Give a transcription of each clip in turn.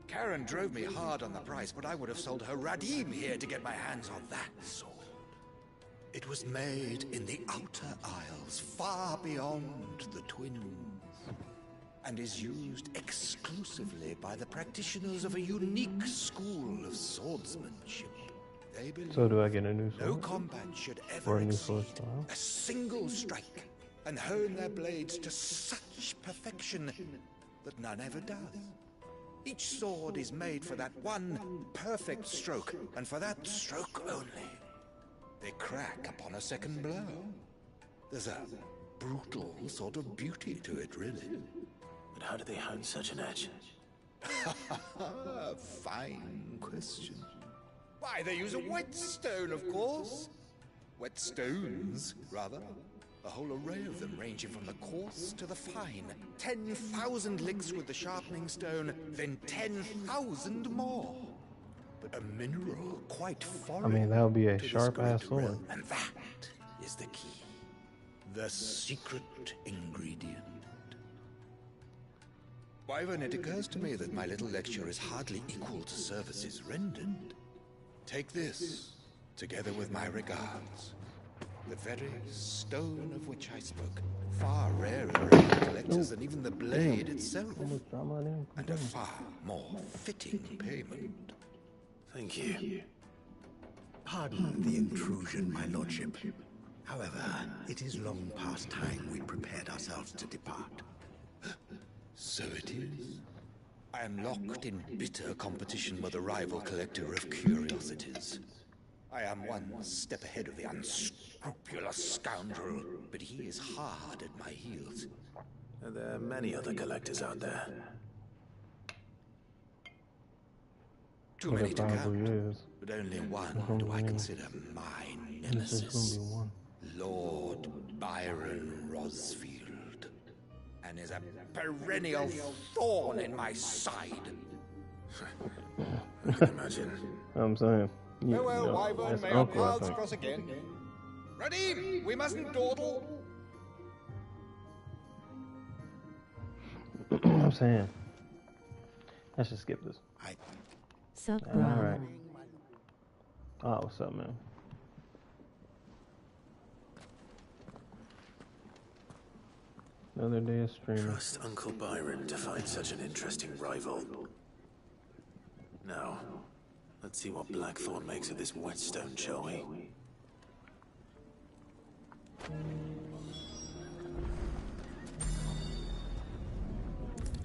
Karen drove me hard on the price, but I would have sold her Radim here to get my hands on that sword. It was made in the Outer Isles, far beyond the Twins, and is used exclusively by the practitioners of a unique school of swordsmanship. They believe so do I get a new sword? no combat should ever Or a new exceed sword style? a single strike, and hone their blades to such perfection that none ever does. Each sword is made for that one perfect stroke, and for that stroke only. They crack upon a second blow. There's a brutal sort of beauty to it, really. But how do they hone such an edge? Fine question. Why, they use a whetstone, of course. Whetstones, rather. A whole array of them, ranging from the coarse to the fine. 10,000 licks with the sharpening stone, then 10,000 more. But a mineral quite foreign. I mean, that would be a to this sharp-ass great sword. realm, and that is the key. The secret ingredient. Wyvern, it occurs to me that my little lecture is hardly equal to services rendered. Take this, together with my regards. The very stone of which I spoke, far rarer in collectors than even the blade itself, and a far more fitting payment. Thank you. Pardon the intrusion, my lordship. However, it is long past time we prepared ourselves to depart. So it is. I am locked in bitter competition with a rival collector of curiosities. I am one step ahead of the unscrupulous scoundrel, but he is hard at my heels. Are there many other collectors out there? Too many to probably count, is. but only one do I consider my This is nemesis. gonna be one. Lord Byron Rosfield, and is a perennial thorn in my side. I can imagine. I'm saying. Yeah, Farewell, no, Wyvern, that's may our uncle, I paths think. cross again. Radim, we mustn't dawdle. I'm saying. Let's just skip this. Sup, All bro? right. Oh, what's up, man? Another day of streaming. Trust Uncle Byron to find such an interesting rival. Now, let's see what Blackthorn makes of this whetstone, shall we?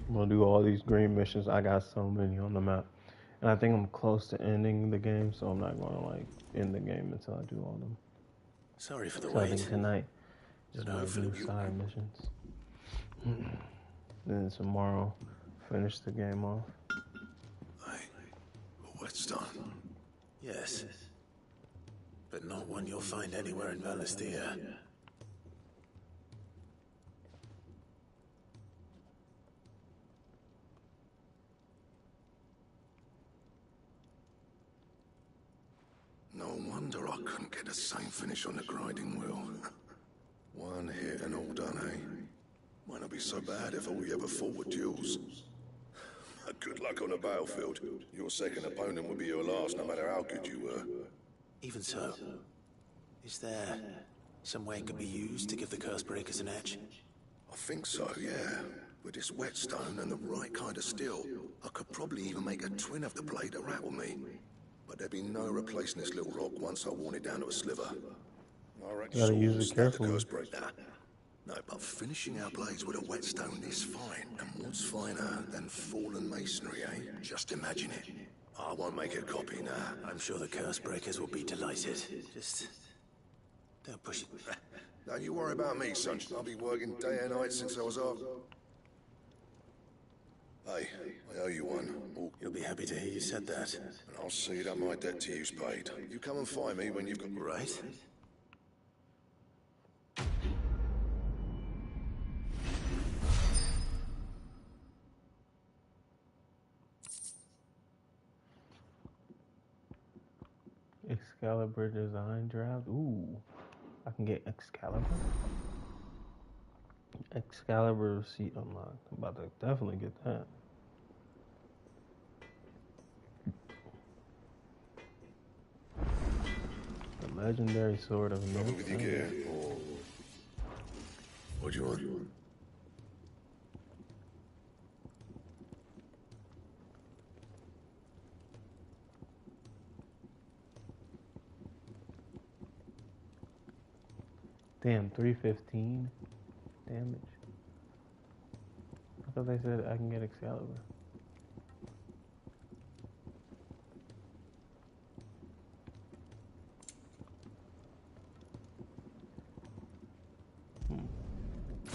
I'm gonna do all these green missions. I got so many on the map. And I think I'm close to ending the game, so I'm not gonna like end the game until I do all of them. Sorry for the So I think wait. tonight just But gonna hopefully do you- side missions. Then tomorrow finish the game off. Aye. A whetstone? Yes. But not one you'll find anywhere in Valisthea. No wonder I couldn't get the same finish on the grinding wheel. One hit and all done, eh? Might not be so bad if all we ever fought were duels. Good luck on the battlefield. Your second opponent would be your last, no matter how good you were. Even so, is there some way it could be used to give the curse breakers an edge? I think so, yeah. With this whetstone and the right kind of steel, I could probably even make a twin of the blade to rattle me. But there'd be no replacing this little rock once I worn it down to a sliver. I reckon Gotta use it swords, not the carefully. curse breaker. No, but finishing our blades with a whetstone this fine, and what's finer than fallen masonry, eh? Just imagine it. I won't make a copy now. I'm sure the curse breakers will be delighted. Just don't push it. Don't you worry about me, son. I've been working day and night since I was off. Hey, I owe you one. Oh, You'll be happy to hear you said that. and I'll see that my debt to you's paid. You come and find me when you've got... Right? Excalibur design draft. Ooh, I can get Excalibur. Excalibur receipt unlocked. I'm about to definitely get that. legendary sword of Trouble with your Milk. gear, or... What do you want? Damn, 315 damage. I thought they said I can get Excalibur.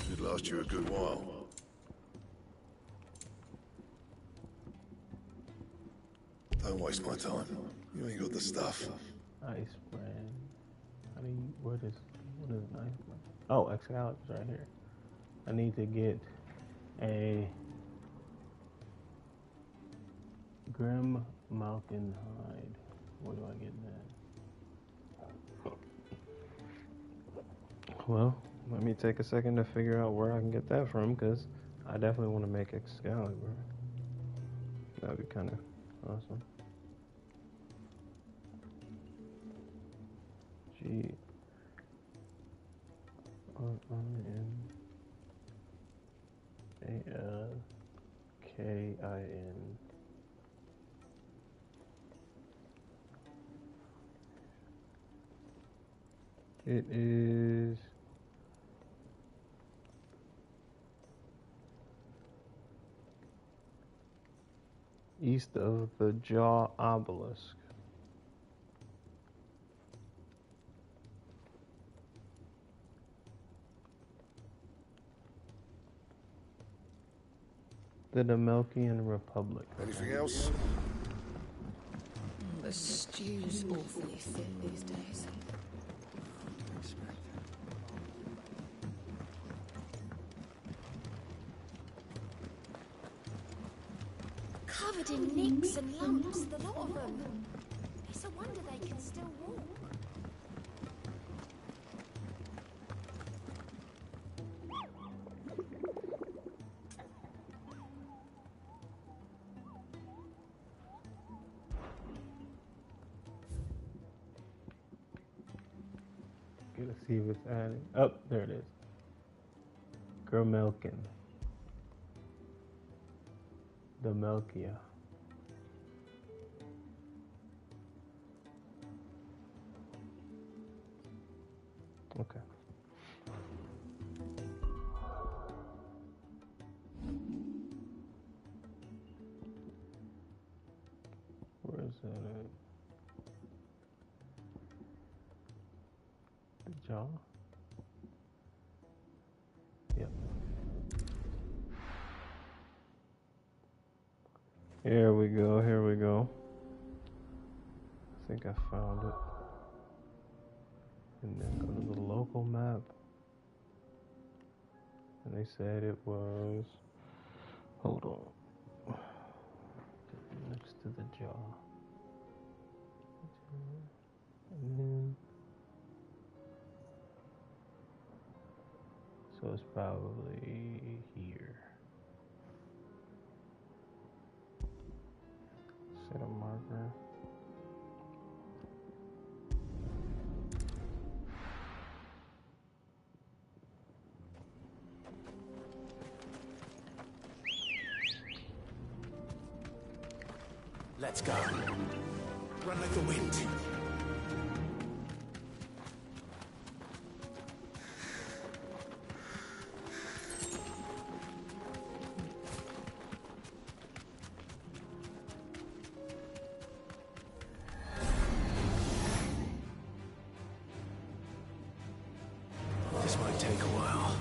Should last you a good while. Don't waste my time. You ain't got the stuff. Ice brand. How do you, what is an ice brand? Oh, Excalibur's right here. I need to get a Grim Malkin hide. Where do I get that? Well, let me take a second to figure out where I can get that from, because I definitely want to make Excalibur. That would be kind of awesome. G-R-M-A-L-K-I-N. It is east of the Jaw Obelisk. The Demelkian Republic. Anything else? The stew's awfully thin these days. Covered in nicks and lumps, the lot of them. It's a wonder they can still walk. Gotta see what's added. Oh, there it is. Germelkin. Demelkia. Okay. Where is that at? The jaw? Yep. Here we go, here we go. I think I found it. And then go to the local map. And they said it was, hold on, next to the jaw. And then, so it's probably here. Set a marker. Let's go. Run like the wind. This might take a while.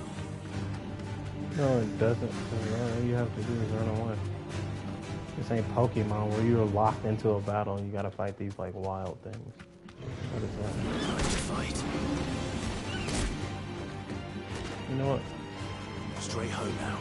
No, it doesn't. All you have to do is run away. This ain't Pokemon where you're locked into a battle and you gotta fight these like wild things. What is that? Time to fight. You know what? Straight home now.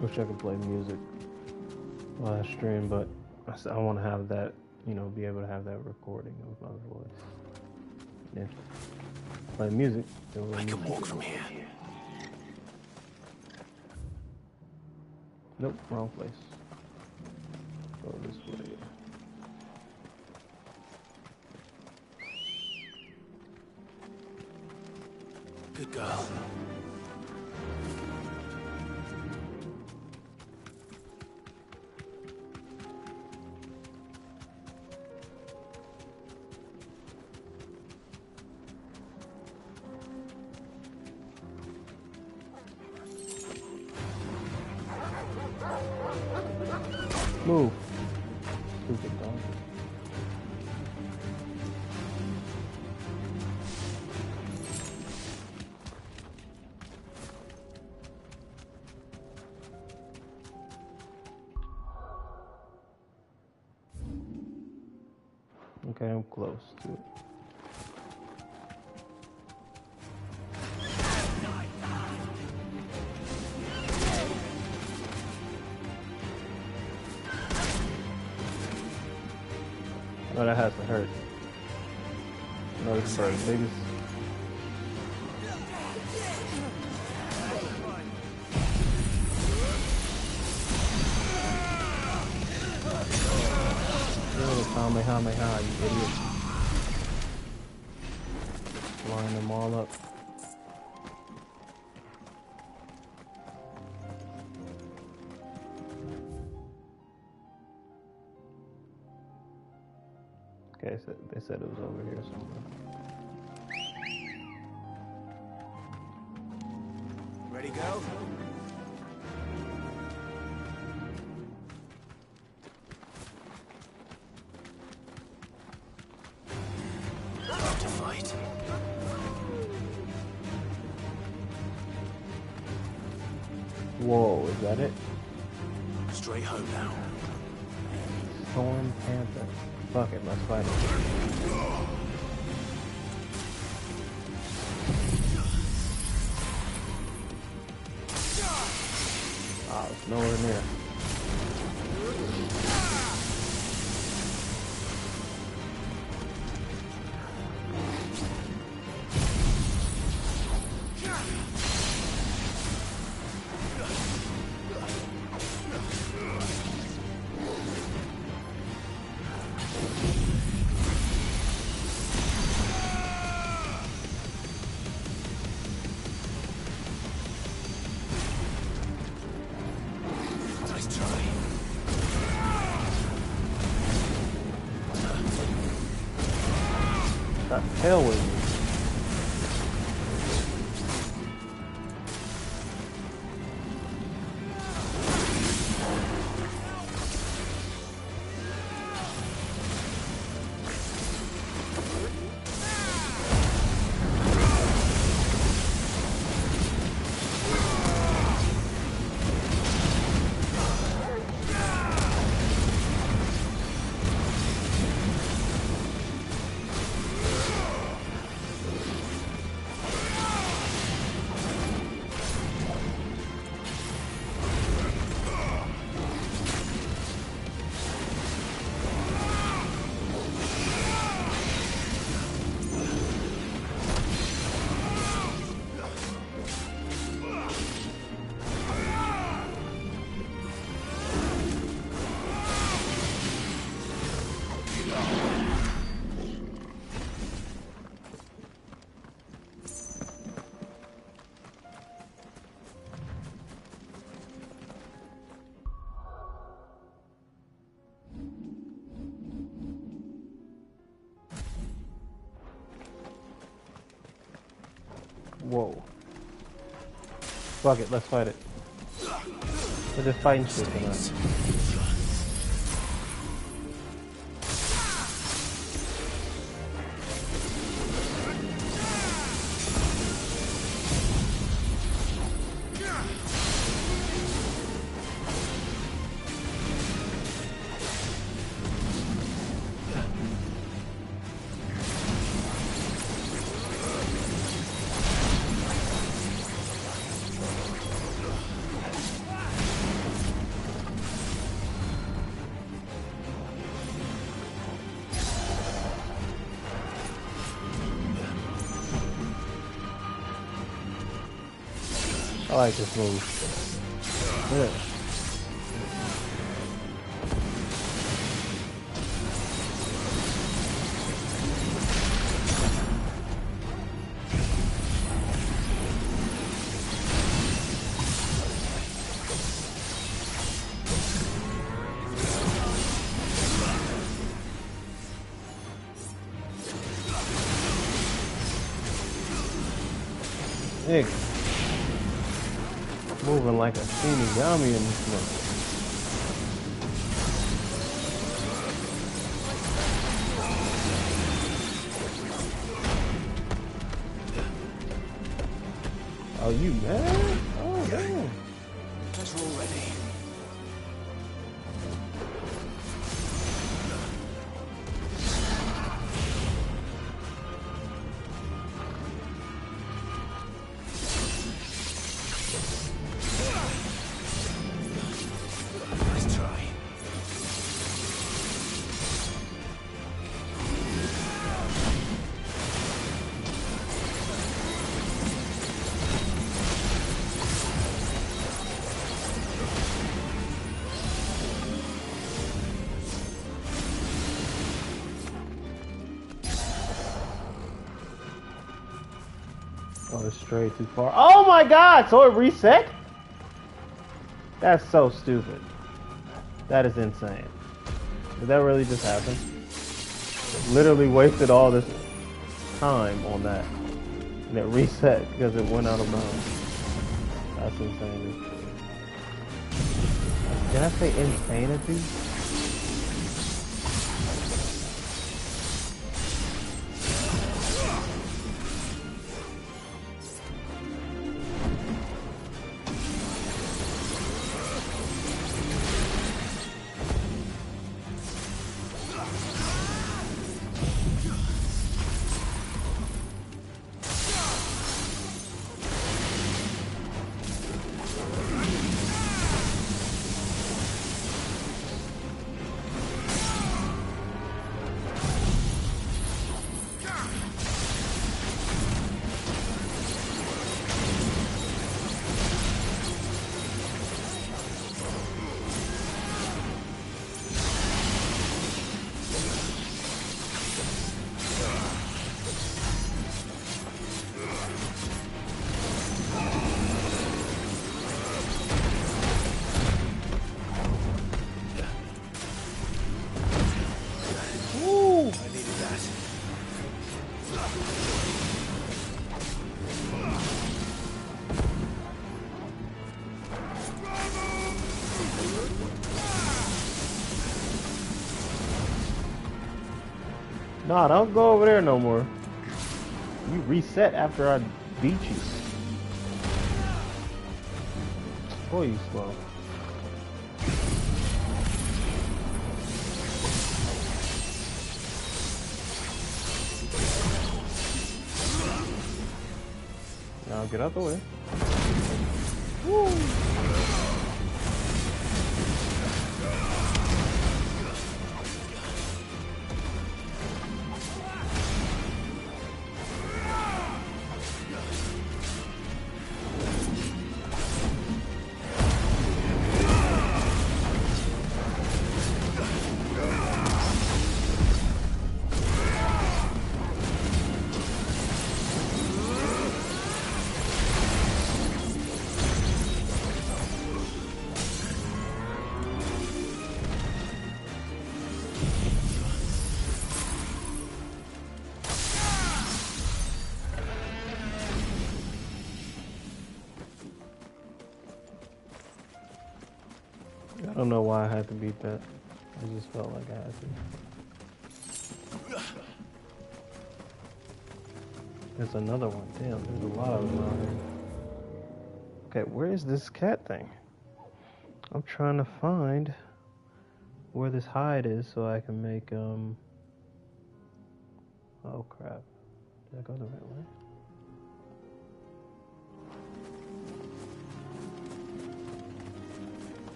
Wish I could play music while I stream, but I want to have that, you know, be able to have that recording of my voice. If play music, I can walk from here. Nope, wrong place. Go this way. Good girl. Move. Stupid dog. Okay, I'm close to it. Oh, that has to hurt. No, this is the biggest. Kamehameha, you idiot. Line them all up. Okay, so they said it was over here somewhere. Ready, go? Time to fight. Whoa, is that it? Straight home now. Storm Panther. Fuck it, let's fight it. Oh, it's nowhere near. The hell with you? Whoa. Fuck it, let's fight it. We're just fighting shit tonight. I like this move. Yeah. Nick. Moving like a Shinigami in this one. Oh, you mad? Oh, damn. Guess we're all ready. Nice try. Oh, it's straight too far. Oh my god! So it reset? That's so stupid. That is insane. Did that really just happen? Literally wasted all this time on that. And it reset because it went out of bounds. That's insane. Did I say insanity? Nah, don't go over there no more. You reset after I beat you. Boy, you slow. Now get out the way. Woo! I don't know why I had to beat that. I just felt like I had to. There's another one. Damn, there's a lot of them out here. Okay, where is this cat thing? I'm trying to find where this hide is so I can make, oh crap. Did I go the right way?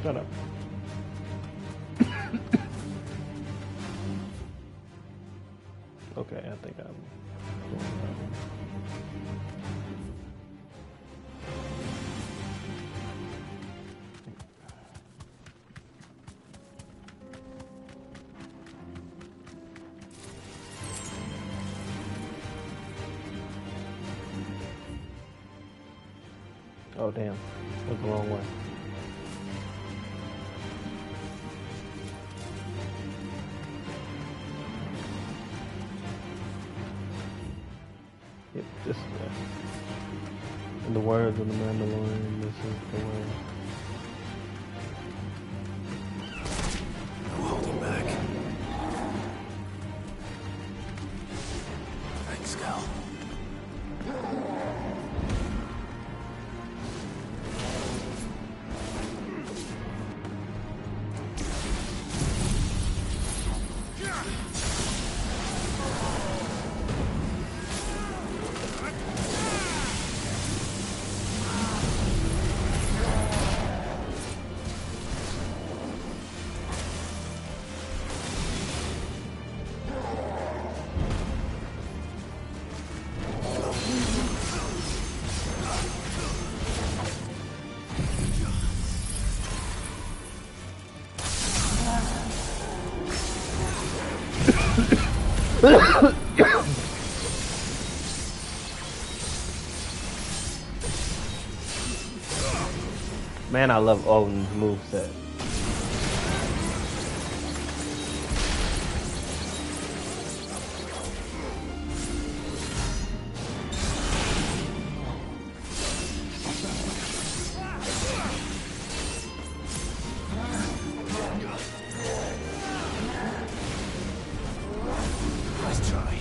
Shut up. Okay, I think I'm. Oh damn, went the wrong way. Yep, this is it. In the words of the Mandalorian, this is the way. No holding back. Thanks, Cal. Man, I love Odin's moveset. Nice try.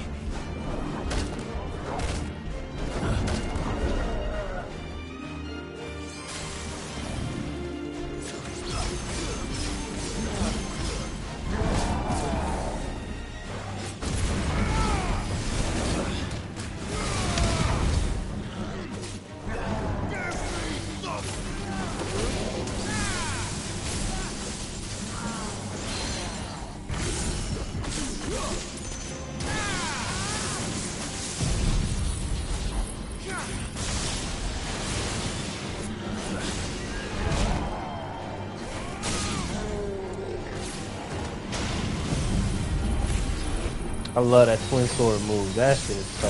I love that twin sword move. That shit is so.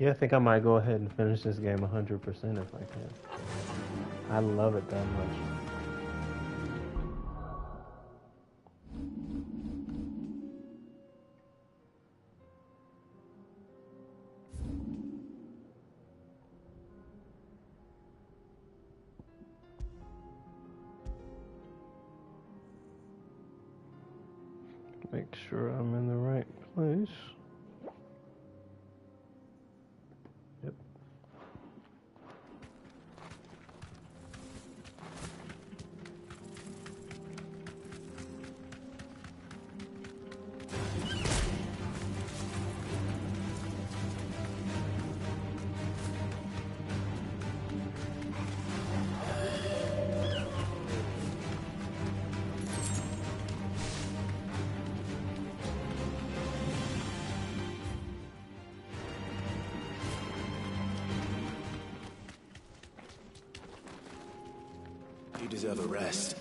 Yeah, I think I might go ahead and finish this game 100% if I can. I love it that much. Make sure I'm in the right place. Yep. You deserve a rest.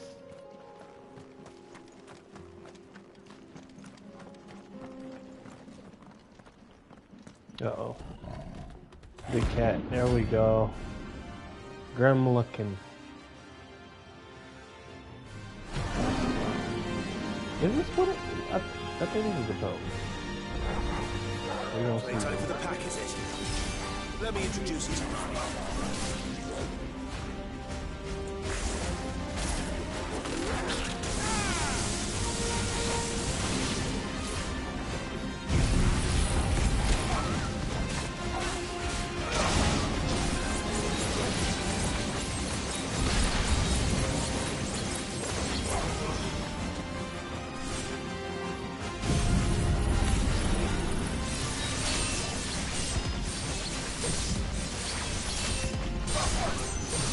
Uh-oh. Big cat. There we go. Grim looking. Is this what it... I think this is the boat. We don't see Time it. for the pack, is it? Let me introduce you to Ronnie.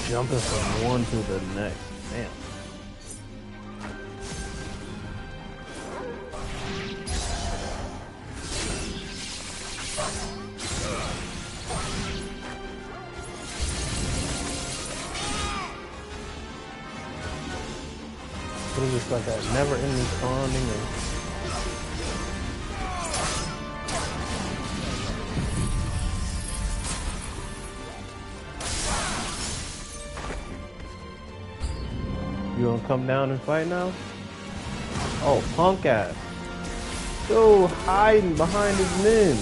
Jumping from one to the next. Damn. What is this, like that never ending spawning or you gonna come down and fight now? Oh, punk ass. Go hiding behind his men.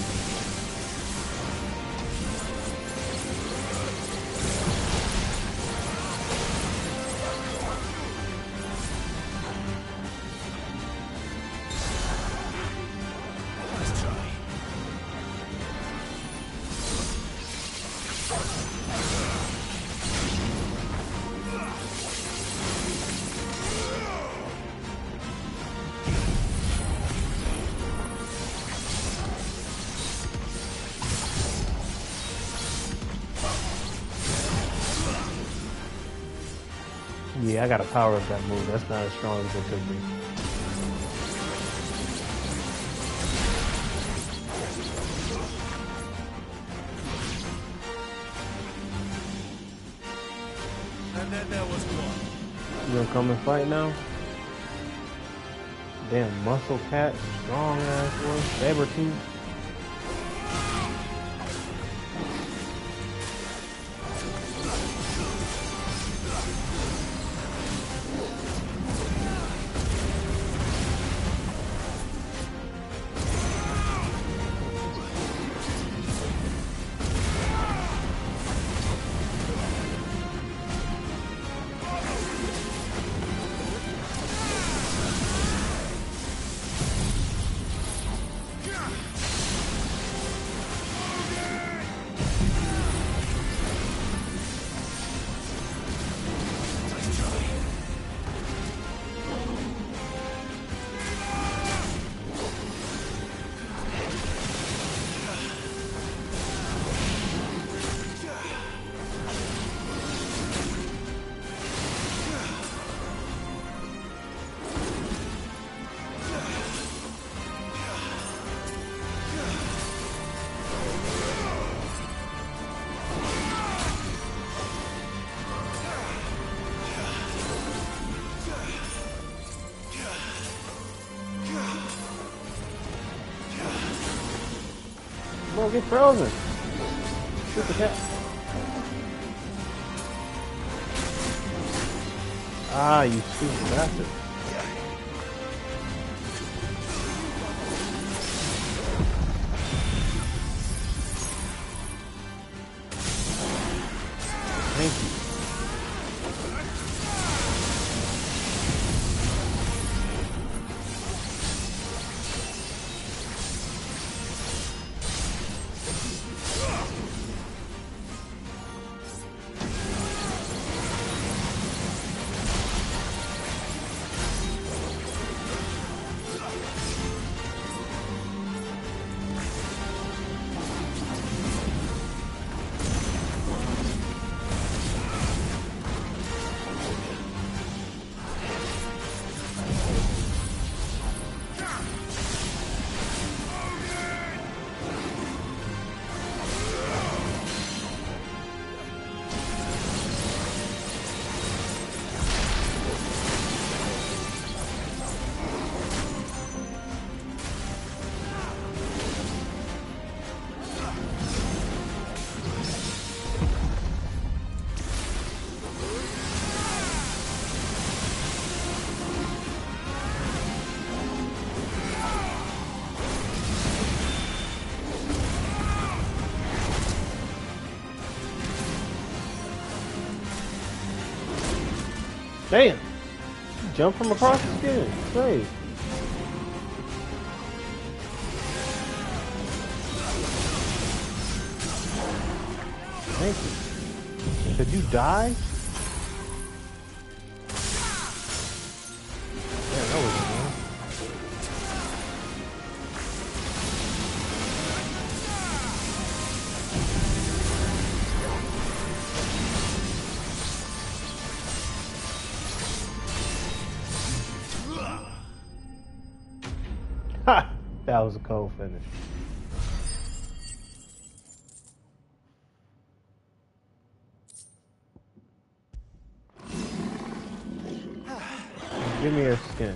Let's try. Yeah, I gotta power up that move. That's not as strong as it could be. And then there was one. You gonna come and fight now? Damn, muscle cat, strong ass one, saber tooth. Bro, get frozen. Shoot the cat. Ah, you stupid bastard. Thank you. Damn! Jump from across the skin. Save. Thank you. Did you die? Yeah, that was good. Ha! That was a cold finish. Give me your skin.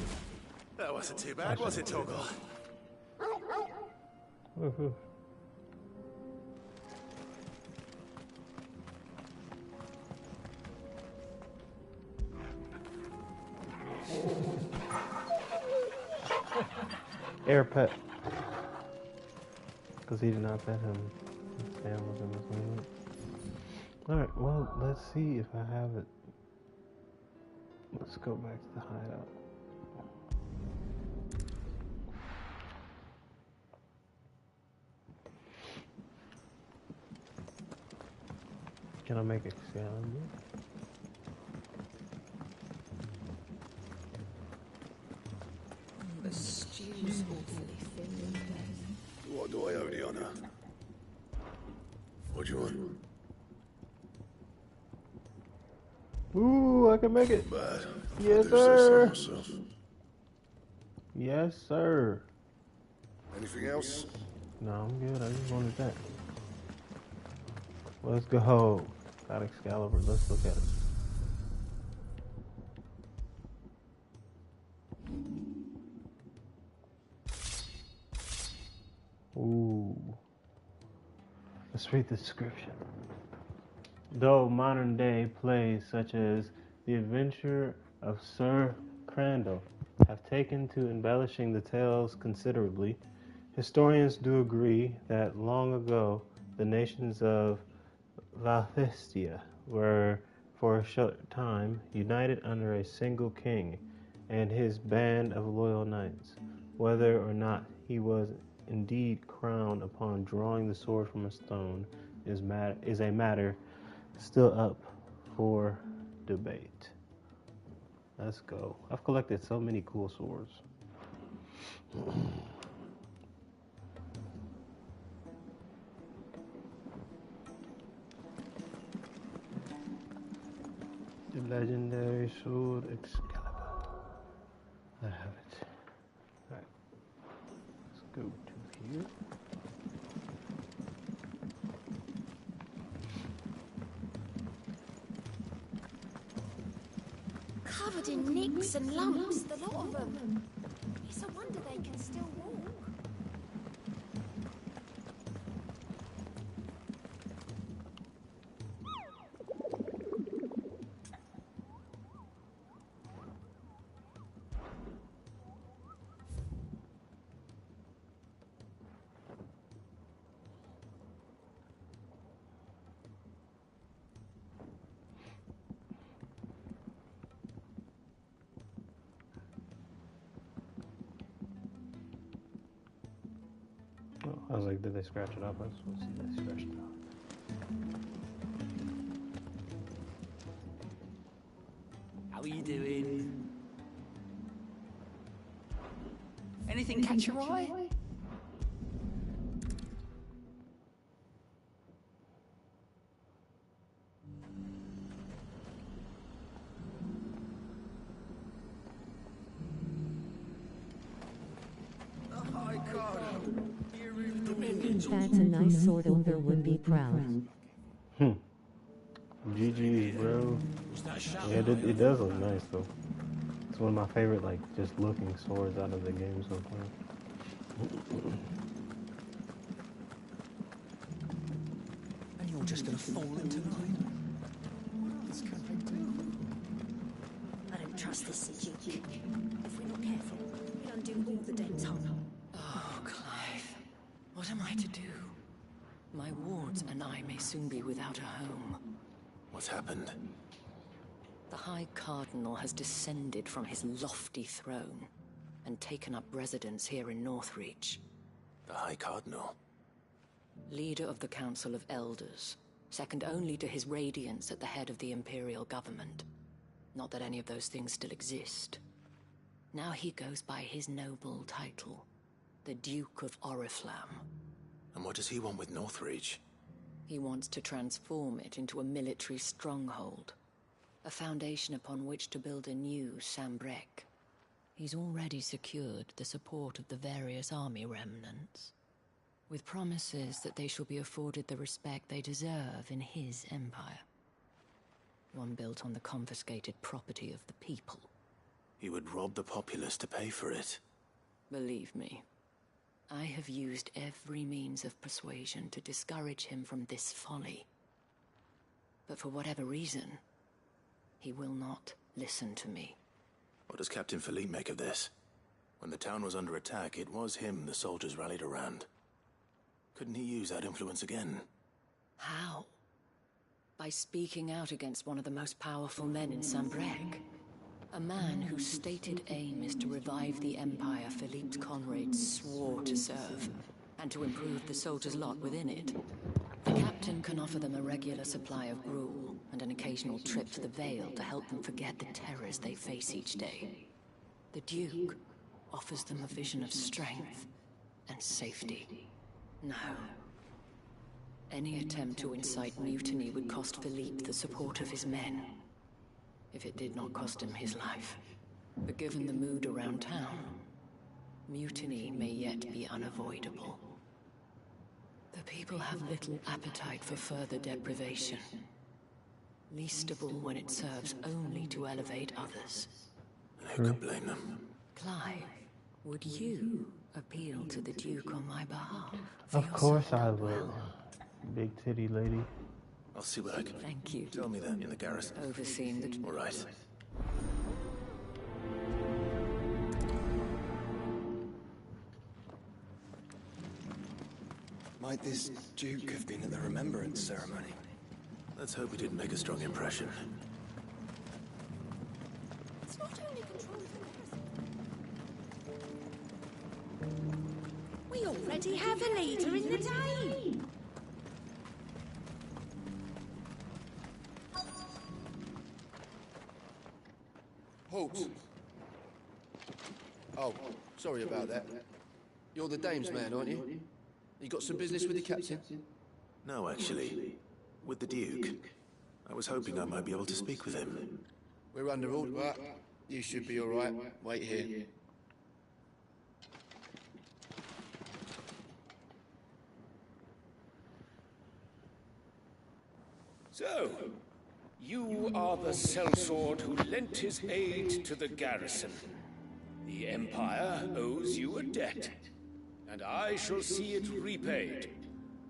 That wasn't too bad, was it, Torgal? Woohoo. Air pet. Because he did not pet him. Sam was in his movement. Alright, well, let's see if I have it. Let's go back to the hideout. Can I make Excalibur? The stew's awfully thin these days. What do I owe the honor? What do you want? Ooh, I can make it. Bad. Yes, I do say so sir. myself. Yes, sir. Anything else? No, I'm good. I just wanted that. Let's go. Got Excalibur. Let's look at it. Ooh. Let's read the description. Though modern day plays such as The Adventure of Sir Crandall have taken to embellishing the tales considerably, historians do agree that long ago the nations of Valthistia were for a short time united under a single king and his band of loyal knights. Whether or not he was indeed crowned upon drawing the sword from a stone is a matter still up for debate. Let's go. I've collected so many cool swords. The legendary sword Excalibur. I have it. Alright. Let's go to here. Covered in nicks and lumps, the lot of them. It's a wonder they can still walk. I was like, did they scratch it off? I just want to see they scratched it off. How are you doing? Anything catch your eye? That's a nice sword. Older would be proud. GG's, bro. Yeah, it does look nice though. It's one of my favorite, like, just looking swords out of the game so far. And you're just gonna fall into line? What else can I do? I don't trust this Duke. If we're not careful, we'll undo all the dents hung. Oh, Clive. What am I to do? My wards and I may soon be without a home. What's happened? The High Cardinal has descended from his lofty throne and taken up residence here in Northreach. The High Cardinal? Leader of the Council of Elders, second only to his Radiance at the head of the Imperial government. Not that any of those things still exist. Now he goes by his noble title, the Duke of Oriflamme. And what does he want with Northreach? He wants to transform it into a military stronghold, a foundation upon which to build a new Sanbreque. He's already secured the support of the various army remnants, with promises that they shall be afforded the respect they deserve in his empire. One built on the confiscated property of the people. He would rob the populace to pay for it. Believe me, I have used every means of persuasion to discourage him from this folly. But for whatever reason, he will not listen to me. What does Captain Philippe make of this? When the town was under attack, it was him the soldiers rallied around. Couldn't he use that influence again? How? By speaking out against one of the most powerful men in Sanbreque. A man whose stated aim is to revive the empire Philippe's comrades swore to serve, and to improve the soldiers' lot within it. The captain can offer them a regular supply of gruel, and an occasional trip to the Vale to help them forget the terrors they face each day. The Duke offers them a vision of strength and safety. No. Any attempt to incite mutiny would cost Philippe the support of his men. If it did not cost him his life. But given the mood around town, mutiny may yet be unavoidable. The people have little appetite for further deprivation. Least of all when it serves only to elevate others. And who could blame them? Clive, would you appeal to the Duke on my behalf? Of course I will, big titty lady. I'll see what I can... Thank you. Tell me that in the garrison. Overseeing the... All right. Might this Duke have been at the Remembrance ceremony? Let's hope he didn't make a strong impression. It's not only control of the garrison. We already have a leader in the Dane. Halt! Oh, sorry about that. You're the dame's man, aren't you? You got some business with the captain? No, actually. With the Duke. I was hoping I might be able to speak with him. We're under order, but you should be all right. Wait here. So, you are the sellsword who lent his aid to the garrison. The Empire owes you a debt, and I shall see it repaid.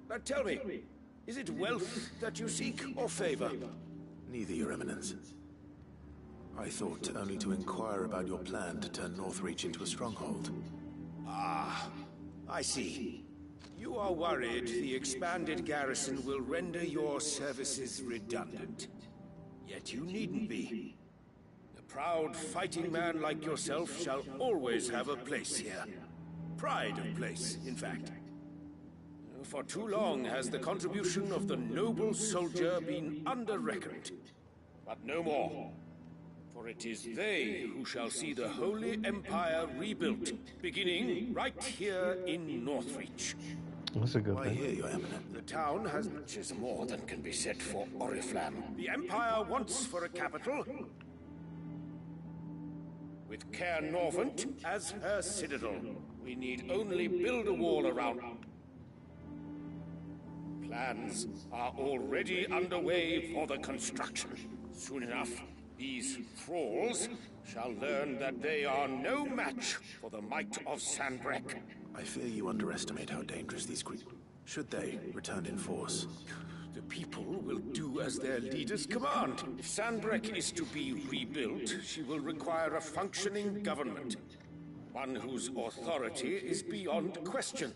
But tell me, is it wealth that you seek, or favor? Neither, Your Eminence. I thought only to inquire about your plan to turn Northreach into a stronghold. Ah, I see. You are worried the expanded garrison will render your services redundant. Yet you needn't be. A proud fighting man like yourself shall always have a place here. Pride of place, in fact. For too long has the contribution of the noble soldier been under-reckoned. But no more. For it is they who shall see the Holy Empire rebuilt, beginning right here in Northreach. That's a good Why thing. here, Your Eminence? The town has much is more than can be said for Oriflamme. The Empire wants for a capital, with Caer Norvent as her citadel. We need only build a wall around. Plans are already underway for the construction. Soon enough, these thralls shall learn that they are no match for the might of Sanbreque. I fear you underestimate how dangerous these creatures... Should they return in force? The people will do as their leaders command. If Sanbreque is to be rebuilt, she will require a functioning government. One whose authority is beyond question.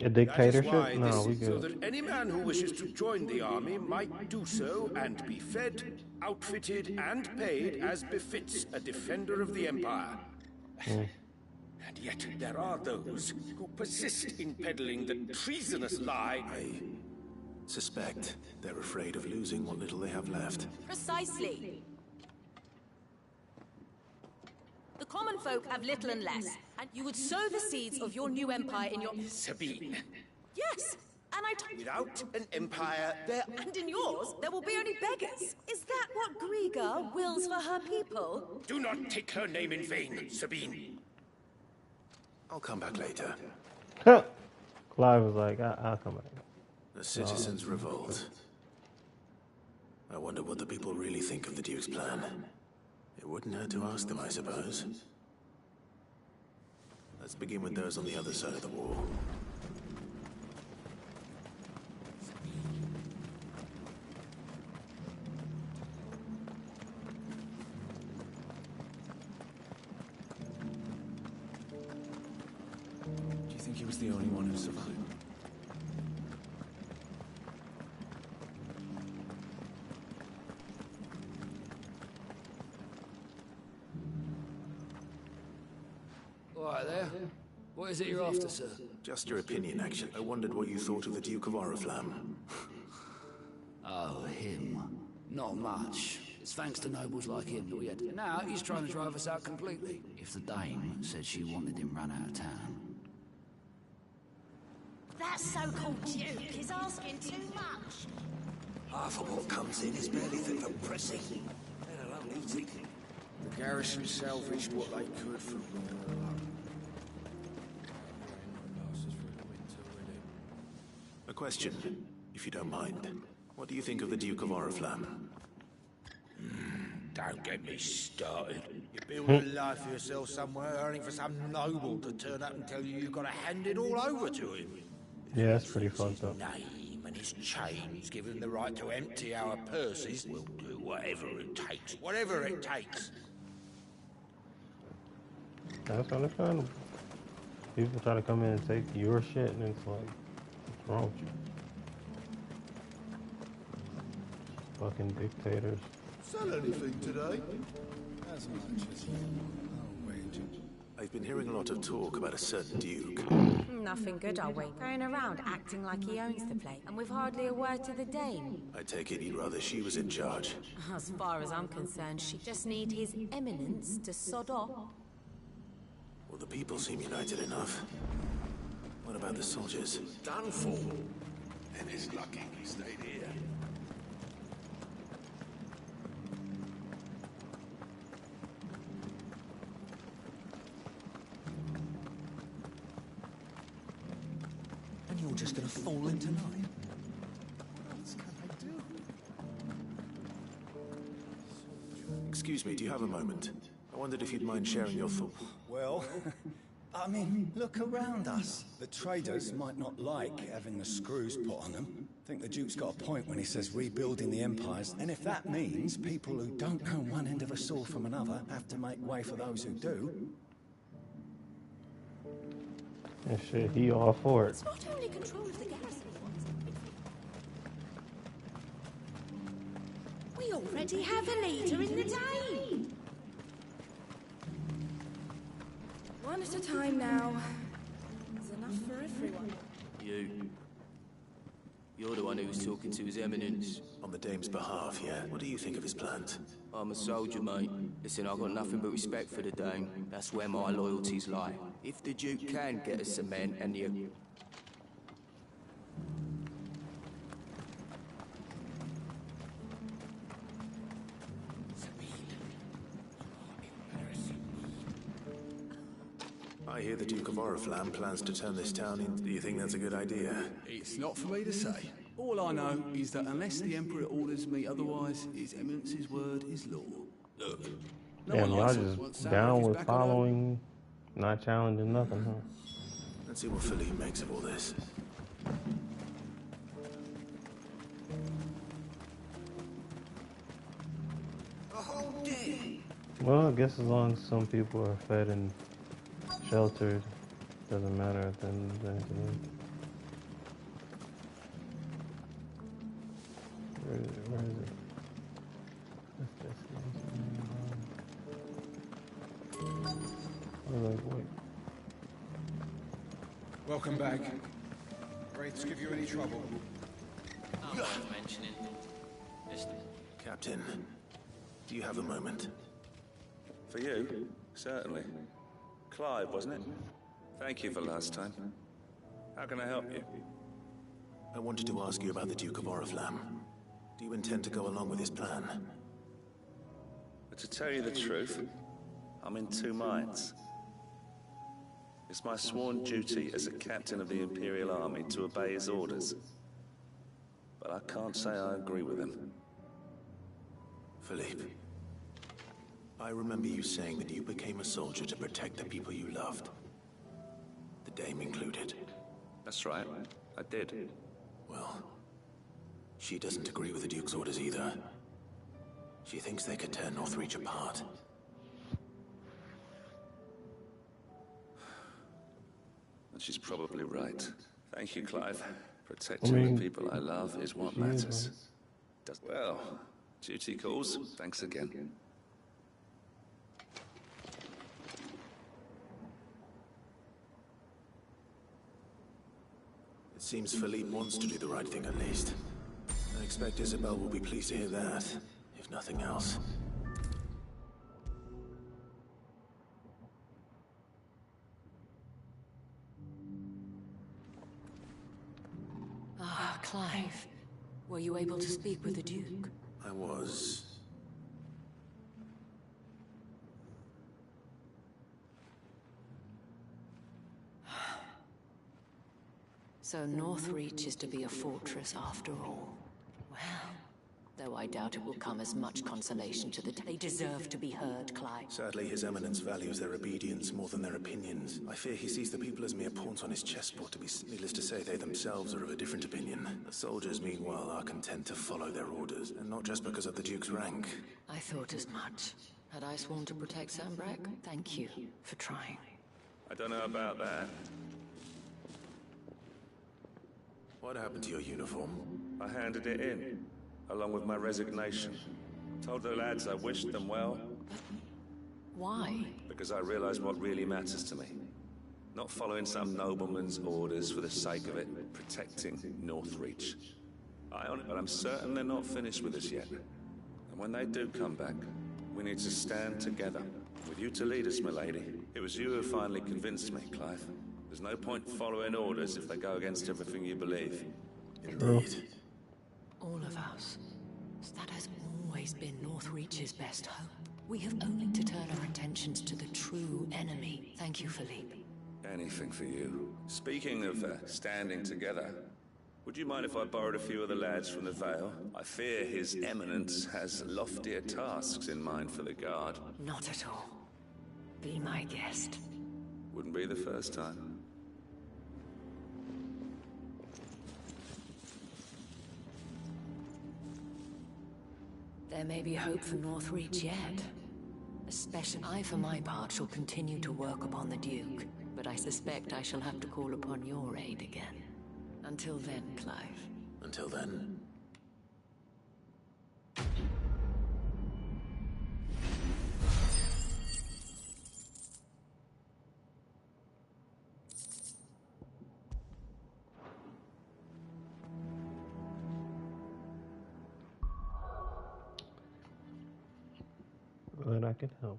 A That is dictatorship? why No, this we is so good. that any man who wishes to join the army might do so and be fed, outfitted, and paid as befits a defender of the Empire. And yet there are those who persist in peddling the treasonous lie. I suspect they're afraid of losing what little they have left. Precisely. The common folk have little and less, and you would sow the seeds of your new empire in your... Sabine, Yes, and I... without an empire, there... And in yours, there will be only beggars. Is that what Griga wills for her people? Do not take her name in vain, Sabine. I'll come back later. Clive was like, I'll come back. The citizens revolt. I wonder what the people really think of the Duke's plan. It wouldn't hurt to ask them, I suppose. Let's begin with those on the other side of the wall. Do you think he was the only one who survived? All right there. What is it you're after, sir? Just your opinion, actually. I wondered what you thought of the Duke of Oriflamme. Oh, him. Not much. It's thanks to nobles like him that we had. Now he's trying to drive us out completely. If the dame said she wanted him run out of town. That so-called Duke is asking too much. Half of what comes in is barely fit for pressing, let alone eating. The garrison salvaged what they could from... A question, if you don't mind. What do you think of the Duke of Oriflamme? Don't get me started. You build a life for yourself somewhere, earning for some noble to turn up and tell you you've got to hand it all over to him. Yeah, that's pretty fucked up. Name and his chains give him the right to empty our purses. We'll do whatever it takes. Whatever it takes. That's understandable. People try to come in and take your shit, and it's like, what's wrong with you? Fucking dictators. Sell anything today? As much as I'll wager. I've been hearing a lot of talk about a certain Duke. Nothing good, are we? Going around acting like he owns the place, and with hardly a word to the dame. I take it he'd rather she was in charge. As far as I'm concerned, she just need his eminence to sod off. Well, the people seem united enough. What about the soldiers? Done for. And it's lucky we stayed here. And you're just gonna fall into line? What else can I do? Excuse me, do you have a moment? I wondered if you'd mind sharing your thoughts. Well, I mean, look around us. The traders might not like having the screws put on them. I think the Duke's got a point when he says rebuilding the empires. And if that means people who don't know one end of a sword from another have to make way for those who do. And shit, he all for it. It's not only control of the garrison he wants. We already have a leader in the Dane. One at a time now. There's enough for everyone. You're the one who was talking to His Eminence. On the Dame's behalf, yeah? What do you think of his plans? I'm a soldier, mate. Listen, I've got nothing but respect for the Dame. That's where my loyalties lie. If the Duke can get us some men and the... I hear the Duke of Oriflamme plans to turn this town in. Do you think that's a good idea? It's not for me to say. All I know is that unless the Emperor orders me otherwise, His Eminence's word is law. Look, no Damn, one y'all likes just what's sound down if he's with back on our- following, not challenging nothing, huh? Let's see what Philippe makes of all this. A whole day. Well, I guess as long as some people are fed and sheltered, doesn't matter at the end of the day. Where is it? Wait. Welcome back. Wraiths give you any trouble? Not worth mentioning. Just... Captain, do you have a moment? For you? Certainly. Clive, wasn't it? Thank you for last time. How can I help you? I wanted to ask you about the Duke of Oriflamme. Do you intend to go along with his plan? But to tell you the truth, I'm in two minds. It's my sworn duty as a captain of the Imperial Army to obey his orders. But I can't say I agree with him. Philippe, I remember you saying that you became a soldier to protect the people you loved. The Dame included. That's right, I did. Well, she doesn't agree with the Duke's orders either. She thinks they could tear Northreach apart. And she's probably right. Thank you, Clive. Protecting the people I love is what matters. Well, duty calls. Thanks again. It seems Philippe wants to do the right thing at least. I expect Isabel will be pleased to hear that, if nothing else. Ah, Clive. Were you able to speak with the Duke? I was. So Northreach is to be a fortress after all. Well, though I doubt it will come as much consolation to the... They deserve to be heard, Clive. Sadly, His Eminence values their obedience more than their opinions. I fear he sees the people as mere pawns on his chessboard. Needless to say, they themselves are of a different opinion. The soldiers, meanwhile, are content to follow their orders, and not just because of the Duke's rank. I thought as much. Had I sworn to protect Sanbreque? Thank you for trying. I don't know about that. What happened to your uniform? I handed it in, along with my resignation. Told the lads I wished them well. Why? Because I realized what really matters to me. Not following some nobleman's orders for the sake of it, protecting Northreach. I own it, but I'm certain they're not finished with us yet. And when they do come back, we need to stand together. With you to lead us, milady. It was you who finally convinced me, Clive. There's no point following orders if they go against everything you believe. Indeed. All of us. That has always been Northreach's best hope. We have only to turn our attentions to the true enemy. Thank you, Philippe. Anything for you. Speaking of standing together, would you mind if I borrowed a few of the lads from the Vale? I fear His Eminence has loftier tasks in mind for the Guard. Not at all. Be my guest. Wouldn't be the first time. There may be hope for Northreach yet. Especially I, for my part, shall continue to work upon the Duke, but I suspect I shall have to call upon your aid again. Until then, Clive. Until then. Glad I can help.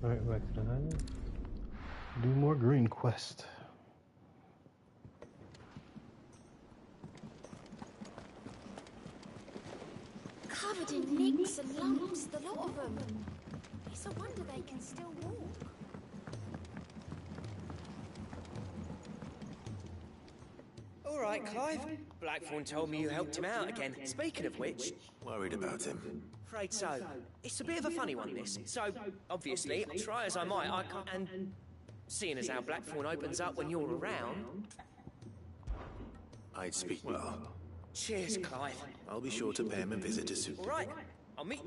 Alright, back to the highway. Do more green quest. Covered in nicks and lumps, the lot of them. It's a wonder they can still walk. All right, Clive. Blackthorn told me you helped him out again. Speaking of which... Worried about him. Afraid so. It's a bit of a funny one, this. So, obviously, try as I might, I can't... And seeing as how Blackthorn opens up when you're around... I'd speak well. Cheers, Clive. I'll be sure to pay him a visit as soon. All right. I'll meet...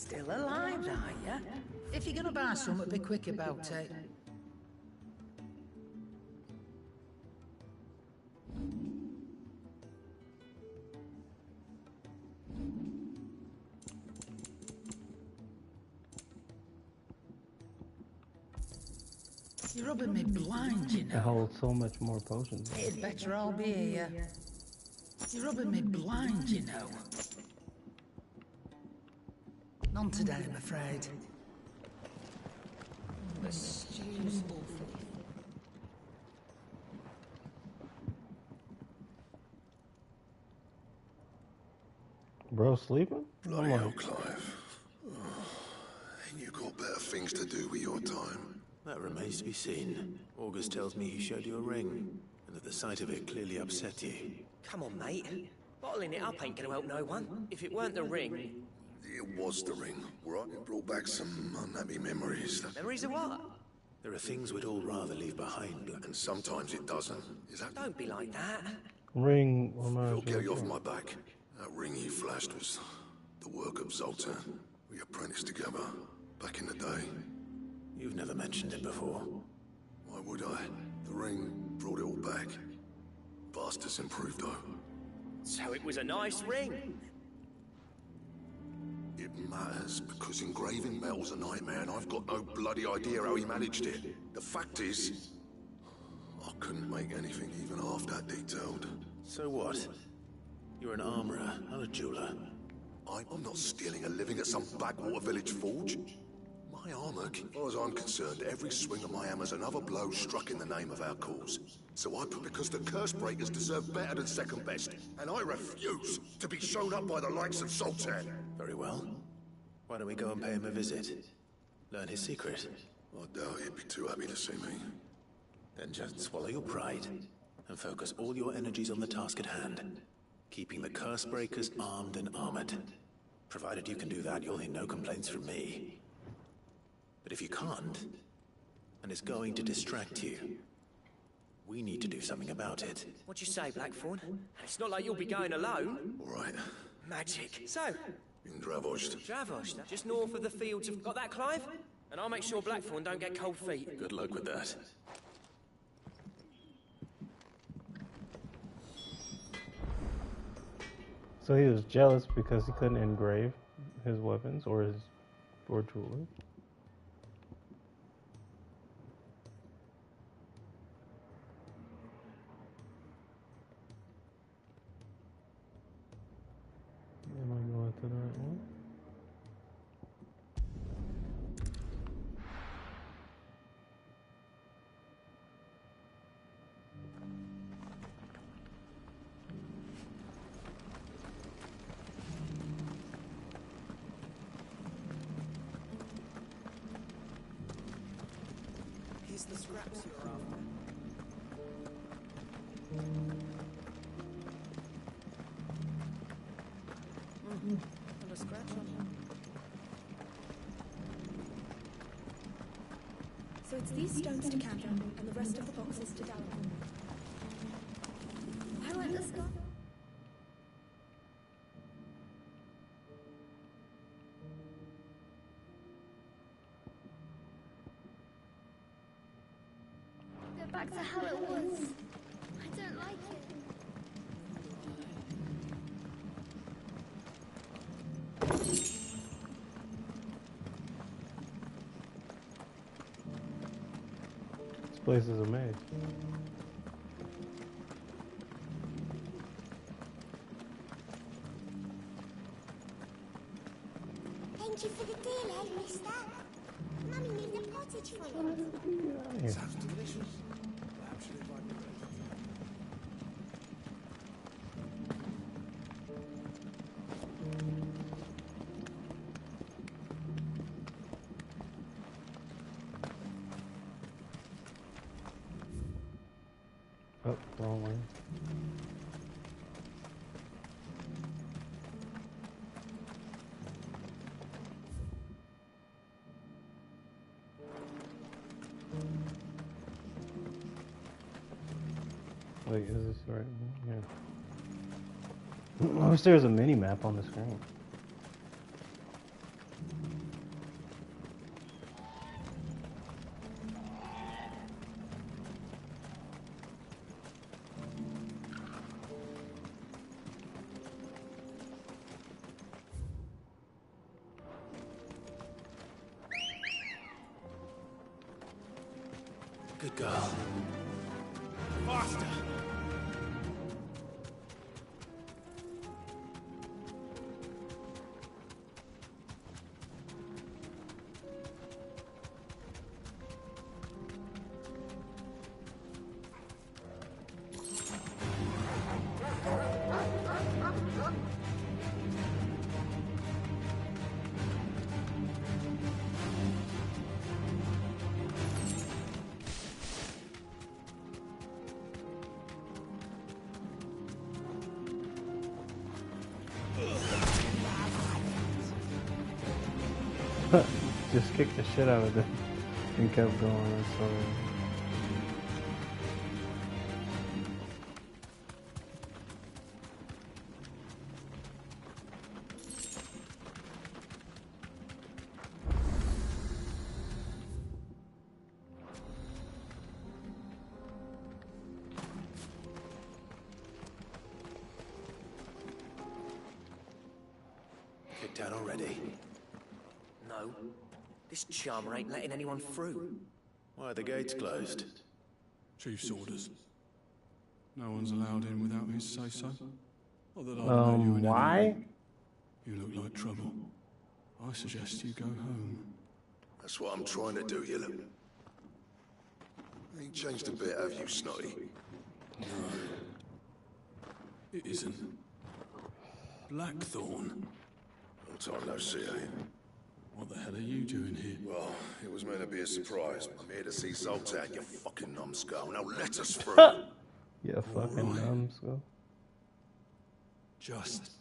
Still alive, are ya? If you're gonna buy something, be quick about it. You're rubbing me blind, you It know. holds so much more potions. It'd better all be here. You're rubbing me blind, you know. None today, I'm afraid. The stew's awful. Bro, sleeping? Bloody hell, Clive. Ain't you got better things to do with your time? That remains to be seen. August tells me he showed you a ring, and that the sight of it clearly upset you. Come on, mate. Bottling it up ain't gonna help no one. If it weren't the ring... It was the ring, right? It brought back some unhappy memories. Memories of what? There are things we'd all rather leave behind, and sometimes it doesn't. Is that... Don't be like that. Ring. It'll get you off my back. That ring you flashed was the work of Zoltan. We apprenticed together back in the day. You've never mentioned it before. Why would I? The ring brought it all back. Bastards improved, though. So it was a nice ring. It matters, because engraving metal's a nightmare, and I've got no bloody idea how he managed it. The fact is, I couldn't make anything even half that detailed. So what? You're an armorer, not a jeweler. I'm not stealing a living at some backwater village forge. My armor, as far as I'm concerned, every swing of my hammer's another blow struck in the name of our cause. So I put because the curse breakers deserve better than second best, and I refuse to be shown up by the likes of Zoltan. Very well. Why don't we go and pay him a visit? Learn his secret. I doubt he'd be too happy to see me. Then just swallow your pride and focus all your energies on the task at hand. Keeping the curse breakers armed and armored. Provided you can do that, you'll hear no complaints from me. But if you can't, and it's going to distract you, we need to do something about it. What'd you say, Blackthorn? It's not like you'll be going alone. All right. Magic. So, In Dravost. Dravost, just north of the fields of... Got that, Clive? And I'll make sure Blackthorn don't get cold feet. Good luck with that. So he was jealous because he couldn't engrave his weapons or jewelry. Am I going to the right one? Here's the scraps you're after. And a scratch on him. So it's these stones to Camden and the rest of the boxes to Dallin. Why won't this go? Go back to how it was. I don't like it. This place is a maze. Thank you for the deal, eh, mister? Mummy made a pottage for Yeah. it. Sounds delicious. Oh, wrong way. Wait, is this the right one? Yeah. I wish there was a mini map on the screen. Good girl. Faster! Just kicked the shit out of them and kept going. So Kicked out already. No. This charmer ain't letting anyone through. Why are the gates closed? Chief's orders. No one's allowed in without his say-so. Not that I know you in why? any way. You look like trouble. I suggest you go home. That's what I'm trying to do, Yellow. Ain't changed a bit, have you, Snotty? No. It isn't. Blackthorn. Long time no see, eh? What the hell are you doing here? Well, it was meant to be a surprise. I'm here to see Zoltan, you fucking numbskull. Now let us through. Yeah, fucking numbskull. Just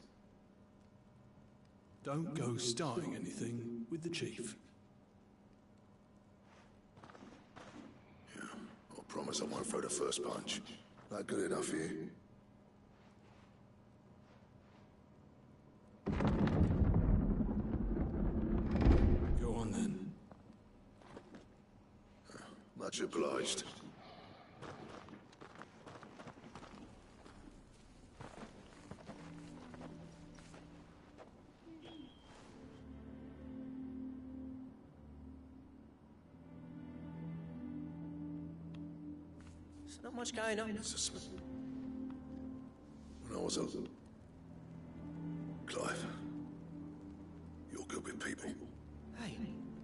don't go starting anything with the chief. Yeah, I promise I won't throw the first punch. That good enough for you? Go on then. Much obliged. There's not much going on. When I was a... Clive, you're good with people. Hey,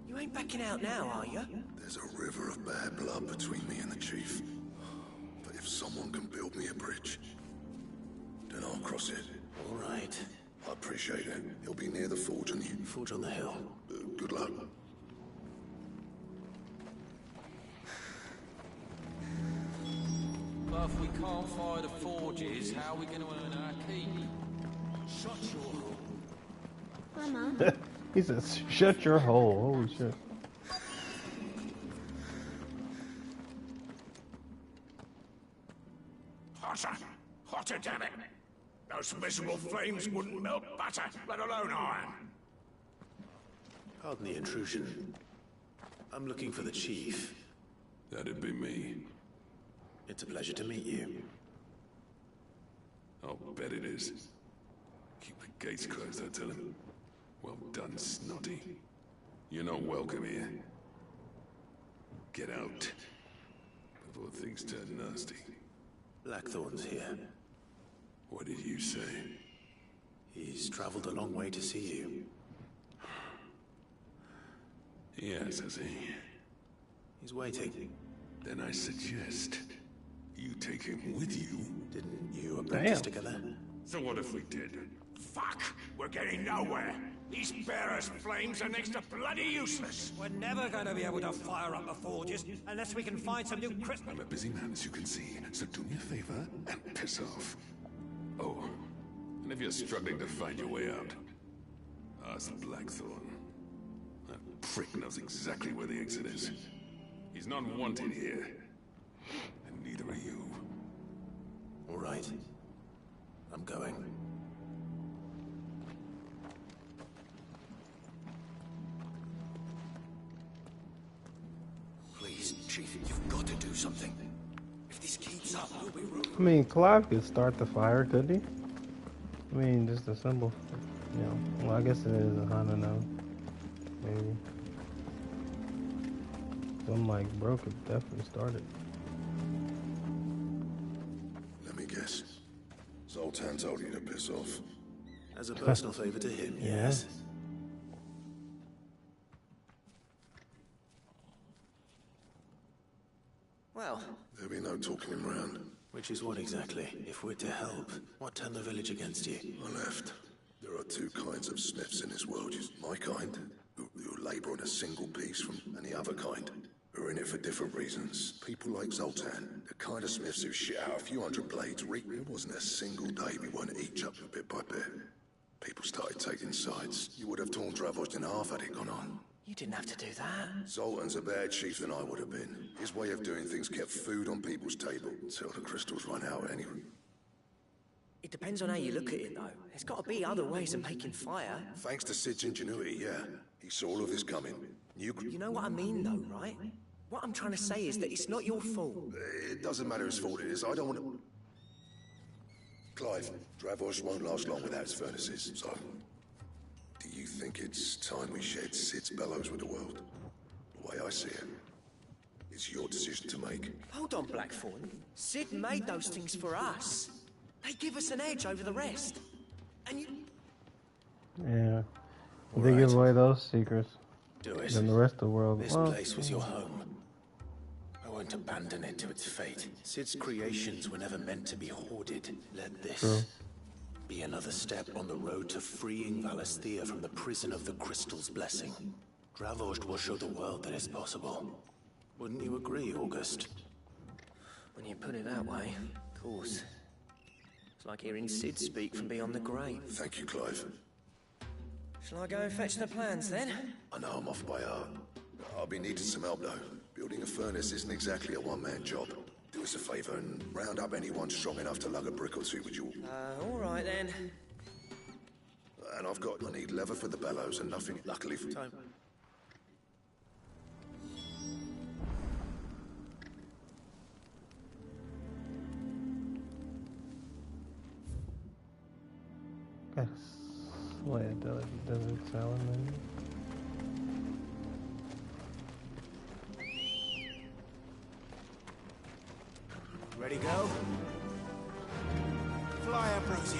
you ain't backing out now, are you? There's a river of bad blood between me and the chief. But if someone can build me a bridge, then I'll cross it. All right. I appreciate it. He'll be near the forge on you. Forge on the hill. Good luck. But if we can't fire the forges, how are we going to earn our keep? Shut your hole. Mama. He says, shut your hole. Holy shit. Hotter! Hotter, damn it! Those miserable flames wouldn't melt butter, let alone iron. Pardon the intrusion. I'm looking for the chief. That'd be me. It's a pleasure to meet you. I'll bet it is. Keep the gates closed, I tell him. Well done, Snotty. You're not welcome here. Get out. Before things turn nasty. Blackthorn's here. What did you say? He's traveled a long way to see you. Yes, has he? He's waiting. Then I suggest you take him with you. Didn't you apprentice together? So what if we did? Fuck! We're getting nowhere! These bearers' flames are next to bloody useless! We're never going to be able to fire up the forges unless we can find some new crystal. I'm a busy man, as you can see, so do me a favor and piss off. Oh, and if you're struggling to find your way out, ask Blackthorn. That prick knows exactly where the exit is. He's not wanted here, and neither are you. All right. I'm going. Please, Chief, you've got to do something. If this keeps up, we'll be ruined. I mean, Clive could start the fire, couldn't he? I mean, just a simple, you know. Well, I guess it is a Hana now. Maybe. some mic broke, it definitely started. Let me guess. Zoltan told you to piss off. As a personal favor to him, Yes. Well, There'll be no talking him round. Which is what exactly? If we're to help, what turned the village against you? I left. There are two kinds of smiths in this world. My kind, who labour on a single piece, and the other kind, who are in it for different reasons. People like Zoltan, the kind of smiths who shit out a few hundred blades. There wasn't a single day we weren't each up bit by bit. People started taking sides. You would have torn Dravost in half had it gone on. you didn't have to do that. Zoltan's a better chief than I would have been. His way of doing things kept food on people's table until the crystals run out anyway. It depends on how you look at it, though. There's got to be other ways of making fire. Thanks to Sid's ingenuity, yeah. He saw all of this coming. You know what I mean, though, right? What I'm trying to say is that it's not your fault. It doesn't matter whose fault it is. I don't want to... Clive, Dravost won't last long without its furnaces, so... Do you think it's time we shared Sid's bellows with the world? The way I see it, it's your decision to make. Hold on, Blackthorn. Sid made those things for us. They give us an edge over the rest. And you... Yeah. If they give away those secrets, Do it. then the rest of the world... This well, place was your home. I won't abandon it to its fate. Sid's creations were never meant to be hoarded. Let this True. be another step on the road to freeing Valisthea from the prison of the Crystal's blessing. Dravost will show the world that it's possible. Wouldn't you agree, August? When you put it that way, of course. It's like hearing Sid speak from beyond the grave. Thank you, Clive. Shall I go and fetch the plans, then? I know I'm off by heart. I'll be needing some help, though. Building a furnace isn't exactly a one-man job. Do us a favour and round up anyone strong enough to lug a brick or two with you. All right, then. And I need leather for the bellows and nothing, luckily for... Time. Got a sled, desert salad menu. Ready, go? Fly, Ambrosia.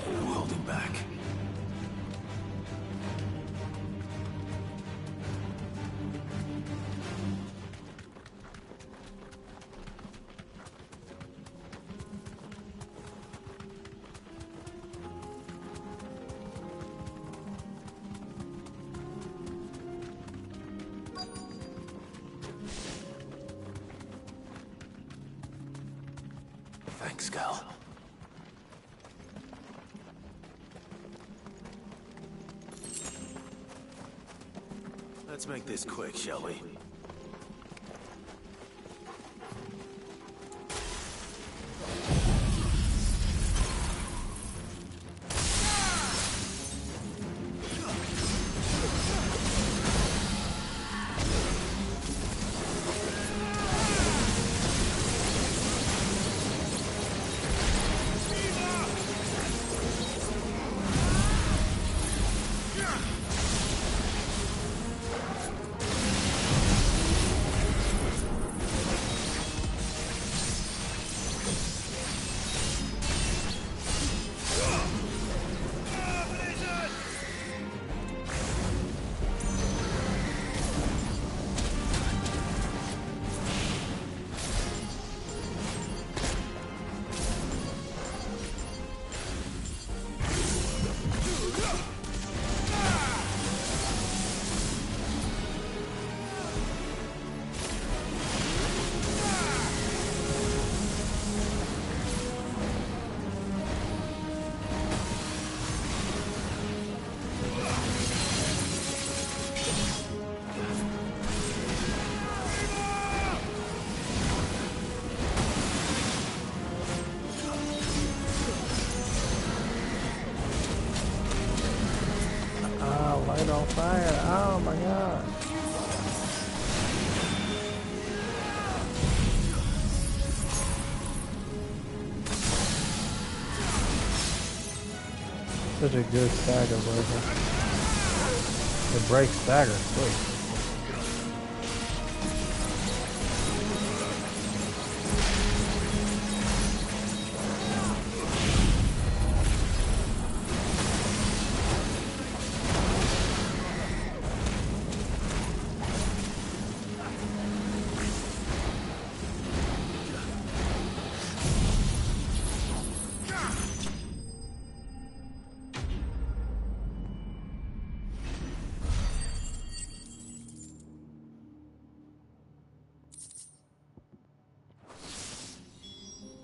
No holding back. Thanks, Gal. Let's make this quick, shall we? Light on fire. Oh my god. such a good stagger, bro. It breaks stagger quick.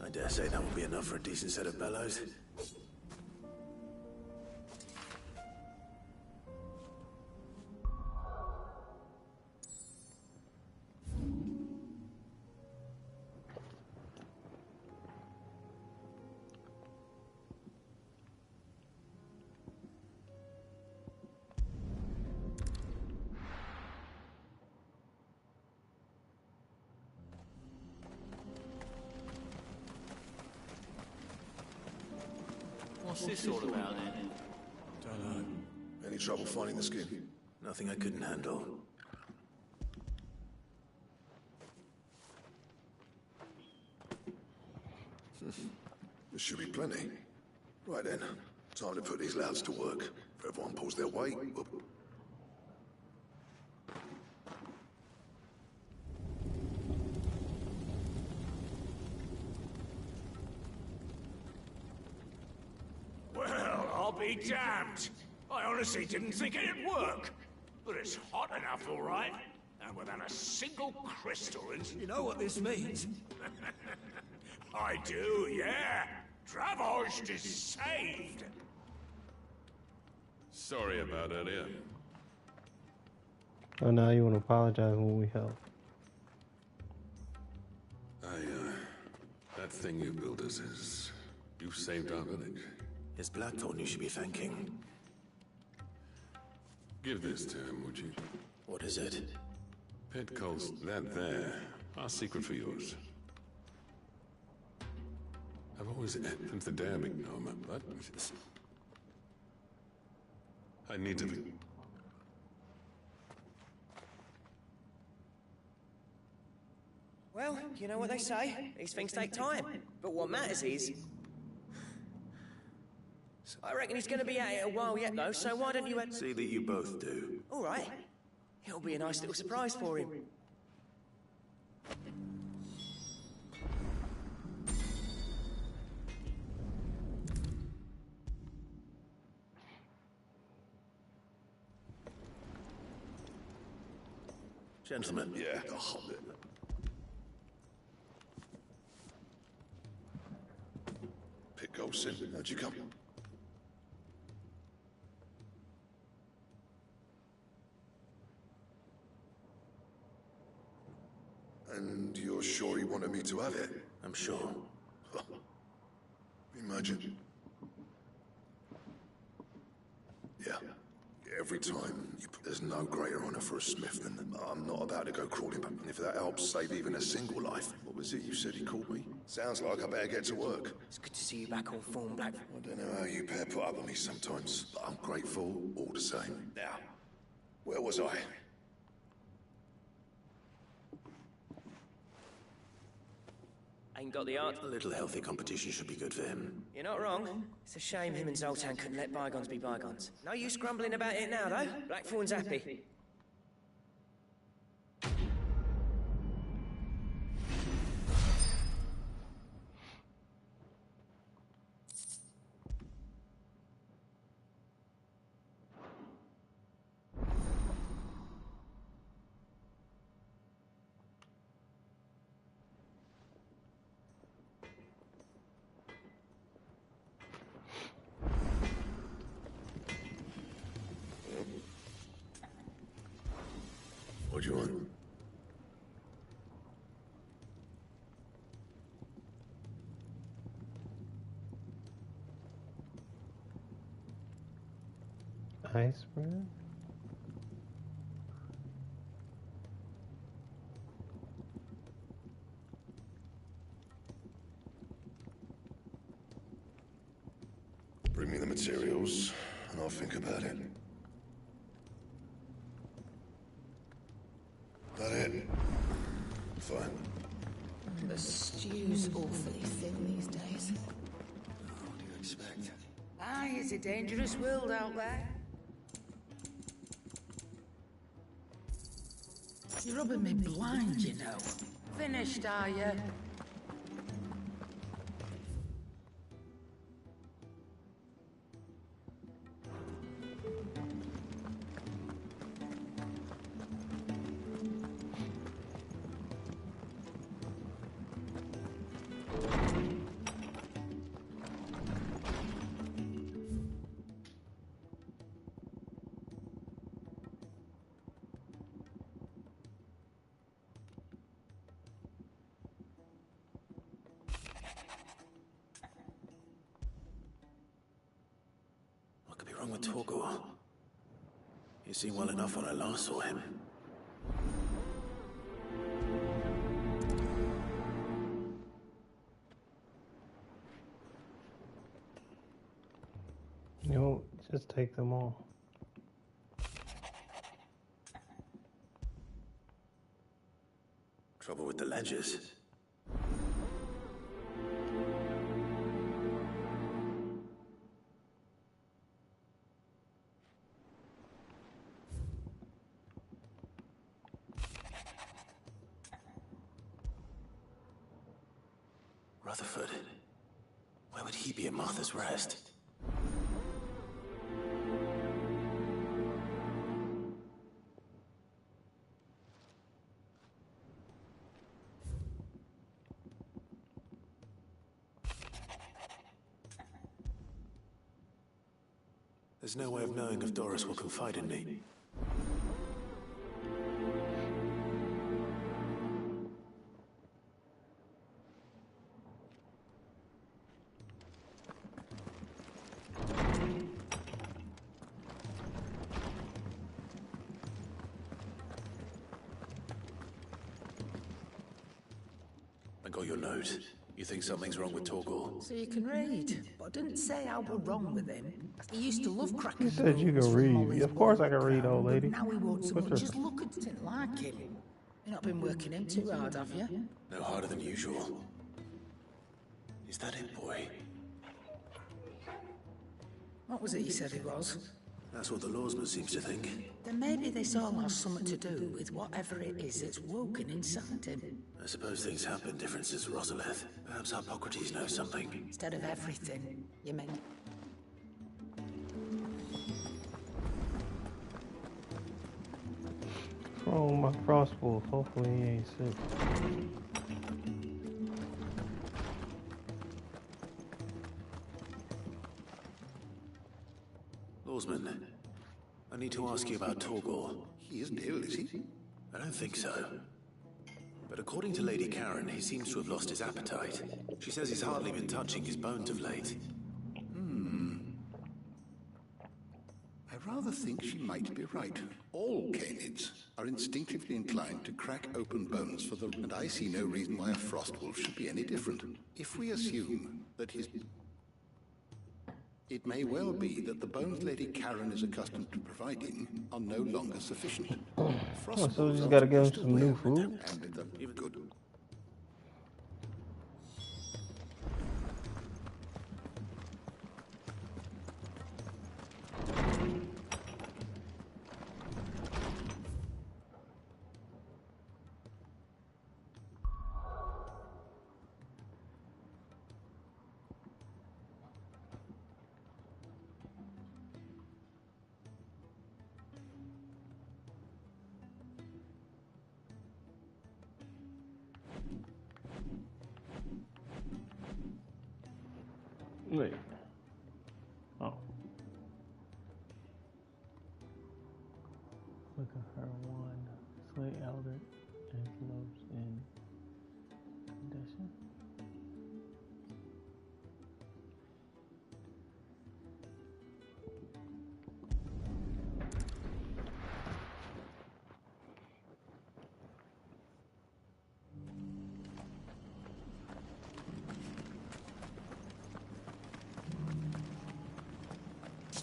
I dare say that will be enough for a decent set of bellows. What's this all about then? Don't know. Any trouble finding the skin? Nothing I couldn't handle. There should be plenty. Right then, time to put these louds to work. If everyone pulls their weight, we'll... Well, I'll be damned. I honestly didn't think it'd work. But it's hot enough, all right. And without a single crystal in... You know what this means? I do, yeah. Dravost is saved. Sorry about earlier. Oh, now you want to apologize when we help. That thing you built us is... You saved our village. It's Blackthorn you should be thanking. Give this to him, would you? What is it? Pit calls that there. Our secret for yours. I've always since the day I became Gnome, but... I need to be... Well, you know what they say. These things take time. But what matters is... I reckon he's going to be at it a while yet, though, so why don't you... See that you both do. All right. It'll be a nice little surprise for him. Gentlemen. Yeah, the Hobbit. Pit Golson, how'd you come? And you're sure he wanted me to have it? I'm sure. Imagine. Yeah. Every time you put, there's no greater honor for a smith than I'm not about to go crawling back. And if that helps save even a single life. What was it you said he called me? Sounds like I better get to work. It's good to see you back on form, Black. I don't know how you pair put up with me sometimes, but I'm grateful all the same. Now, where was I? Ain't got the art. A little healthy competition should be good for him. You're not wrong. It's a shame him and Zoltan couldn't let bygones be bygones. No use grumbling about it now, though. Blackthorn's happy. What do you want? Iceberg? Bring me the materials, and I'll think about it. That it? Fine. The stew's awfully thin these days. What do you expect? Aye, it's a dangerous world out there. You're rubbing me blind, you know. Finished, are you? What could be wrong with Torgor? He seemed well enough when I last saw him. You know, just take them all. Trouble with the ledgers. Rutherford. Where would he be at Martha's Rest? There's no way of knowing if Doris will confide in me. I got your note. You think something's wrong with Torgor? So you can read. But I didn't say I was wrong with him. He used to love cracking You said you bones can from read. Molly's Of course I can ball read, ground, old but lady. now he won't so What's much her- as look at it like him. You've not been working him too hard, have you? No harder than usual. Is that it, boy? What was it he said it was? That's what the lawsman seems to think. Then maybe this all has something to do with whatever it is that's woken inside him. I suppose things have been different since Rosalith. Perhaps Hippocrates knows something. Instead of everything, you mean? What's wrong with my crossbow? Hopefully he ain't sick. Lawsman, I need to ask you about Torgor. He isn't ill, is he? I don't think so. But according to Lady Karen, he seems to have lost his appetite. She says he's hardly been touching his bones of late. I rather think she might be right. All canids are instinctively inclined to crack open bones for the... And I see no reason why a frostwolf should be any different. If we assume that his... It may well be that the bones Lady Karen is accustomed to providing are no longer sufficient. Oh, so we just gotta give him some new food? And good. Wait. Oh. Look at her one. Slay Elder envelopes in condition.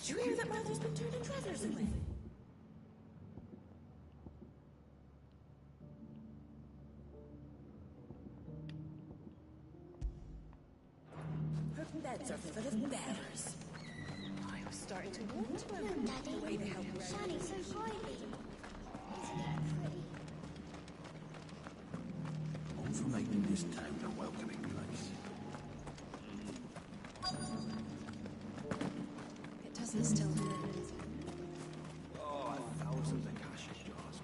Did you hear that Matthew's been turning travelers away? Her beds are full of bearers. I was starting to wonder Daddy, the way the hell we're shining so brightly. Isn't it pretty? All for making this town a welcoming place. It doesn't still hurt. Oh, 1,000 Akashic jars.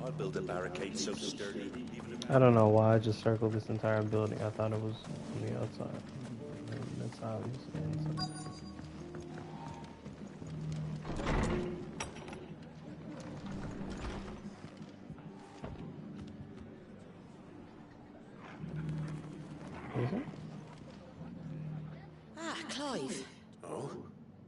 I'd build a barricade so sturdy, even if... I don't know why I just circled this entire building. I thought it was on the outside. And that's obviously inside. Is it? Ah, Clive. Oh?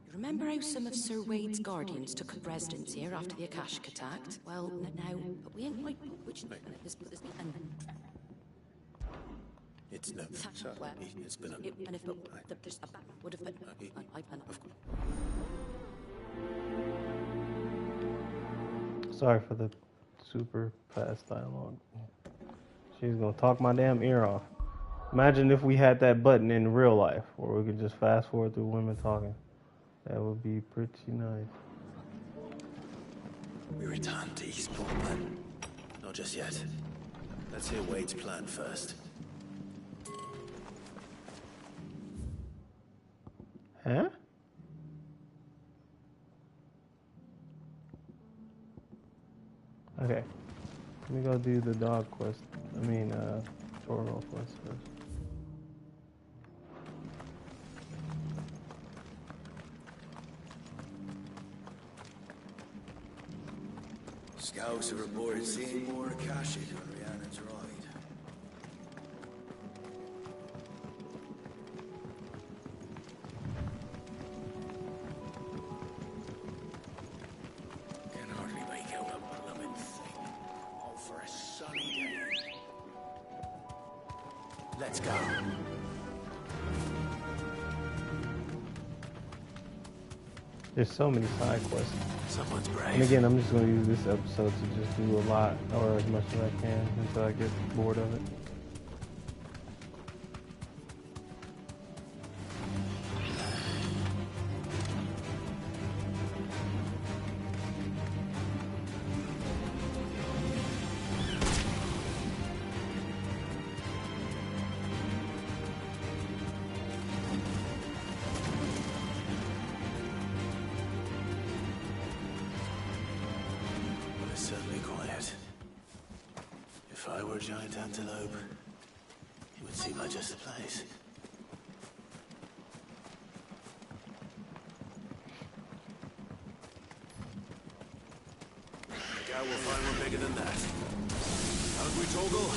You remember how some of Sir Wade's guardians took up residence here after the Akashic attacked? Well, now, but we ain't quite which and it was and It's no. well, It's been a. and if there's a back would have been Sorry for the super fast dialogue. She's gonna talk my damn ear off. Imagine if we had that button in real life, where we could just fast forward through women talking. That would be pretty nice. We return to Eastport, then. Not just yet. Let's hear Wade's plan first. Huh? Okay. Let me go do the dog quest. I mean, Torgal quest first. Scouts have reported seeing more Akashic on Rhiannon's ride. Can hardly make out a blooming thing. All for a sunny day. Let's go. There's so many side quests. Someone's brave. And again, I'm just going to use this episode to just do a lot, or as much as I can, until I get bored of it. It's certainly quiet. If I were a giant antelope, it would seem like just the place. I doubt we'll find one bigger than that. Hungry, Torgal?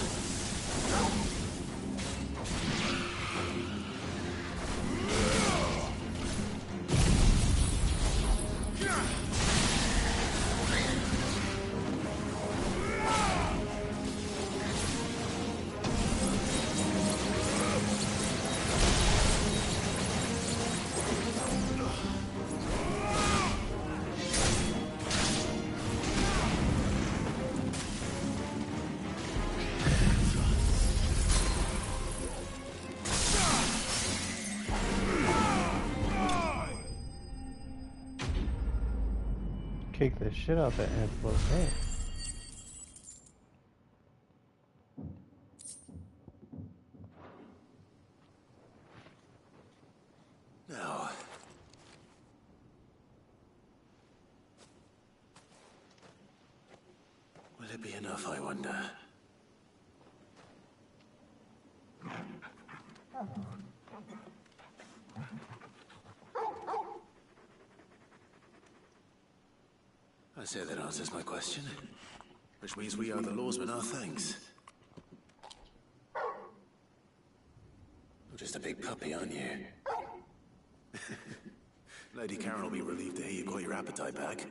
Kick the shit out that antelope. Damn. No. Will it be enough, I wonder? I say that answers my question. Which means we owe the lawsmen our thanks. You're just a big puppy, aren't you? Lady Karen will be relieved to hear you got your appetite back.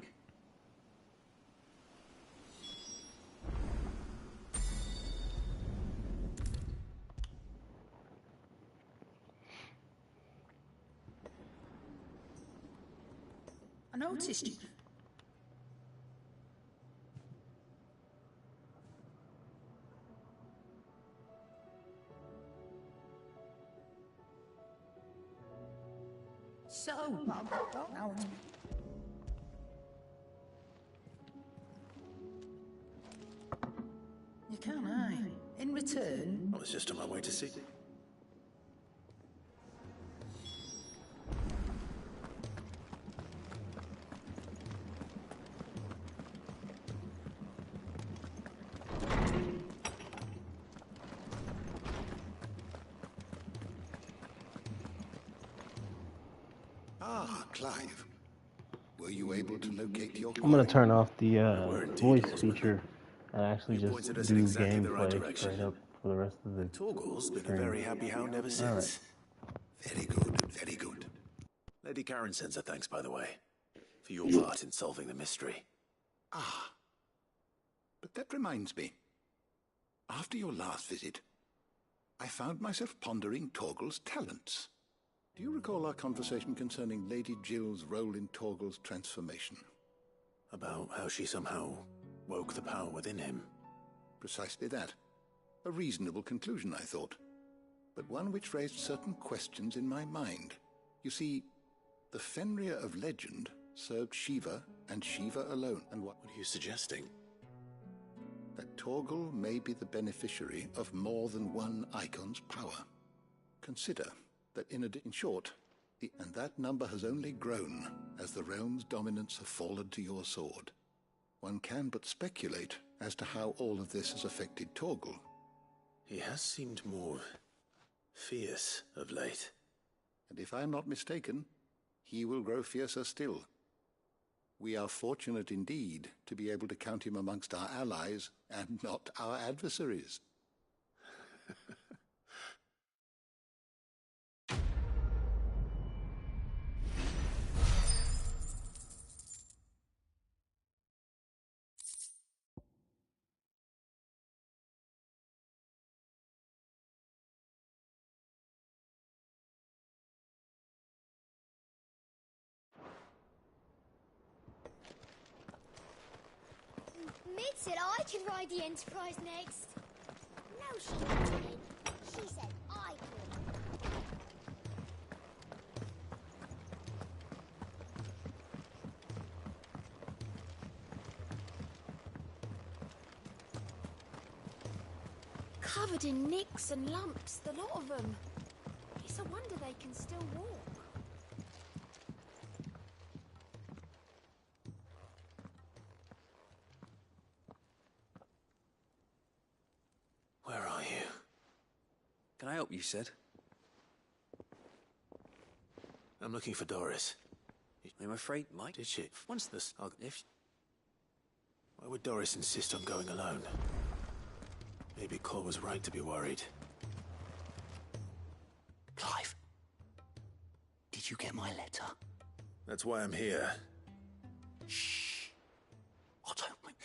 I noticed you. So, now it's... You can, aye. In return... I was just on my way to see. Ah, Clive. Were you able to locate your... I'm gonna turn off the voice feature and actually just do gameplay straight up for the rest of the Torgal's been a stream. very happy hound ever since. Very good, very good. Lady Karen sends her thanks, by the way, for your part in solving the mystery. Ah. But that reminds me. After your last visit, I found myself pondering Torgal's talents. Do you recall our conversation concerning Lady Jill's role in Torgal's transformation? About how she somehow woke the power within him. Precisely that. A reasonable conclusion, I thought. But one which raised certain questions in my mind. You see, the Fenrir of legend served Shiva and Shiva alone. And what are you suggesting? That Torgal may be the beneficiary of more than one icon's power. Consider that in short, and that number has only grown as the realm's dominance have fallen to your sword. One can but speculate as to how all of this has affected Torgal. He has seemed more fierce of late. And if I am not mistaken, he will grow fiercer still. We are fortunate indeed to be able to count him amongst our allies and not our adversaries. Mid said I could ride the Enterprise next. No, she didn't. She said I could. Covered in nicks and lumps, the lot of them. It's a wonder they can still walk. Where are you? Can I help you, Sid? I'm looking for Doris. I'm afraid, Mike. Did she? Once this, if Why would Doris insist on going alone? Maybe Cole was right to be worried. Clive, did you get my letter? That's why I'm here. Shh. I don't mind.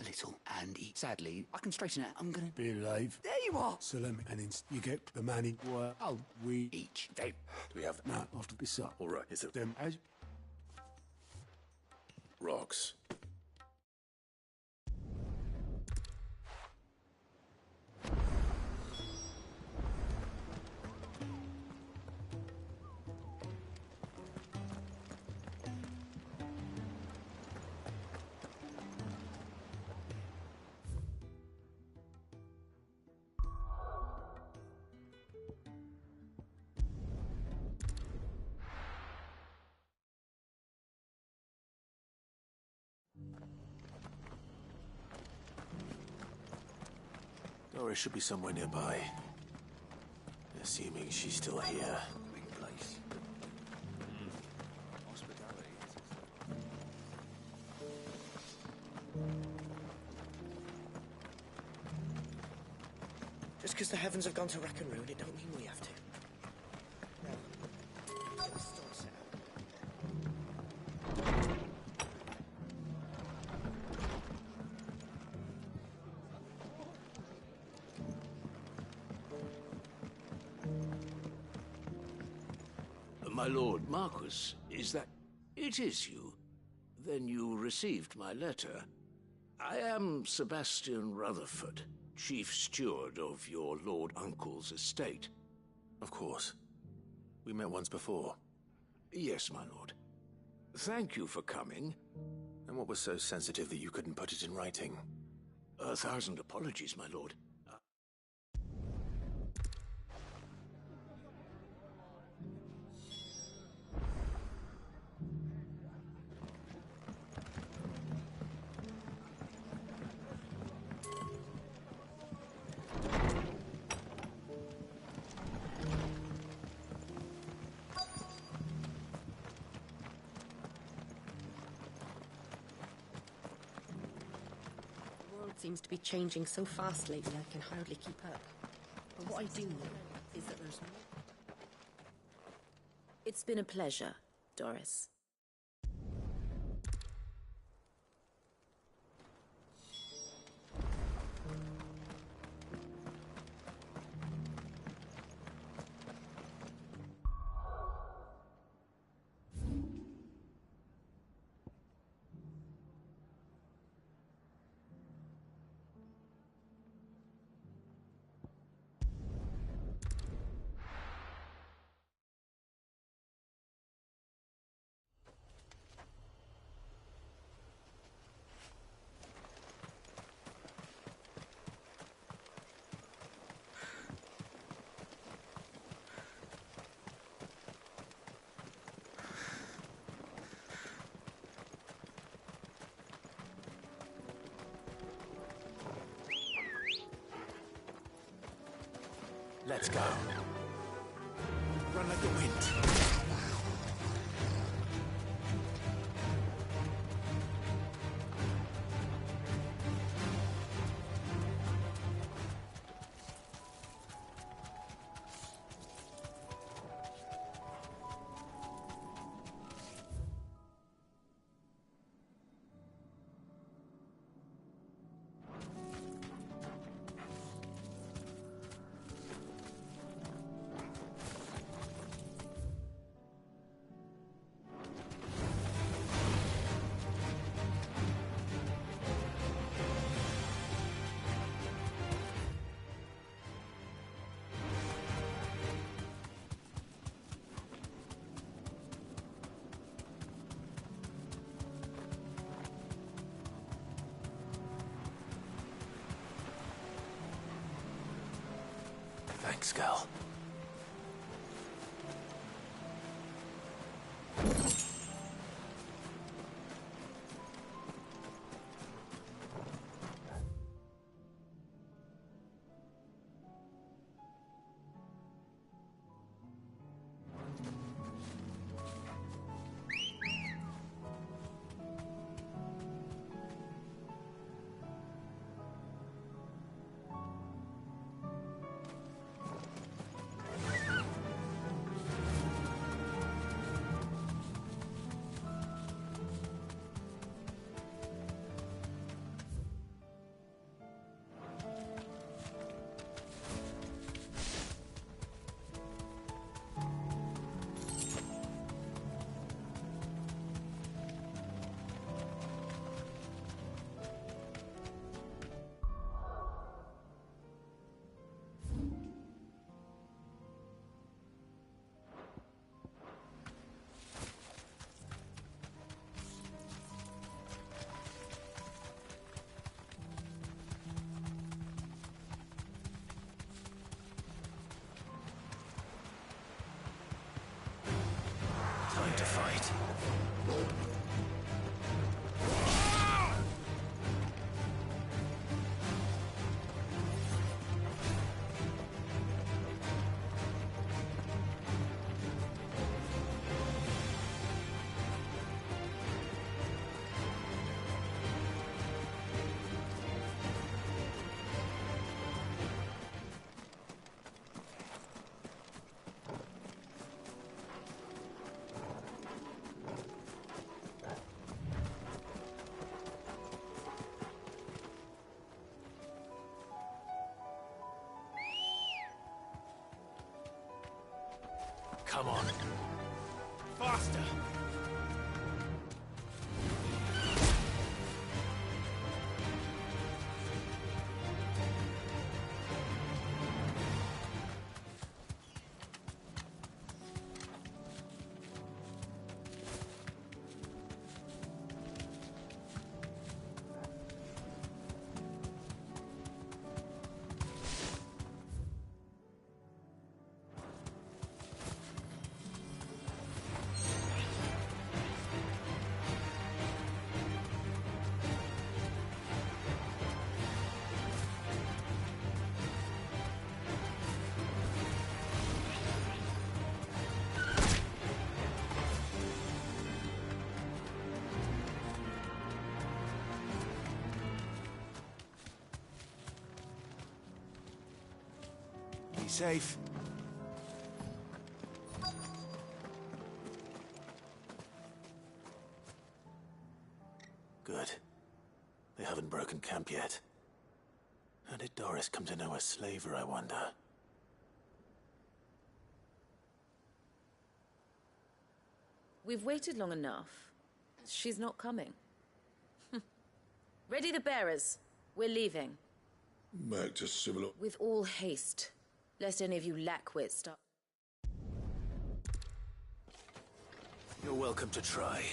A little, and sadly, I can straighten it. I'm gonna be alive. There you are. Salami, and then you get the money. Oh, we each. Do we have no after this up? All right. Is it them as rocks? Doris should be somewhere nearby. Assuming she's still here. Just because the heavens have gone to rack and ruin, it don't mean we have to. The My lord Marquis, is that... It is you. Then you received my letter. I am Sebastian Rutherford, chief steward of your lord uncle's estate. Of course. We met once before. Yes, my lord. Thank you for coming. And what was so sensitive that you couldn't put it in writing? 1,000 apologies, my lord. Seems to be changing so fast lately I can hardly keep up. But what I do know is that there's more. It's been a pleasure, Doris. Let's go. Run like the wind. Thanks, Gal. Time to fight. Come on. Faster! Be safe. Good. They haven't broken camp yet. How did Doris come to know a slaver, I wonder? We've waited long enough. She's not coming. Ready the bearers. We're leaving. Back to civil... With all haste, lest any of you lack wit start... You're welcome to try.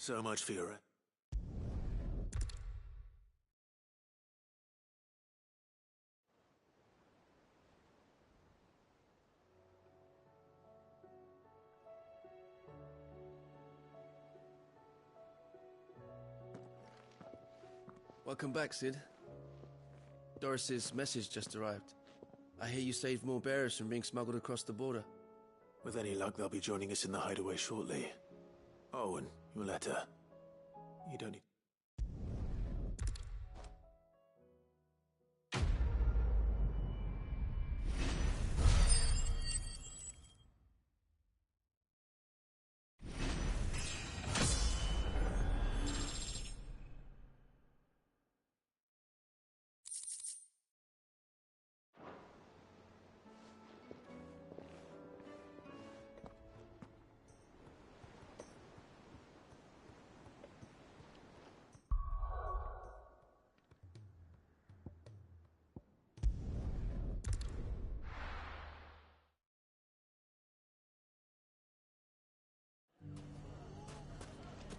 So much for your... Welcome back, Cid. Doris's message just arrived. I hear you saved more bearers from being smuggled across the border. With any luck, they'll be joining us in the hideaway shortly. Oh, and your letter. You don't need...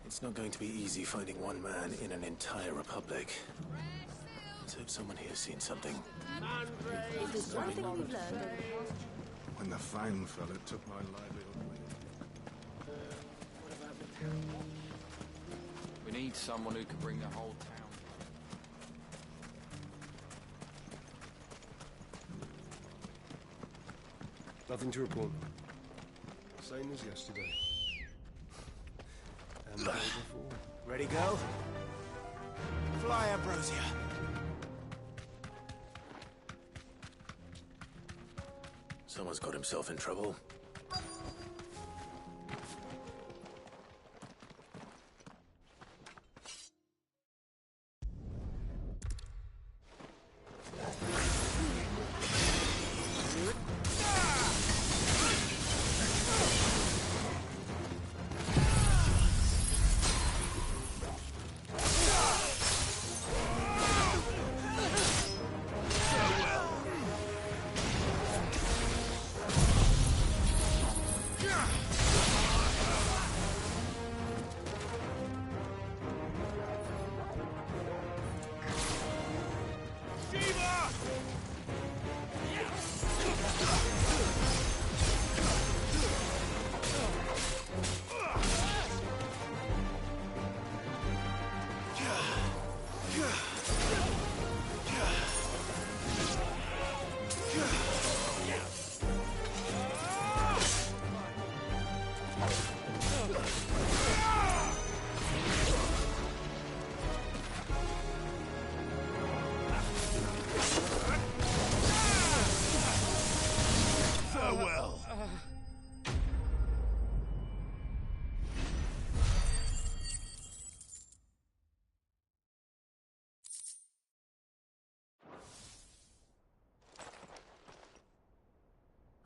It's not going to be easy finding one man in an entire republic. So if someone here's seen something. If there's one thing we've learned... When the fang fell, it took my livelihood away. We need someone who can bring the whole town. Nothing to report. Same as yesterday. And the day before. Ready, go? Fly, Ambrosia. Someone's got himself in trouble.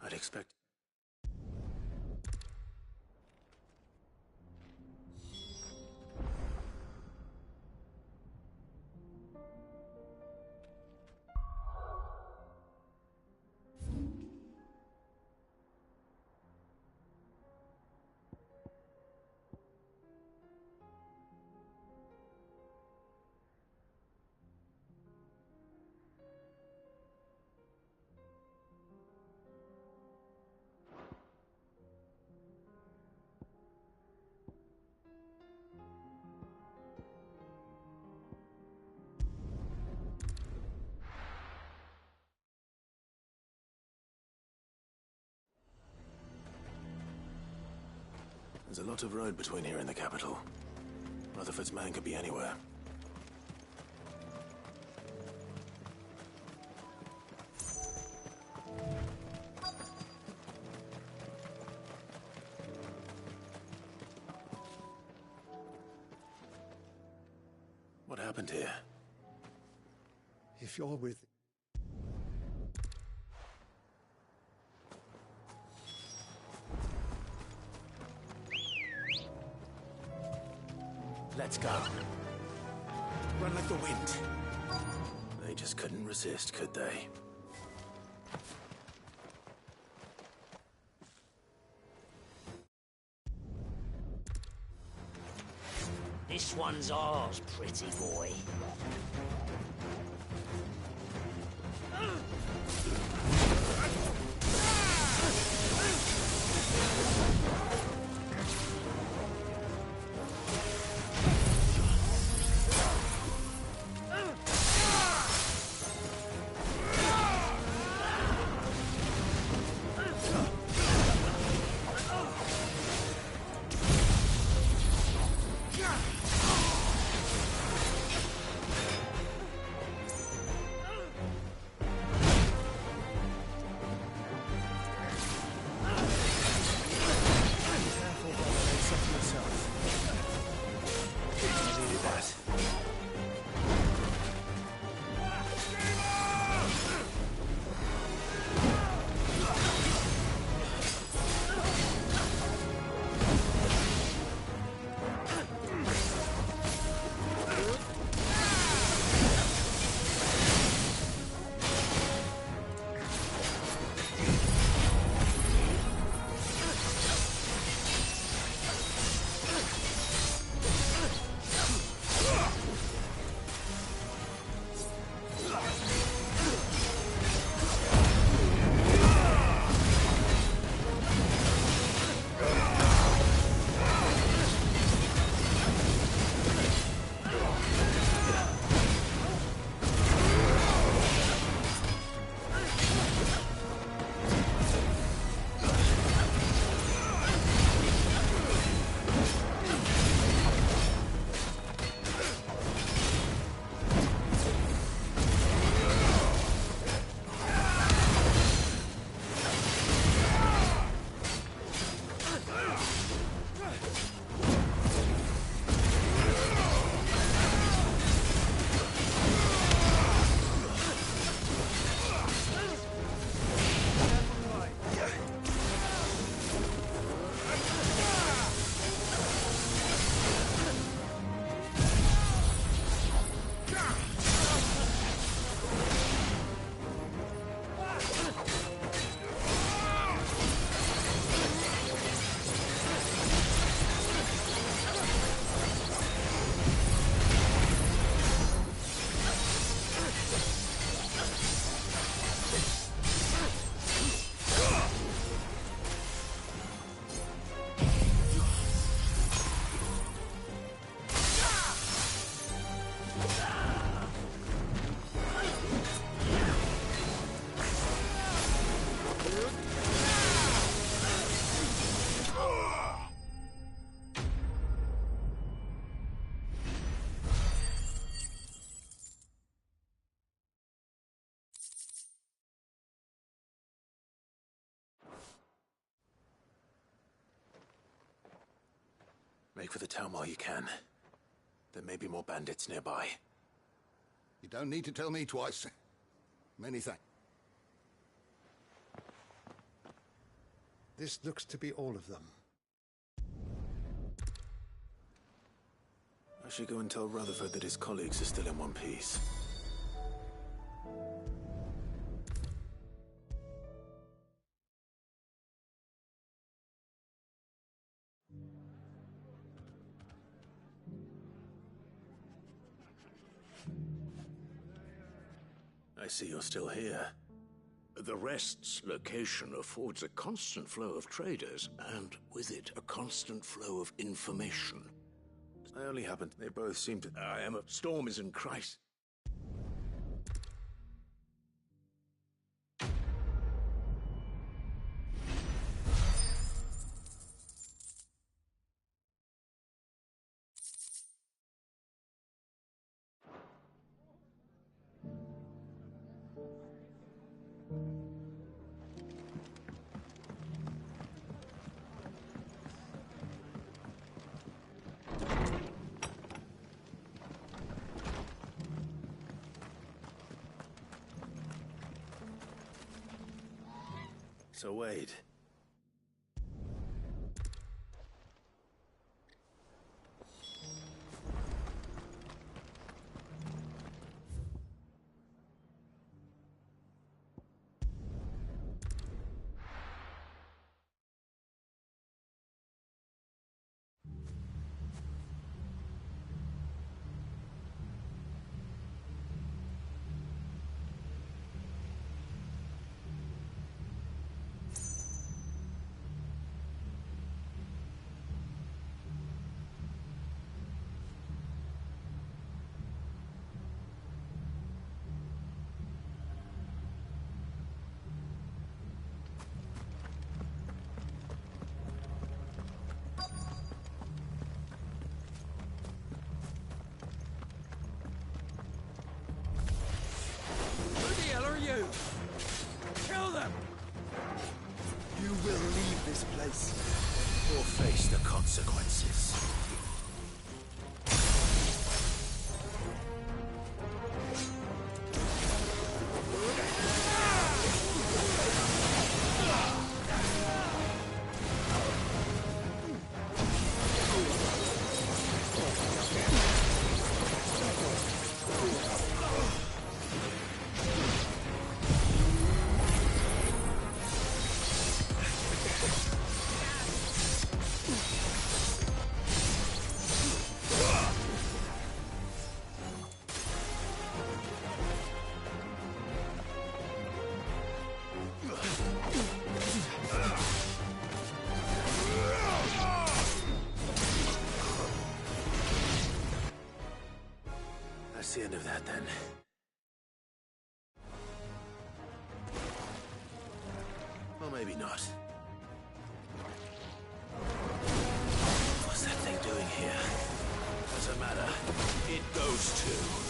I'd expect... There's a lot of road between here and the capital. Rutherford's man could be anywhere. What happened here? If you're with... Let's go. Run like the wind. They just couldn't resist, could they? This one's ours, pretty boy. Make for the town while you can. There may be more bandits nearby. You don't need to tell me twice. Many thanks. This looks to be all of them. I should go and tell Rutherford that his colleagues are still in one piece. I see you're still here. The Rest's location affords a constant flow of traders, and with it, a constant flow of information. I only happened. They both seem to... Storm is in crisis. So Wade. Kill them! You will leave this place. Or face the consequences. That's the end of that, then. Or maybe not. What's that thing doing here? Doesn't matter. It goes too.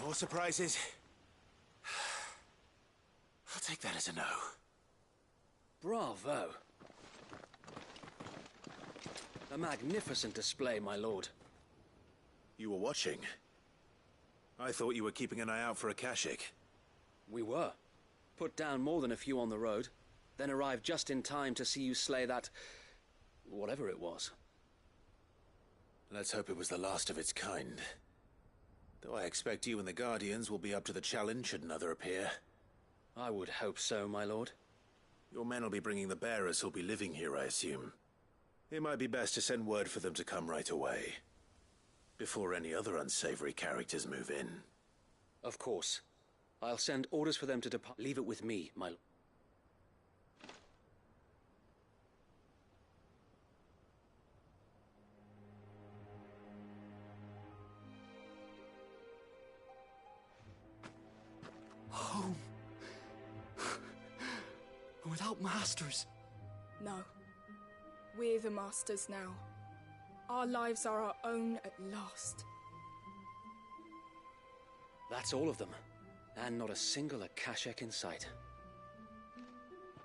More surprises? I'll take that as a no. Bravo. A magnificent display, my lord. You were watching? I thought you were keeping an eye out for a Kashik. We were. Put down more than a few on the road, then arrived just in time to see you slay that... whatever it was. Let's hope it was the last of its kind. Though I expect you and the Guardians will be up to the challenge should another appear. I would hope so, my lord. Your men will be bringing the bearers who'll be living here, I assume. It might be best to send word for them to come right away, before any other unsavory characters move in. Of course. I'll send orders for them to depart. Leave it with me, my lord. Home. Without masters. No. We're the masters now. Our lives are our own at last. That's all of them. And not a single Akashak in sight.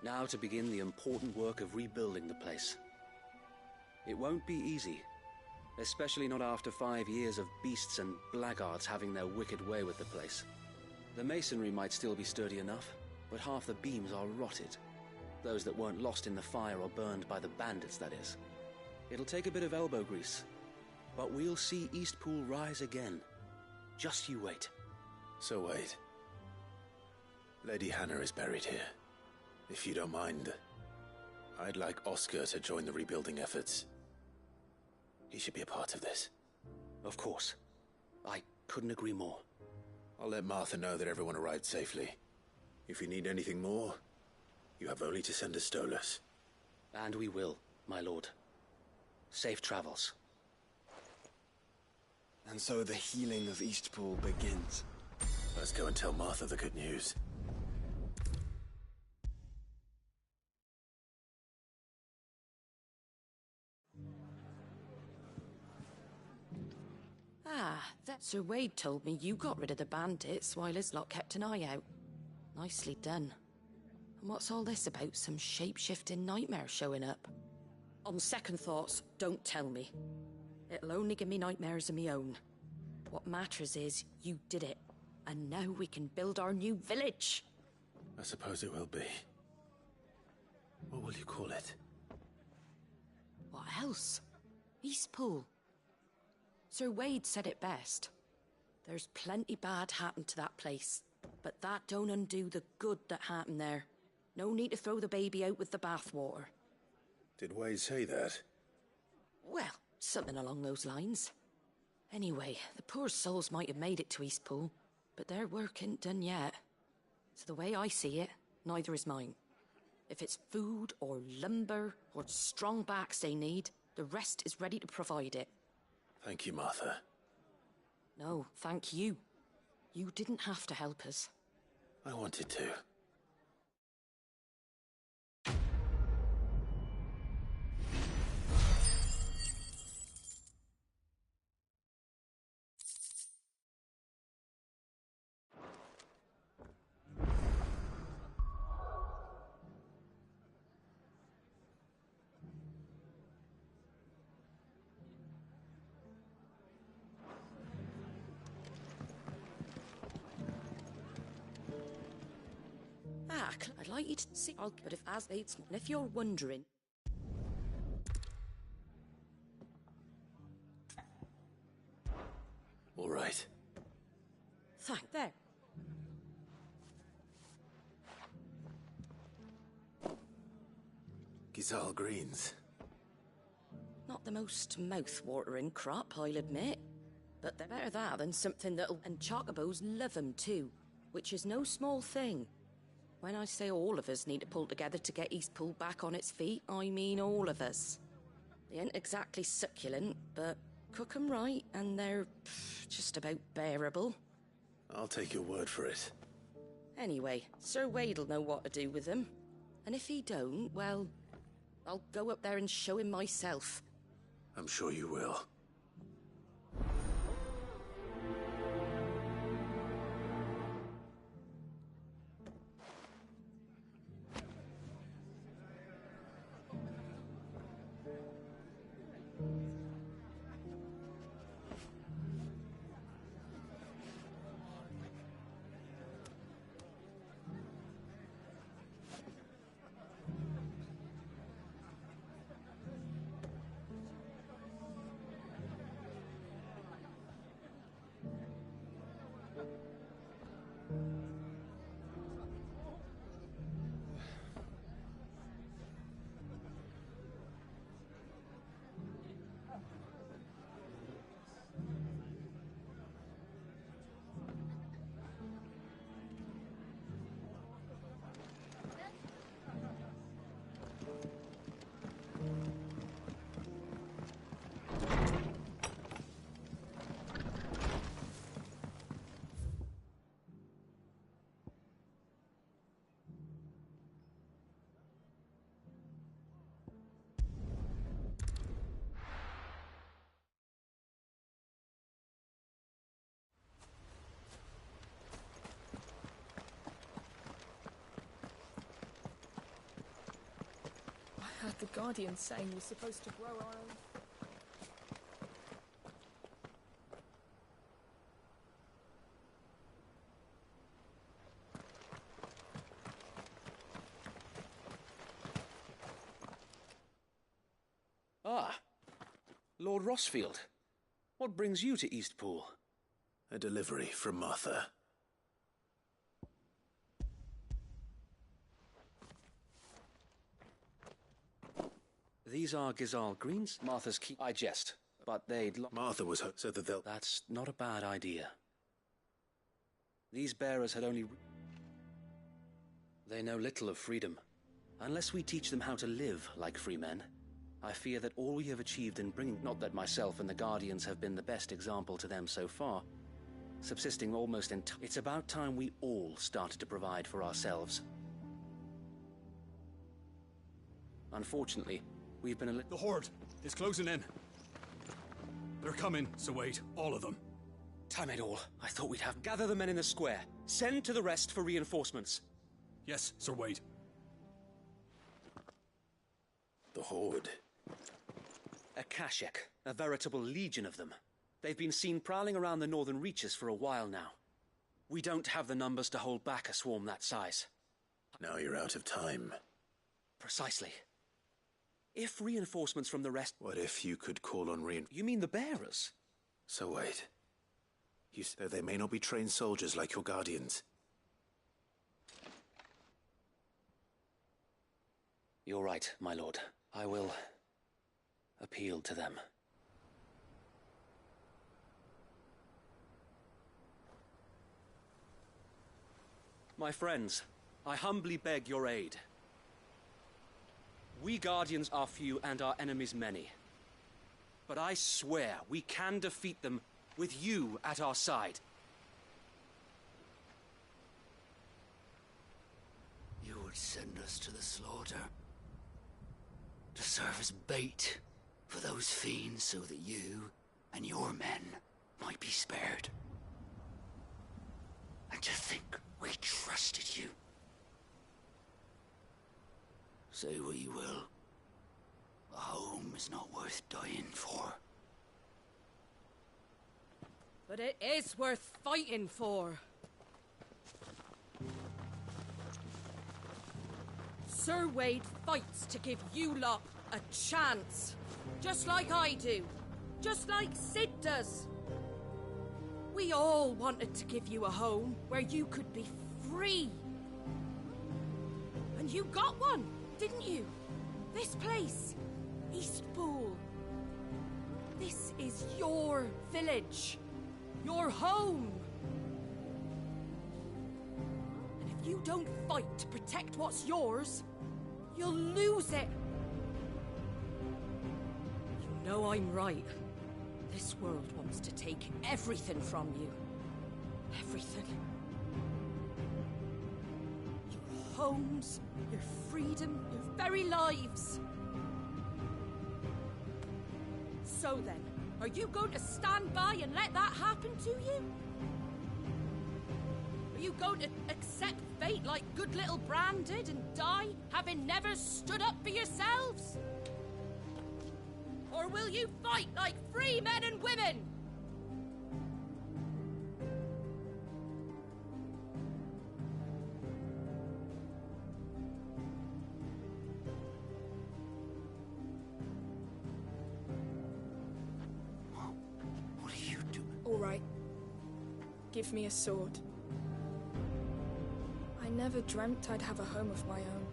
Now to begin the important work of rebuilding the place. It won't be easy. Especially not after 5 years of beasts and blackguards having their wicked way with the place. The masonry might still be sturdy enough, but half the beams are rotted. Those that weren't lost in the fire or burned by the bandits, that is. It'll take a bit of elbow grease, but we'll see Eastpool rise again. Just you wait. So wait. Lady Hannah is buried here. If you don't mind, I'd like Oscar to join the rebuilding efforts. He should be a part of this. Of course. I couldn't agree more. I'll let Martha know that everyone arrived safely. If you need anything more, you have only to send a Stolas. And we will, my lord. Safe travels. And so the healing of Eastpool begins. Let's go and tell Martha the good news. That Sir Wade told me you got rid of the bandits while his lot kept an eye out. Nicely done. And what's all this about some shape-shifting nightmare showing up? On second thoughts, don't tell me. It'll only give me nightmares of me own. What matters is, you did it. And now we can build our new village. I suppose it will be. What will you call it? What else? Eastpool. Sir Wade said it best. There's plenty bad happened to that place, but that don't undo the good that happened there. No need to throw the baby out with the bathwater. Did Wade say that? Well, something along those lines. Anyway, the poor souls might have made it to Eastpool, but their work ain't done yet. So the way I see it, neither is mine. If it's food or lumber or strong backs they need, the rest is ready to provide it. Thank you, Martha. No, thank you. You didn't have to help us. I wanted to. I'd like you to see, but if you're wondering... All right. There. Gysahl greens. Not the most mouth-watering crop, I'll admit. But they're better that than something that'll... And chocobos love 'em too, which is no small thing. When I say all of us need to pull together to get Eastpool back on its feet, I mean all of us. They ain't exactly succulent, but cook 'em right and they're just about bearable. I'll take your word for it. Anyway, Sir Wade'll know what to do with them. And if he don't, well, I'll go up there and show him myself. I'm sure you will. heard the Guardian saying we're supposed to grow our own. Ah, Lord Rossfield. What brings you to Eastpool? A delivery from Martha. These are Gizal Greens, Martha's key. I jest, but they'd... Martha was so that they'll... That's not a bad idea. These bearers had only... They know little of freedom. Unless we teach them how to live like free men, I fear that all we have achieved in bringing... Not that myself and the Guardians have been the best example to them so far. Subsisting almost entirely... It's about time we all started to provide for ourselves. Unfortunately, we've been a little... The Horde is closing in. They're coming, so wait, all of them. Time it all. I thought we'd have... Gather the men in the square. Send to the rest for reinforcements. Yes, Sir Wade. The Horde. A Kashek, a veritable legion of them. They've been seen prowling around the northern reaches for a while now. We don't have the numbers to hold back a swarm that size. Now you're out of time. Precisely. If reinforcements from the rest... What if you could call on You mean the bearers? So wait. You said they may not be trained soldiers like your Guardians. You're right, my lord. I will appeal to them. My friends, I humbly beg your aid. We Guardians are few and our enemies many. But I swear we can defeat them with you at our side. You would send us to the slaughter. To serve as bait for those fiends so that you and your men might be spared. And to think we trusted you. Say what you will. A home is not worth dying for. But it is worth fighting for. Sir Wade fights to give you lot a chance. Just like I do. Just like Sid does. We all wanted to give you a home where you could be free. And you got one, didn't you? This place, Eastpool. This is your village. Your home. And if you don't fight to protect what's yours, you'll lose it. You know I'm right. This world wants to take everything from you. Everything. Your homes, your freedom, your very lives. So then, are you going to stand by and let that happen to you? Are you going to accept fate like good little Bran did and die, having never stood up for yourselves? Or will you fight like free men and women? What are you doing? All right. Give me a sword. I never dreamt I'd have a home of my own.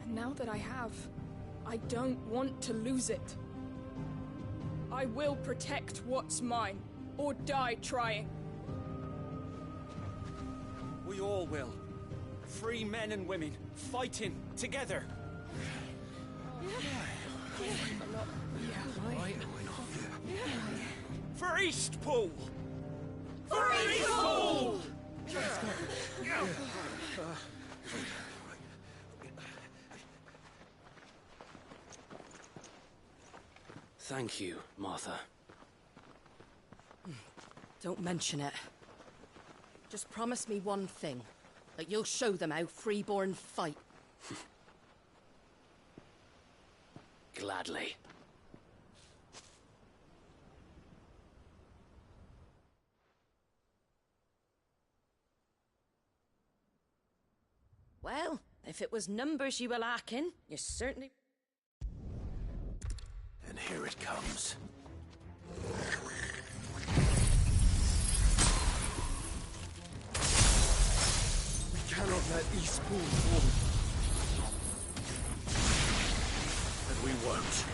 And now that I have, I don't want to lose it. I will protect what's mine, or die trying. We all will. Free men and women, fighting together. For Eastpool! For Eastpool! Thank you, Martha. Don't mention it. Just promise me one thing. That you'll show them how freeborn fight. Gladly. Well, if it was numbers you were lacking, you certainly... And here it comes. We cannot let Eastpool fall. And we won't.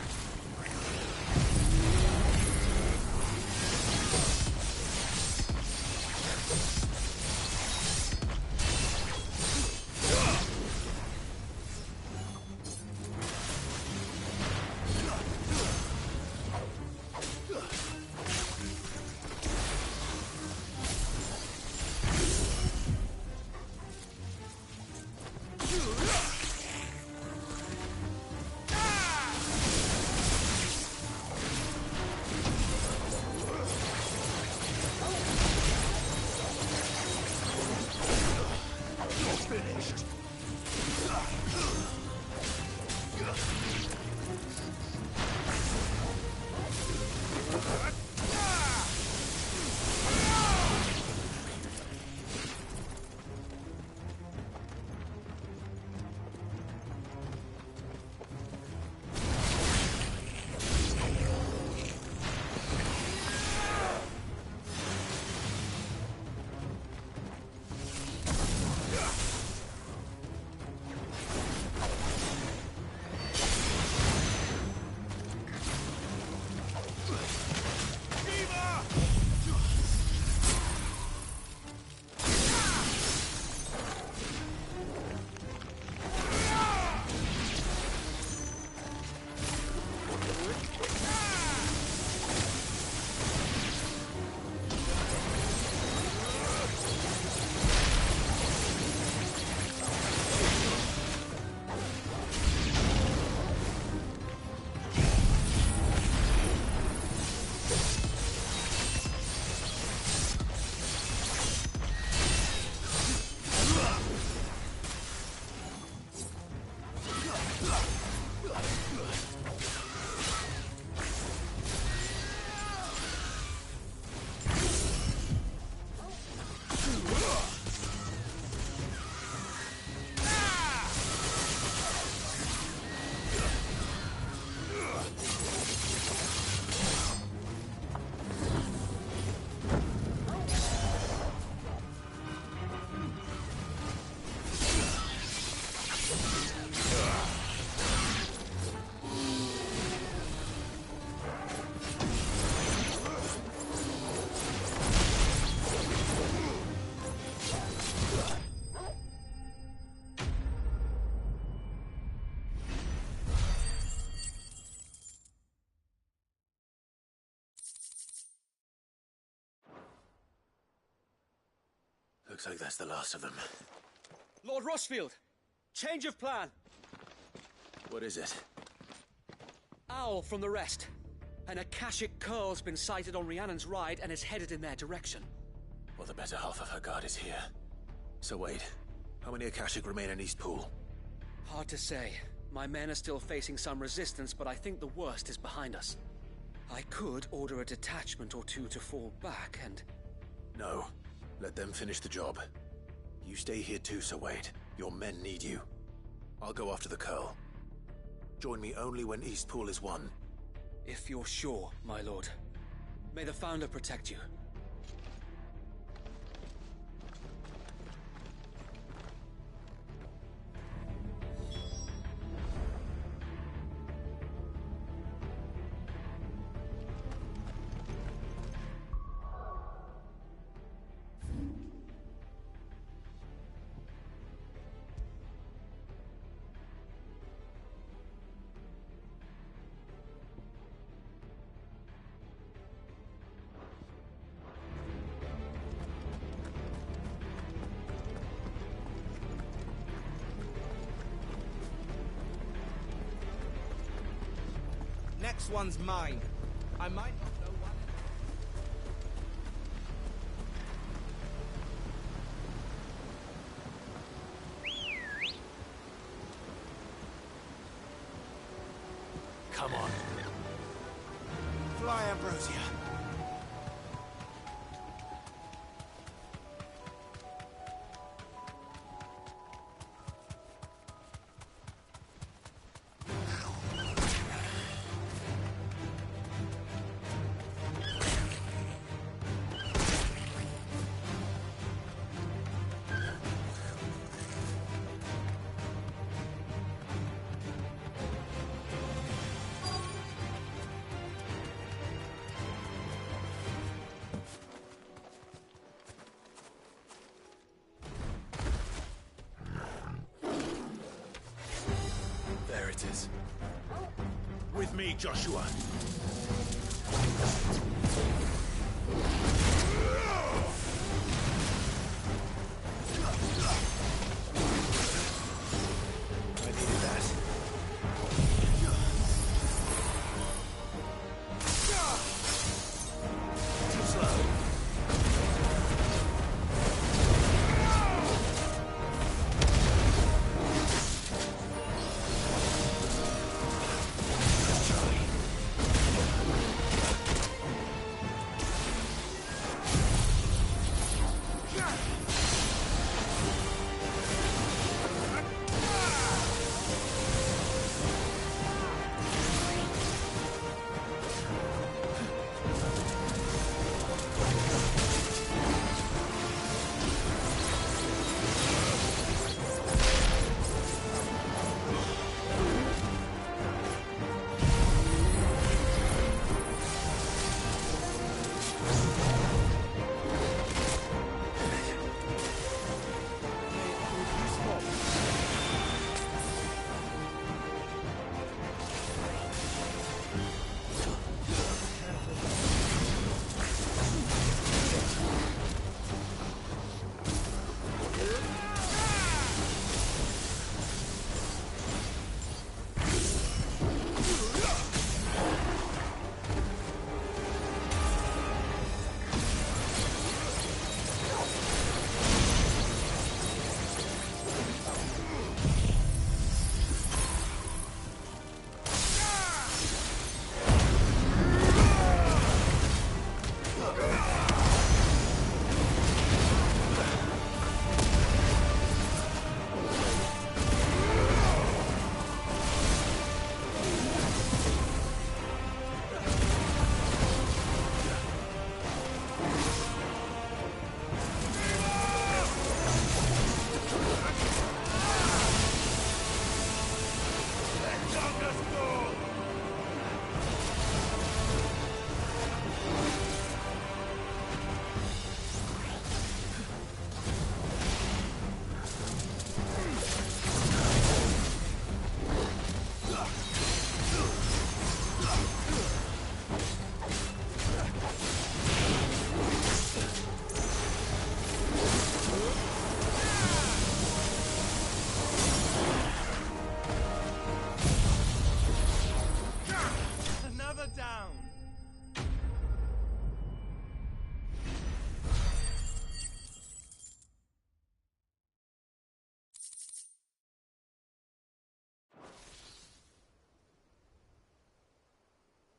Looks like that's the last of them. Lord Rossfield! Change of plan! What is it? Owl from the rest. An Akashic Curl's been sighted on Rhiannon's Ride and is headed in their direction. Well, the better half of her guard is here. So wait, how many Akashic remain in Eastpool? Hard to say. My men are still facing some resistance, but I think the worst is behind us. I could order a detachment or two to fall back and... No. Let them finish the job. You stay here too, Sir Wade. Your men need you. I'll go after the Curl. Join me only when Eastpool is won. If you're sure, my lord. May the Founder protect you. Next one's mine. I might not know what... Come on. Fly, Ambrosia. There it is. With me, Joshua. I needed that. Too slow.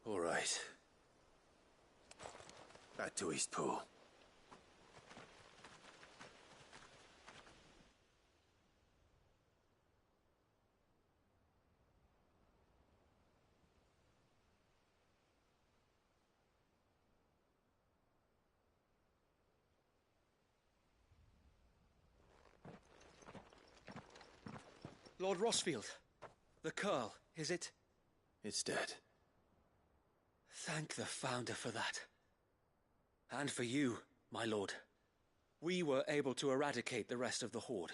All right. Back to Eastpool. Lord Rosfield, the Curl, is it? It's dead. Thank the Founder for that. And for you, my lord. We were able to eradicate the rest of the Horde.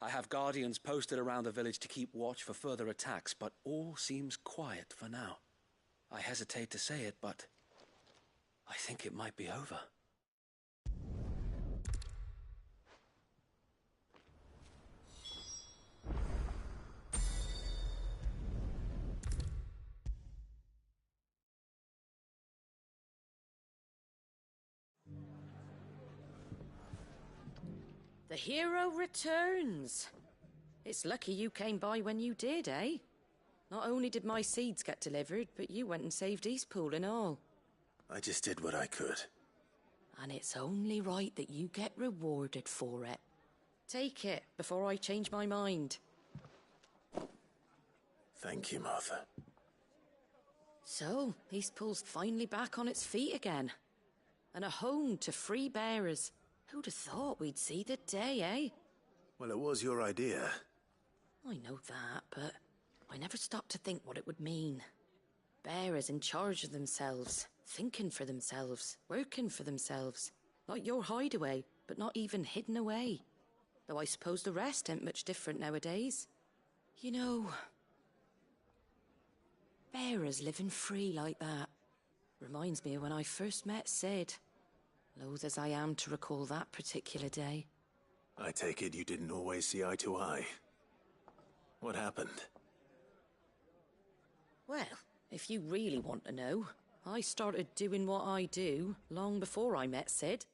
I have guardians posted around the village to keep watch for further attacks, but all seems quiet for now. I hesitate to say it, but I think it might be over. The hero returns. It's lucky you came by when you did, eh? Not only did my seeds get delivered, but you went and saved Eastpool and all. I just did what I could. And it's only right that you get rewarded for it. Take it before I change my mind. Thank you, Martha. So, Eastpool's finally back on its feet again. And a home to free bearers. Who'd have thought we'd see the day, eh? Well, it was your idea. I know that, but I never stopped to think what it would mean. Bearers in charge of themselves, thinking for themselves, working for themselves. Like your hideaway, but not even hidden away. Though I suppose the rest ain't much different nowadays. You know, bearers living free like that reminds me of when I first met Sid. Loath as I am to recall that particular day. I take it you didn't always see eye to eye. What happened? Well, if you really want to know, I started doing what I do long before I met Sid.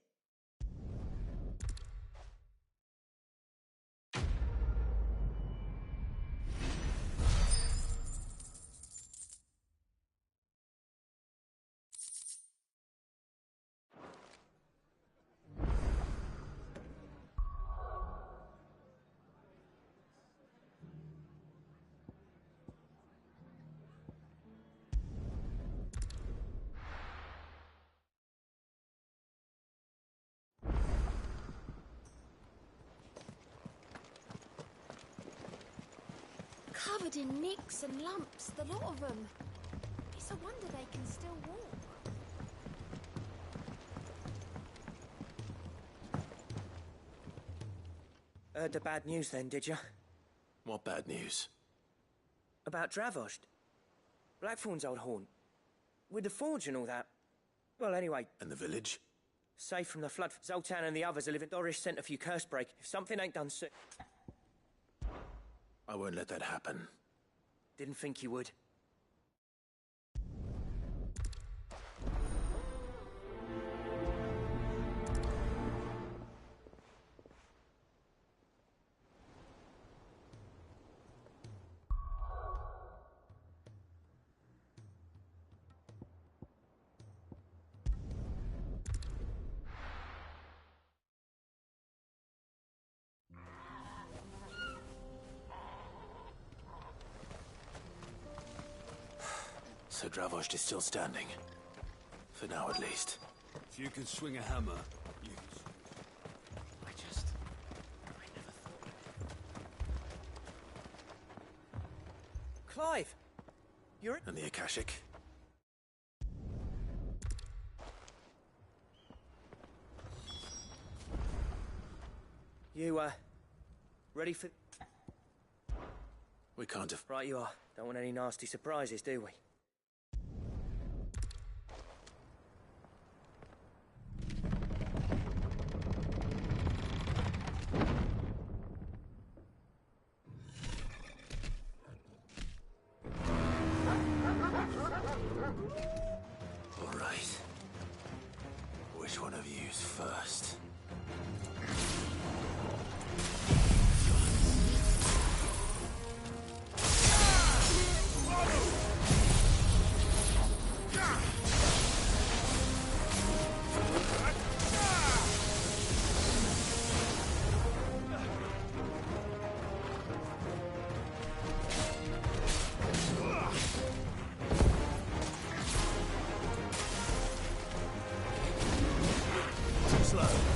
Covered in nicks and lumps, the lot of them. It's a wonder they can still walk. Heard the bad news then, did you? What bad news? About Dravost. Blackthorn's old haunt. With the forge and all that. Well, anyway. And the village? Safe from the flood. Zoltan and the others are living. Doris sent a few curse break. If something ain't done soon... I won't let that happen. Didn't think you would. So Dravost is still standing. For now, at least. If you can swing a hammer, you can I never thought... Clive! You're... And the Akashic? You, ready for... We can't have... Right you are. Don't want any nasty surprises, do we? All right. Which one of you's first? Slow.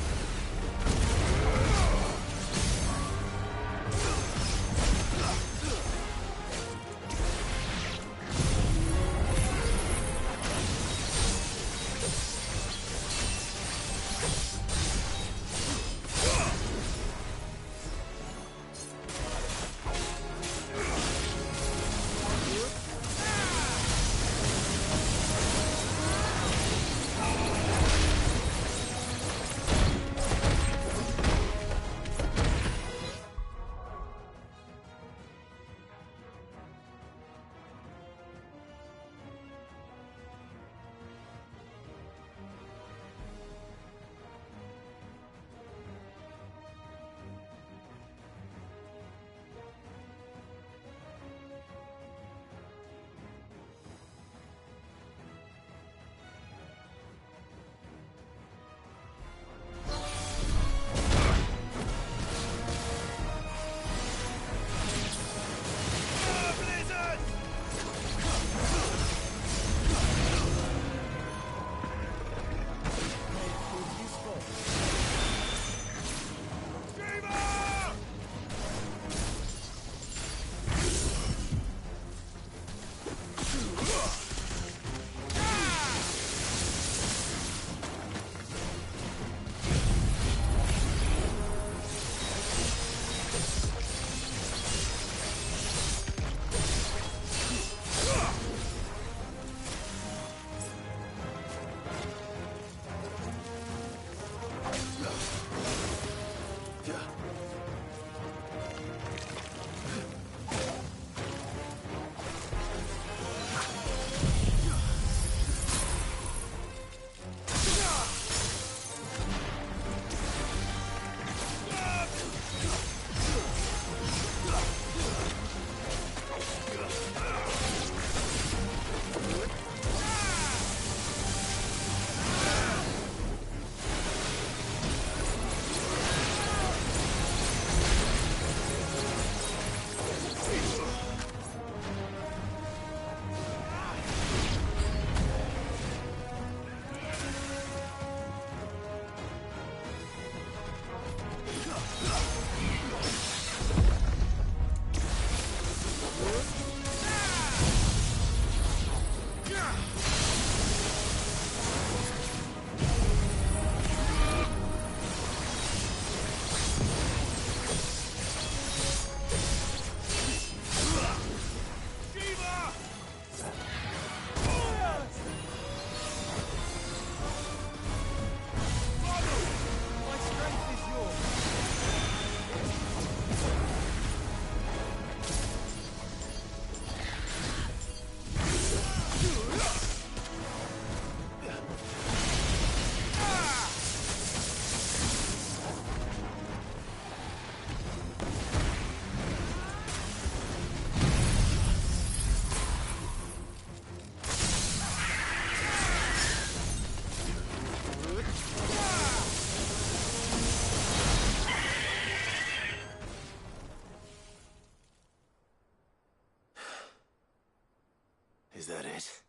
Is that it?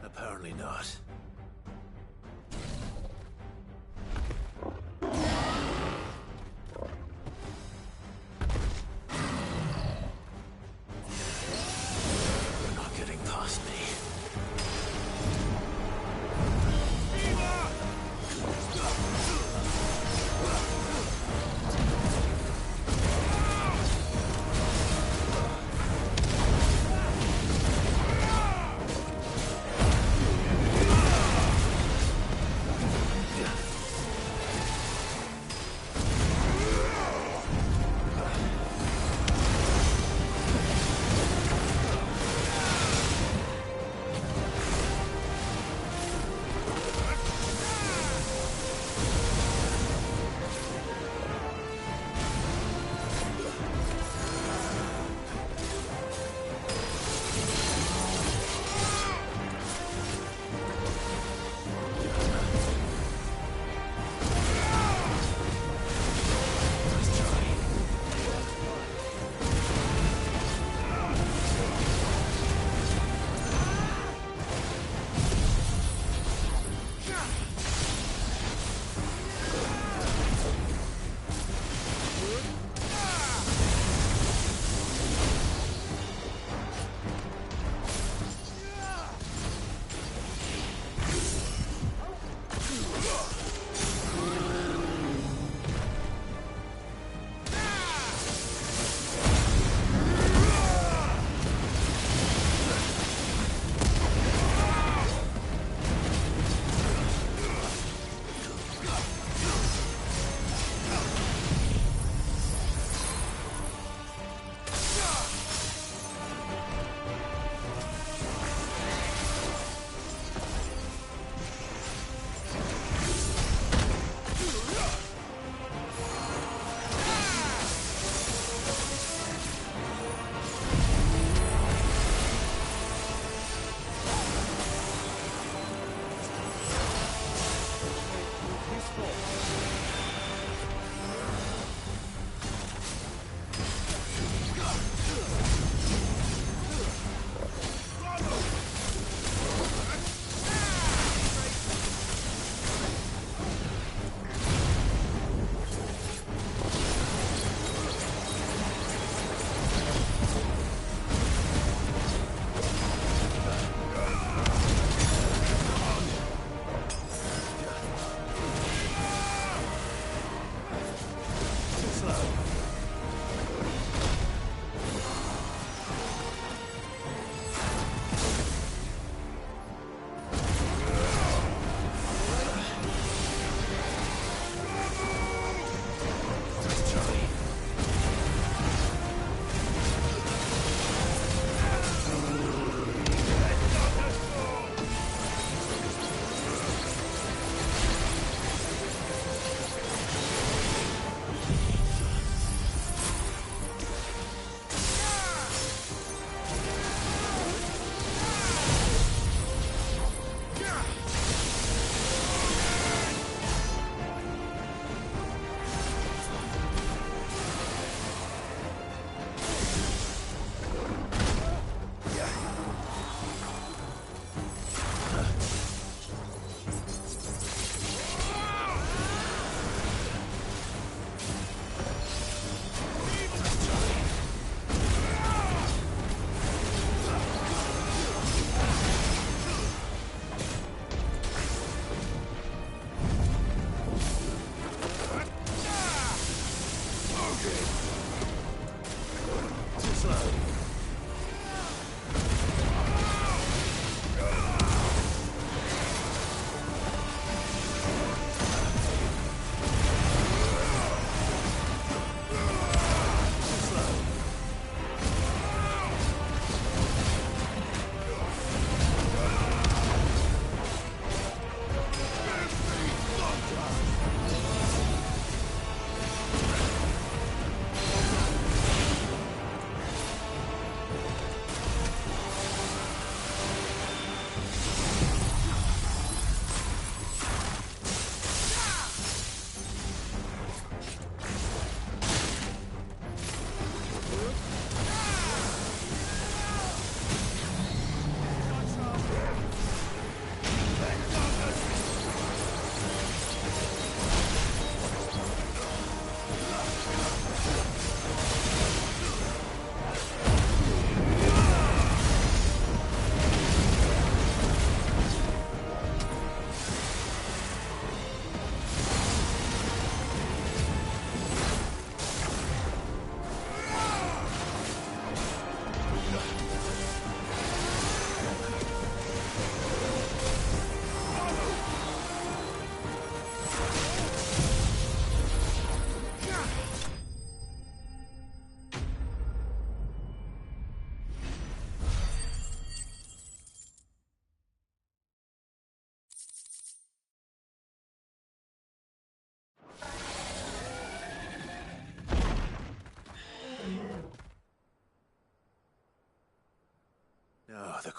Apparently not. You're not getting past me.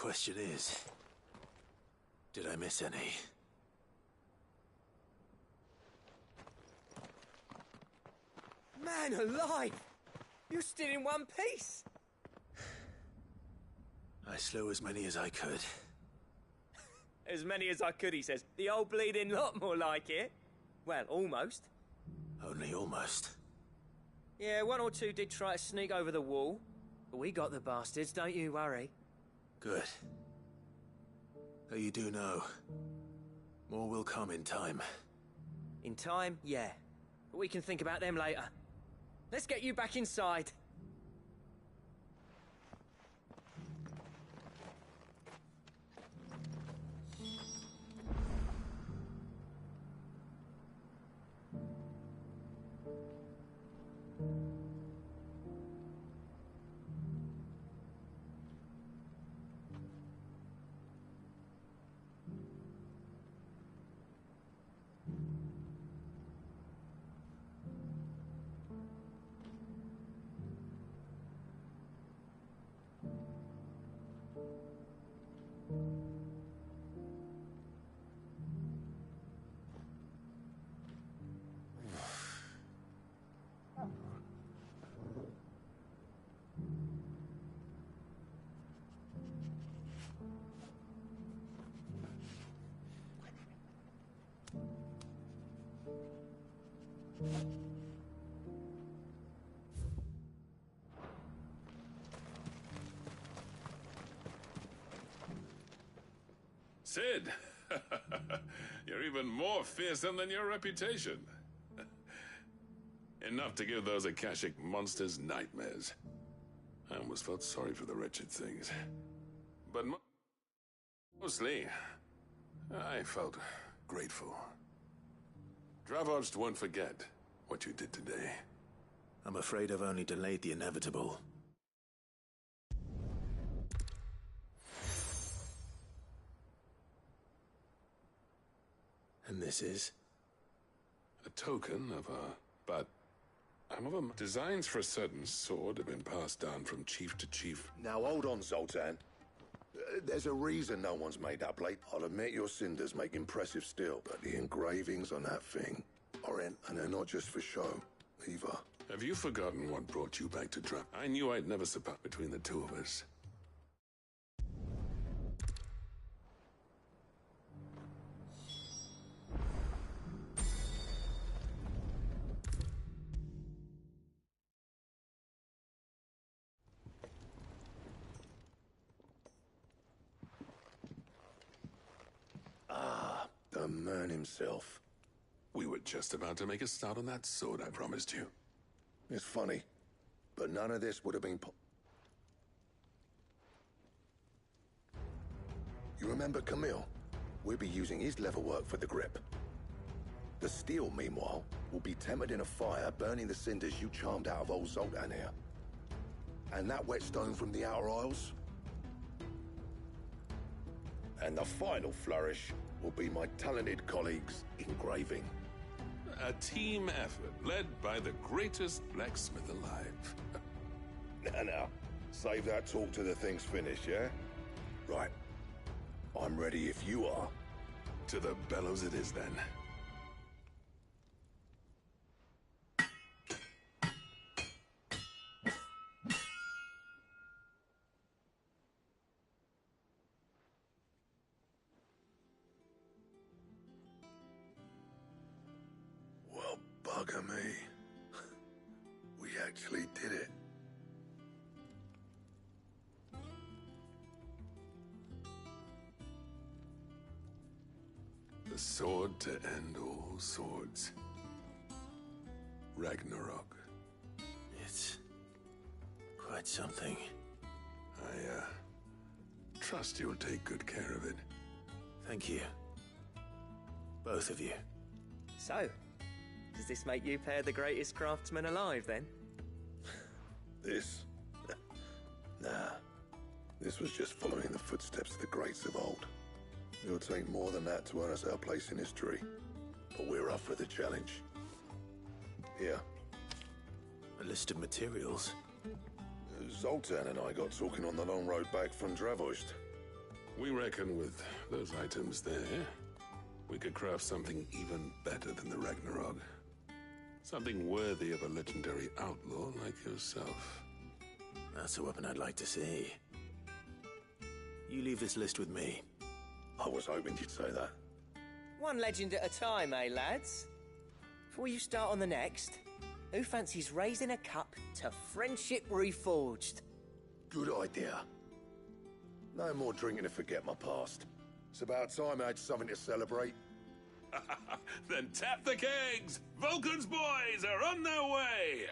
question is, did I miss any? Man alive! You're still in one piece! I slew as many as I could. As many as I could, he says. The old bleeding lot, more like it. Well, almost. Only almost. Yeah, one or two did try to sneak over the wall. But we got the bastards, don't you worry. Good. Though you do know, more will come in time. In time, yeah. But we can think about them later. Let's get you back inside. Cid! You're even more fearsome than your reputation. Enough to give those Akashic monsters nightmares. I almost felt sorry for the wretched things. But mostly, I felt grateful. Dravost won't forget what you did today. I'm afraid I've only delayed the inevitable. And this is? A token of but designs for a certain sword have been passed down from chief to chief. Now hold on, Zoltan. There's a reason no one's made that blade. I'll admit your cinders make impressive steel, but the engravings on that thing aren't, and they're not just for show, either. Have you forgotten what brought you back to Drav? I knew I'd never surpass between the two of us. The man himself. We were just about to make a start on that sword I promised you. It's funny, but none of this would have been You remember Camille? We'll be using his leatherwork for the grip. The steel, meanwhile, will be tempered in a fire, burning the cinders you charmed out of old Zoltan here. And that whetstone from the Outer Isles? And the final flourish will be my talented colleagues' engraving. A team effort led by the greatest blacksmith alive. Now, save that talk till the thing's finished, yeah? Right. I'm ready if you are. To the bellows it is, then. Well, bugger me. We actually did it. The sword to end all swords. Ragnarok. It's quite something. I trust you'll take good care of it. Thank you. Both of you. So, does this make you pair the greatest craftsmen alive, then? This? Nah. This was just following the footsteps of the greats of old. It'll take more than that to earn us our place in history. But we're up for the challenge. Here. A list of materials. Zoltan and I got talking on the long road back from Dravost. We reckon with those items there, we could craft something even better than the Ragnarok. Something worthy of a legendary outlaw like yourself. That's a weapon I'd like to see. You leave this list with me. I was hoping you'd say that. One legend at a time, eh, lads? Before you start on the next, who fancies raising a cup to Friendship Reforged? Good idea. No more drinking to forget my past. It's about time I had something to celebrate. Then tap the kegs! Vulcan's boys are on their way!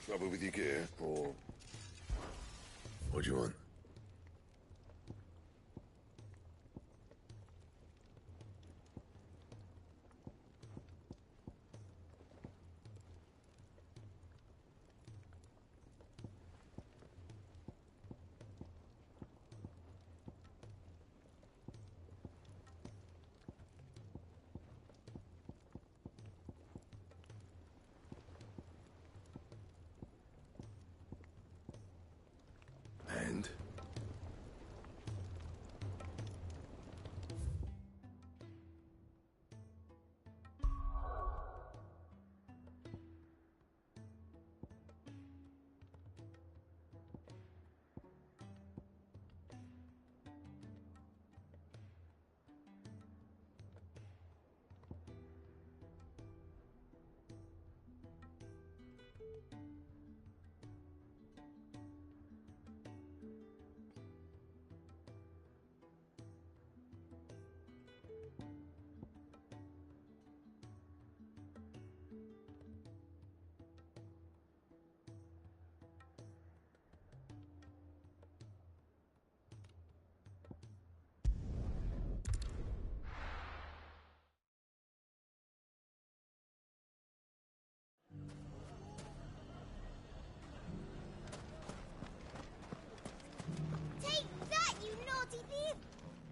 Trouble with your gear, or... What do you want? And?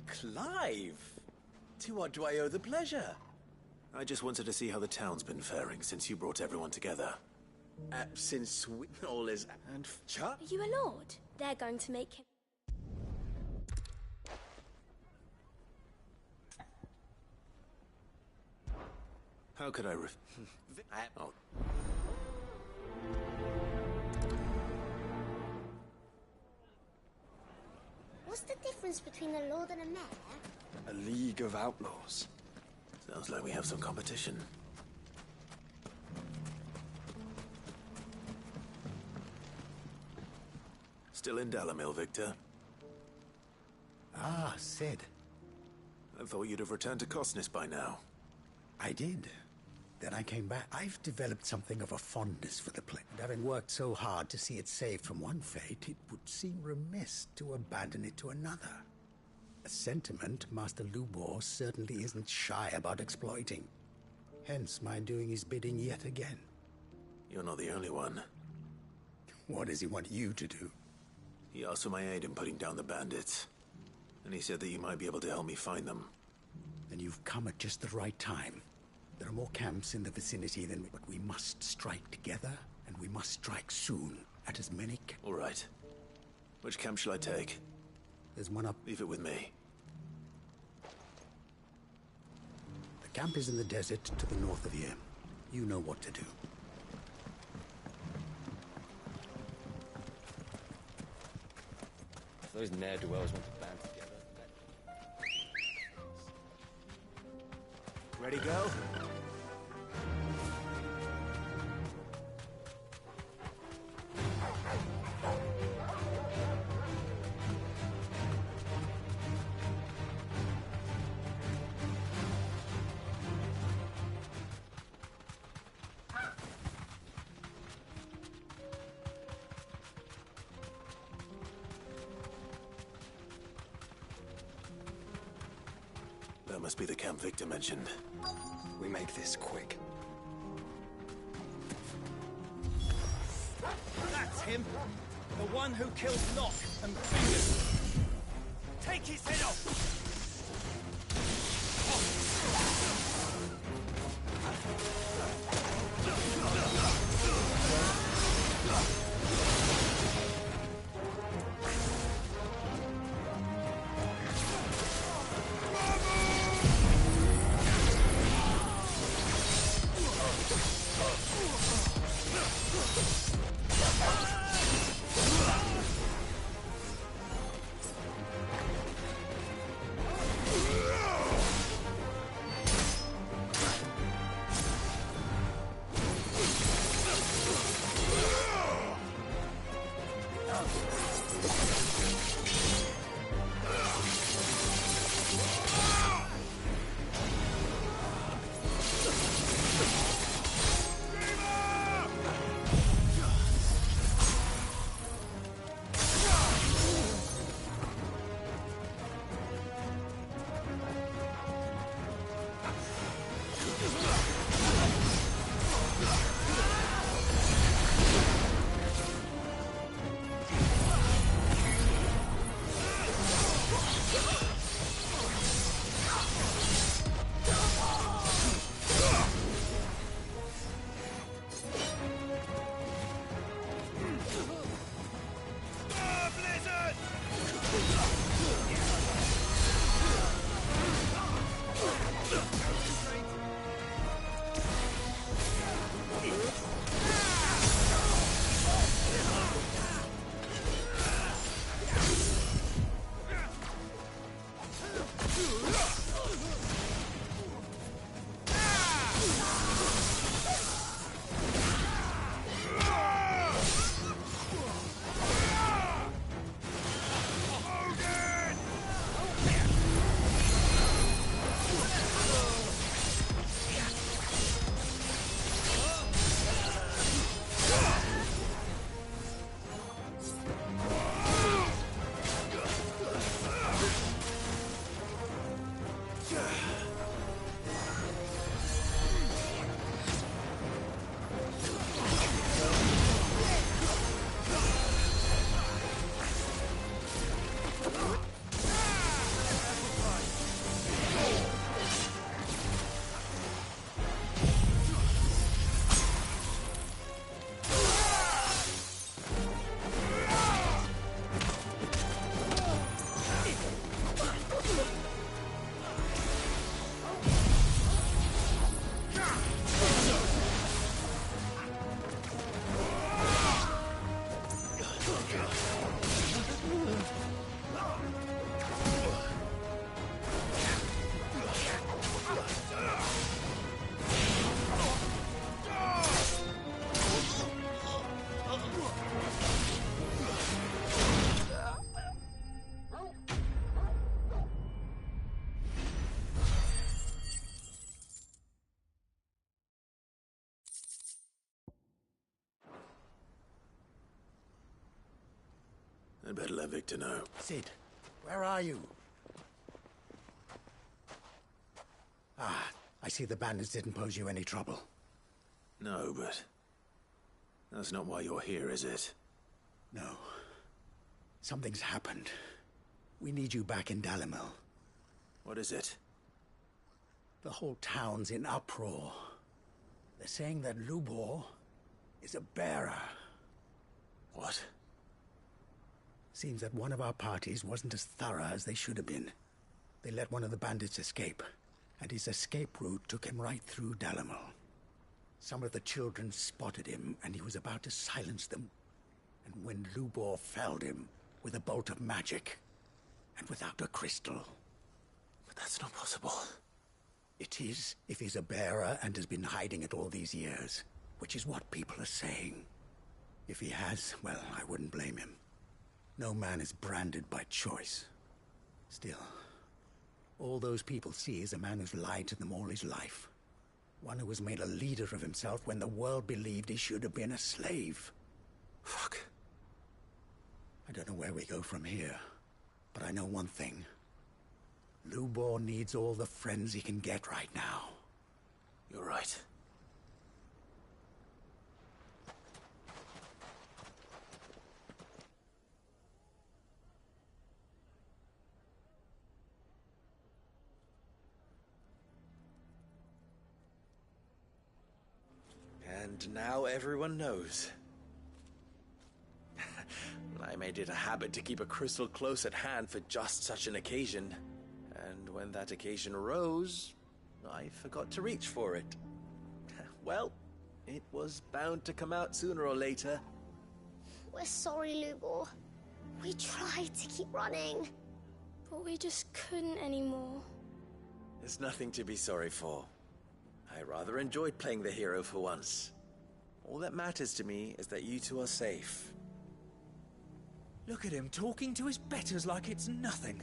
Clive! To what do I owe the pleasure? I just wanted to see how the town's been faring since you brought everyone together. Since we all is... and... Are you a lord? They're going to make him... How could I oh. What's the difference between a lord and a mayor? A league of outlaws. Sounds like we have some competition. Still in Dalamil, Victor? Ah, Cid. I thought you'd have returned to Cosnis by now. I did. Then I came back. I've developed something of a fondness for the place. And having worked so hard to see it saved from one fate, it would seem remiss to abandon it to another. A sentiment Master Lubor certainly isn't shy about exploiting. Hence my doing his bidding yet again. You're not the only one. What does he want you to do? He asked for my aid in putting down the bandits. And he said that you might be able to help me find them. Then you've come at just the right time. There are more camps in the vicinity than... But we must strike together, and we must strike soon, at as many... All right. Which camp shall I take? There's one up... Leave it with me. The camp is in the desert to the north of here. You know what to do. If those ne'er-do-wells want to band together... Ready, go? That must be the camp Victor mentioned. We make this quick. That's him! The one who killed Locke and Fingers! Take his head off! I'd better let Victor know. Cid, where are you? Ah, I see the bandits didn't pose you any trouble. No, but that's not why you're here, is it? No. Something's happened. We need you back in Dalimil. What is it? The whole town's in uproar. They're saying that Lubor is a bearer. What? Seems that one of our parties wasn't as thorough as they should have been. They let one of the bandits escape, and his escape route took him right through Dalimil. Some of the children spotted him, and he was about to silence them. And when Lubor felled him with a bolt of magic, and without a crystal. But that's not possible. It is, if he's a bearer and has been hiding it all these years, which is what people are saying. If he has, well, I wouldn't blame him. No man is branded by choice. Still, all those people see is a man who's lied to them all his life. One who was made a leader of himself when the world believed he should have been a slave. Fuck. I don't know where we go from here, but I know one thing. Lubor needs all the friends he can get right now. You're right. And now everyone knows. I made it a habit to keep a crystal close at hand for just such an occasion. And when that occasion arose, I forgot to reach for it. Well, it was bound to come out sooner or later. We're sorry, Lubor. We tried to keep running, but we just couldn't anymore. There's nothing to be sorry for. I rather enjoyed playing the hero for once. All that matters to me is that you two are safe. Look at him talking to his betters like it's nothing.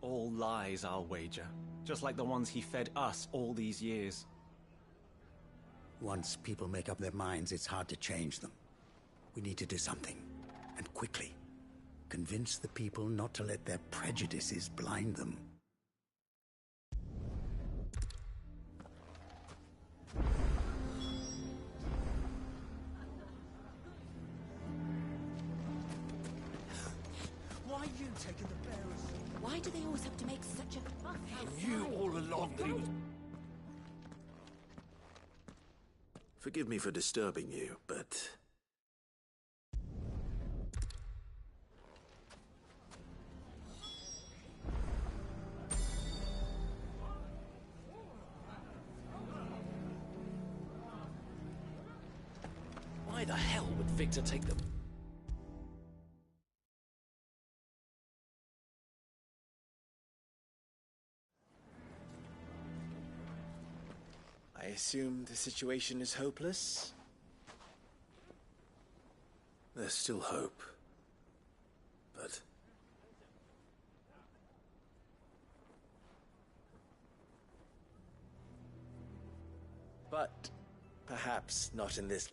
All lies, I'll wager. Just like the ones he fed us all these years. Once people make up their minds, it's hard to change them. We need to do something, and quickly. Convince the people not to let their prejudices blind them. Why are you taking the bearers? Why do they always have to make such a fuss outside? You all along that he was... Forgive me for disturbing you, but... Why the hell would Victor take them? I assume the situation is hopeless? There's still hope. But... But perhaps not in this.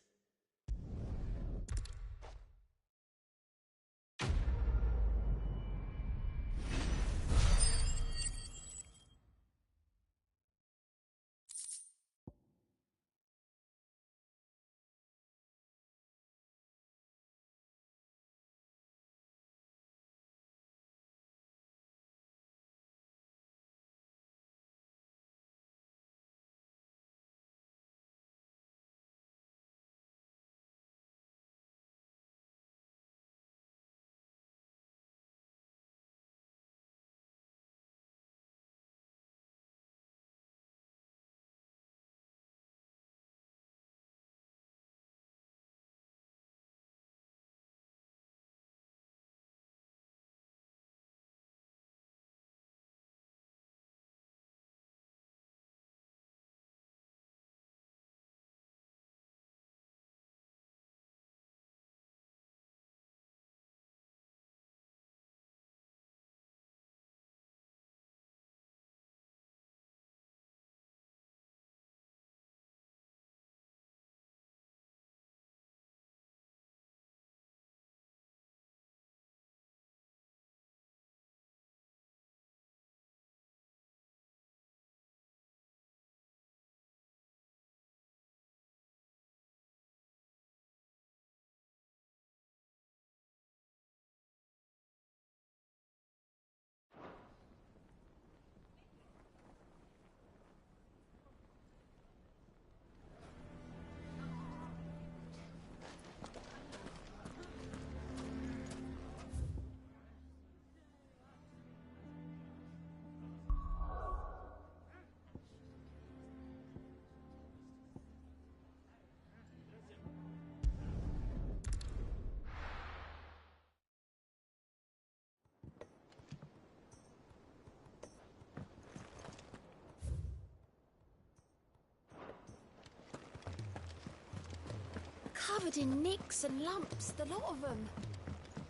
Covered in nicks and lumps, the lot of them.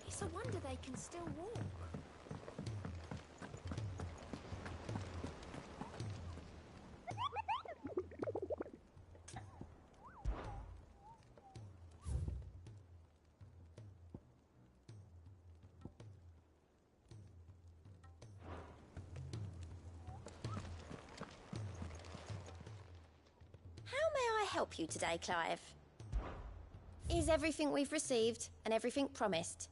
It's a wonder they can still walk. help you today, Clive? Is everything we've received and everything promised?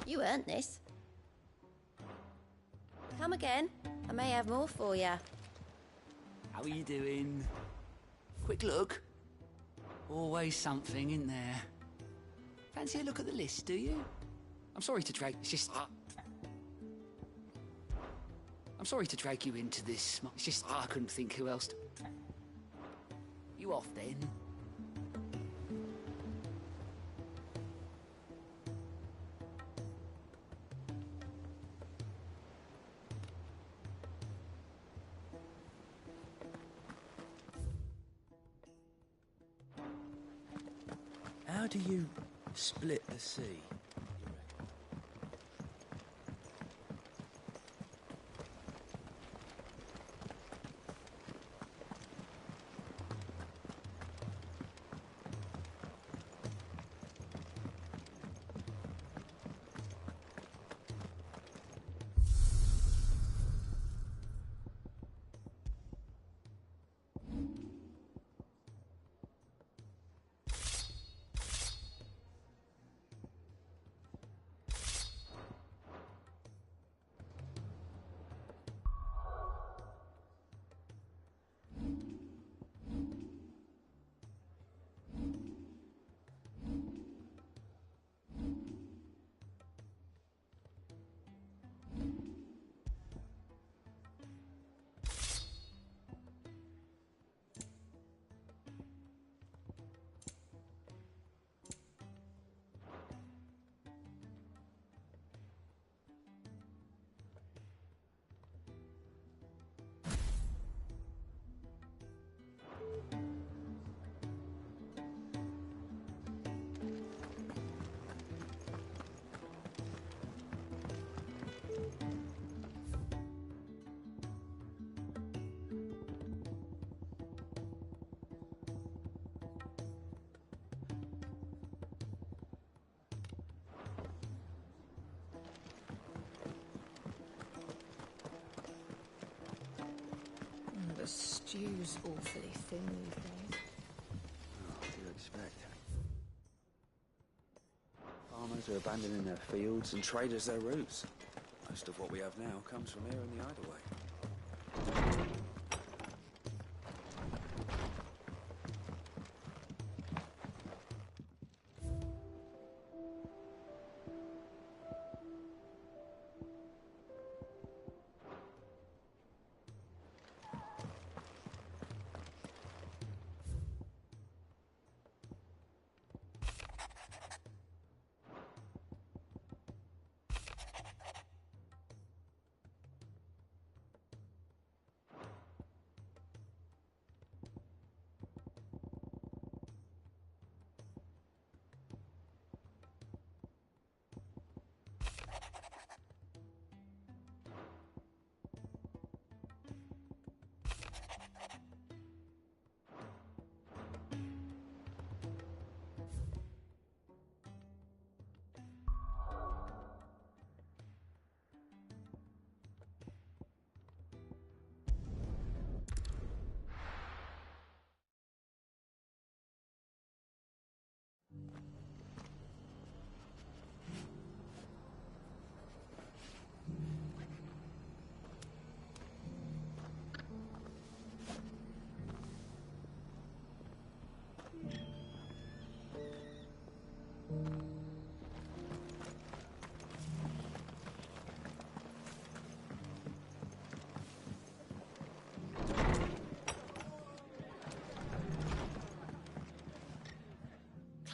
You earned this. Come again. I may have more for you. How are you doing? Quick look. Always something in there. Fancy a look at the list, do you? I'm sorry to drag... It's just... I'm sorry to drag you into this. It's just I couldn't think who else to... You off, then? How do you split the sea? The stew's awfully thin these days. What do you expect? Farmers are abandoning their fields and traders their roots. Most of what we have now comes from here in the Idleway.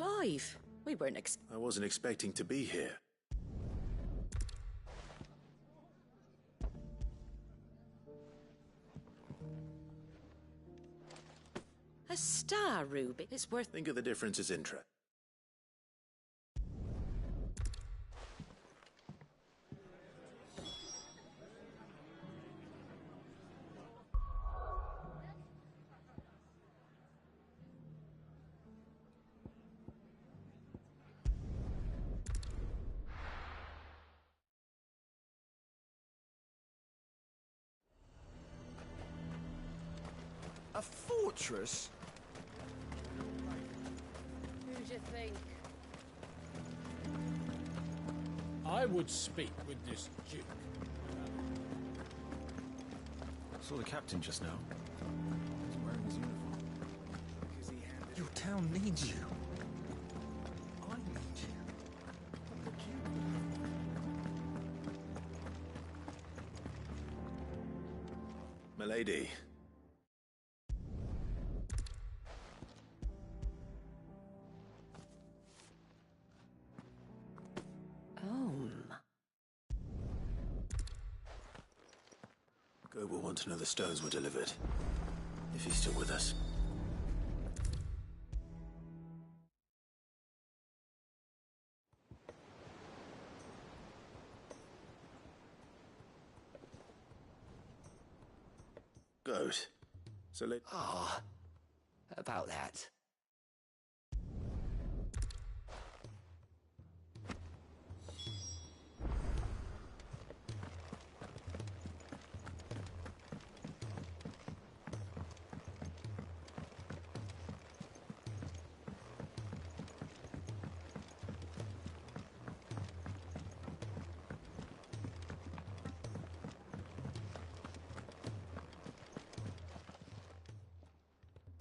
Clive, we weren't I wasn't expecting to be here. A star ruby. It's worth... Think of the difference as interest. fortress? Who do you think? I would speak with this Duke. I saw the captain just now. He's wearing his uniform. Your town needs you. I need you. Milady. Gob will want to know the stones were delivered. If he's still with us. Good. So let... Ah, about that.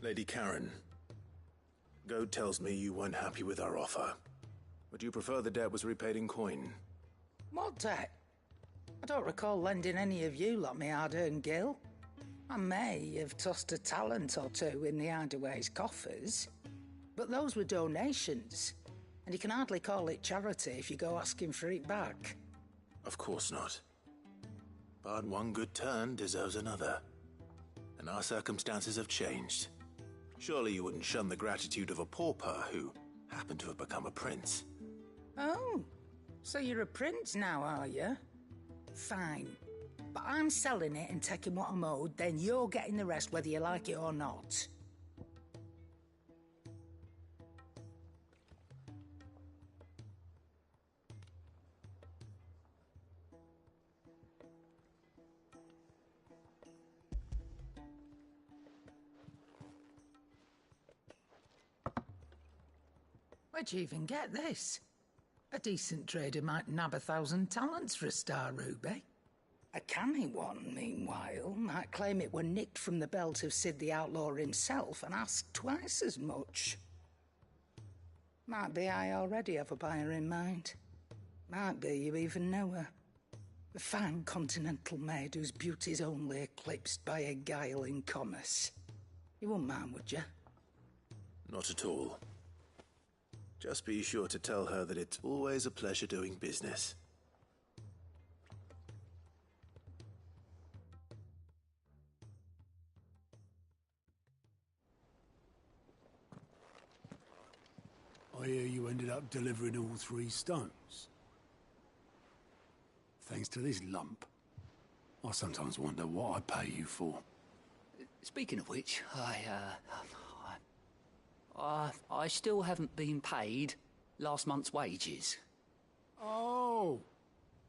Lady Karen, Goad tells me you weren't happy with our offer. Would you prefer the debt was repaid in coin? What debt? I don't recall lending any of you lot me hard-earned gil. I may have tossed a talent or two in the Hideaway's coffers, but those were donations, and you can hardly call it charity if you go asking for it back. Of course not. But one good turn deserves another. And our circumstances have changed. Surely you wouldn't shun the gratitude of a pauper who happened to have become a prince. Oh, so you're a prince now, are you? Fine. But I'm selling it and taking what I'm owed, then you're getting the rest whether you like it or not. Where'd you even get this? A decent trader might nab 1,000 talents for a star ruby. A canny one, meanwhile, might claim it were nicked from the belt of Sid the Outlaw himself and ask twice as much. Might be I already have a buyer in mind. Might be you even know her. A fine continental maid whose beauty's only eclipsed by a guile in commerce. You wouldn't mind, would you? Not at all. Just be sure to tell her that it's always a pleasure doing business. I hear you ended up delivering all 3 stones. Thanks to this lump. I sometimes wonder what I pay you for. Speaking of which, I still haven't been paid last month's wages. Oh,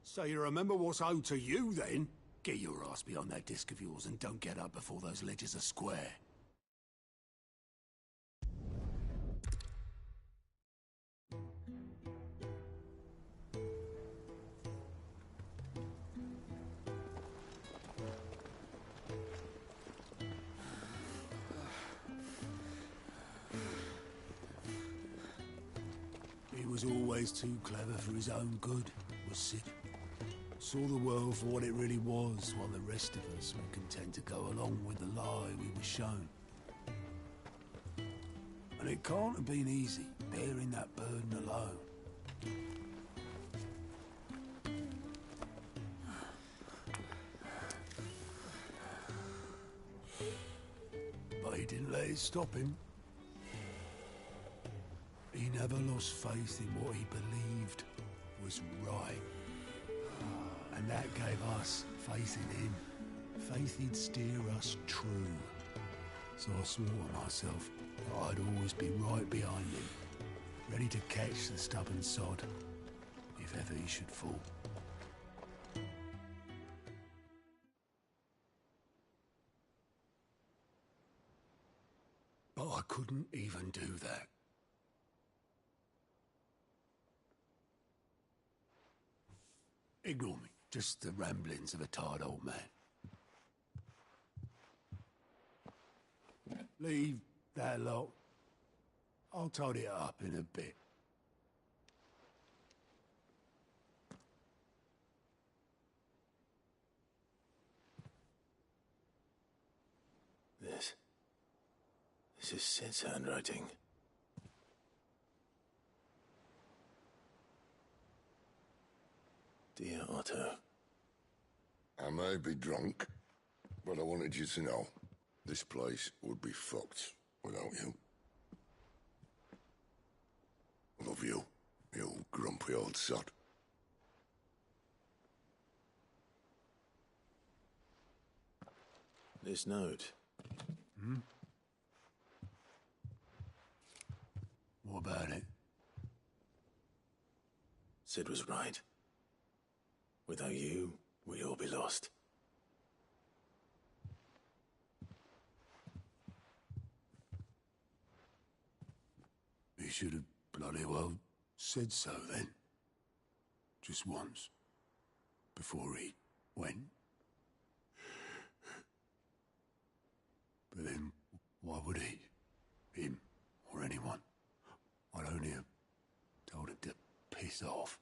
so you remember what's owed to you then? Get your ass behind that disc of yours and don't get up before those ledgers are square. He was always too clever for his own good, was Sid. Saw the world for what it really was, while the rest of us were content to go along with the lie we were shown. And it can't have been easy, bearing that burden alone. But he didn't let it stop him. He never lost faith in what he believed was right. And that gave us faith in him. Faith he'd steer us true. So I swore to myself that I'd always be right behind him, ready to catch the stubborn sod, if ever he should fall. I couldn't even do that. Ignore me. Just the ramblings of a tired old man. Leave that lot. I'll tidy it up in a bit. This is Sid's handwriting. Dear Otto. I may be drunk, but I wanted you to know this place would be fucked without you. Love you, you grumpy old sod. This note. Hmm? What about it? Sid was right. Without you, we'd all be lost. He should have bloody well said so then. Just once. Before he went. But then, why would he? Him, or anyone? I'd only have told him to piss off.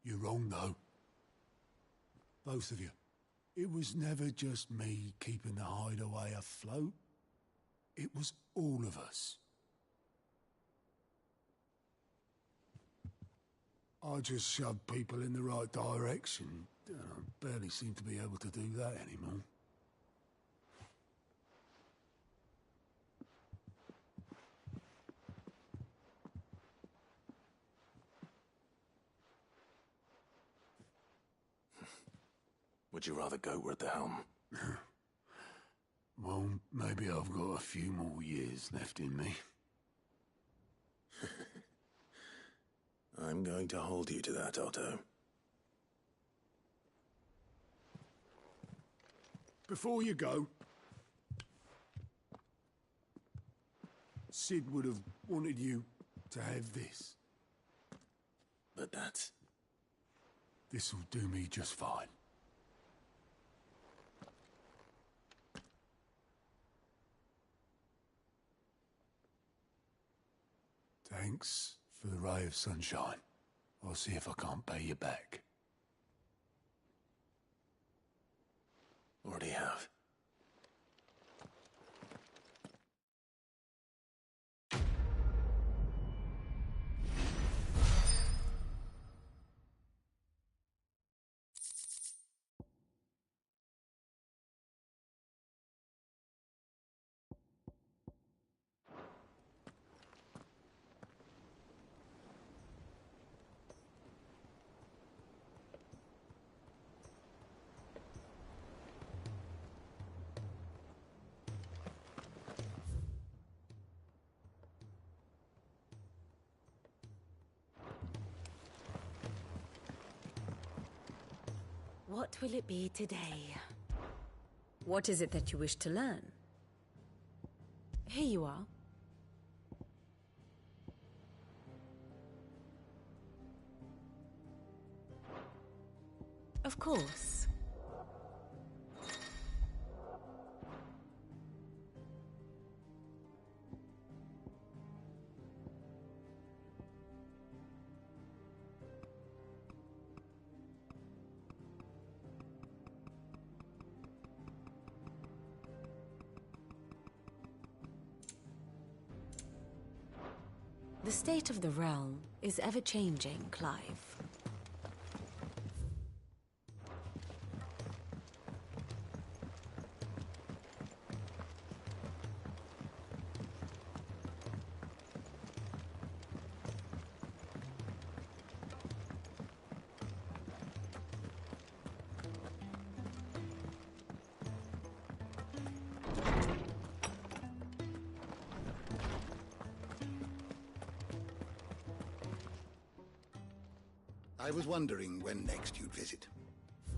You're wrong, though. Both of you. It was never just me keeping the hideaway afloat. It was all of us. I just shoved people in the right direction. I barely seem to be able to do that anymore. Would you rather go at the helm? Well, maybe I've got a few more years left in me. I'm going to hold you to that, Otto. Before you go, Sid would have wanted you to have this. But that's... This'll do me just fine. Thanks for the ray of sunshine. I'll see if I can't pay you back. Already have. What will it be today? What is it that you wish to learn? Here you are. Of course. The state of the realm is ever-changing, Clive. I was wondering when next you'd visit.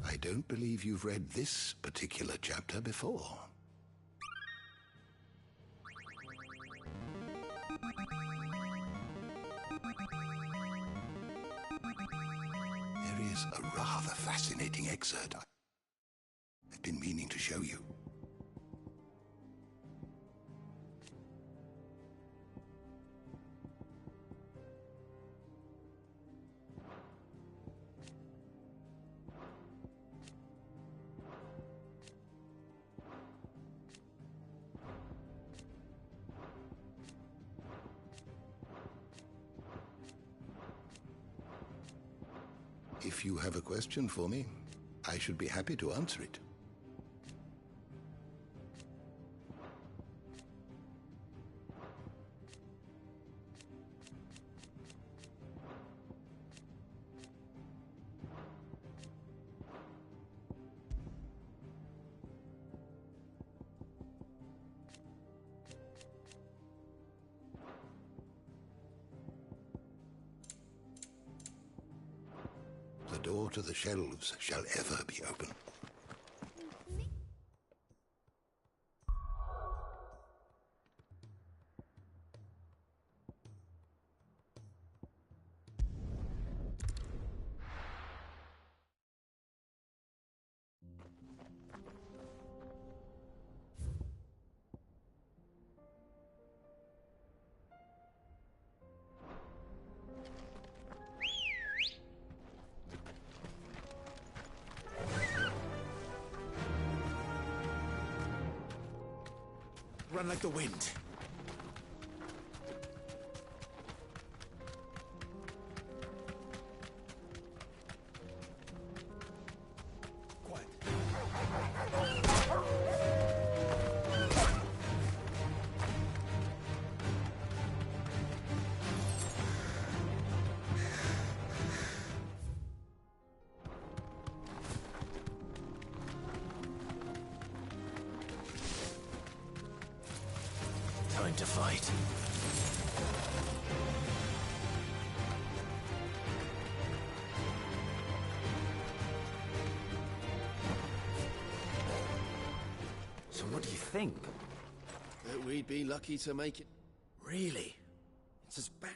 I don't believe you've read this particular chapter before. There is a rather fascinating excerpt I've been meaning to show you. If you have a question for me, I should be happy to answer it. The door to the shelves shall ever be open. Run like the wind. Time to fight. So what do you think? That we'd be lucky to make it. Really? It's as bad.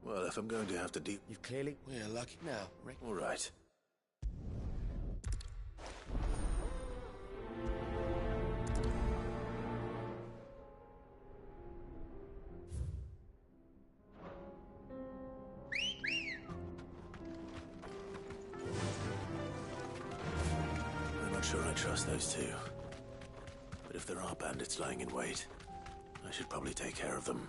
Well, if I'm going to have to deal... You've clearly... We're lucky now, Rick. All right. I'm not sure I trust those two. But if there are bandits lying in wait, I should probably take care of them.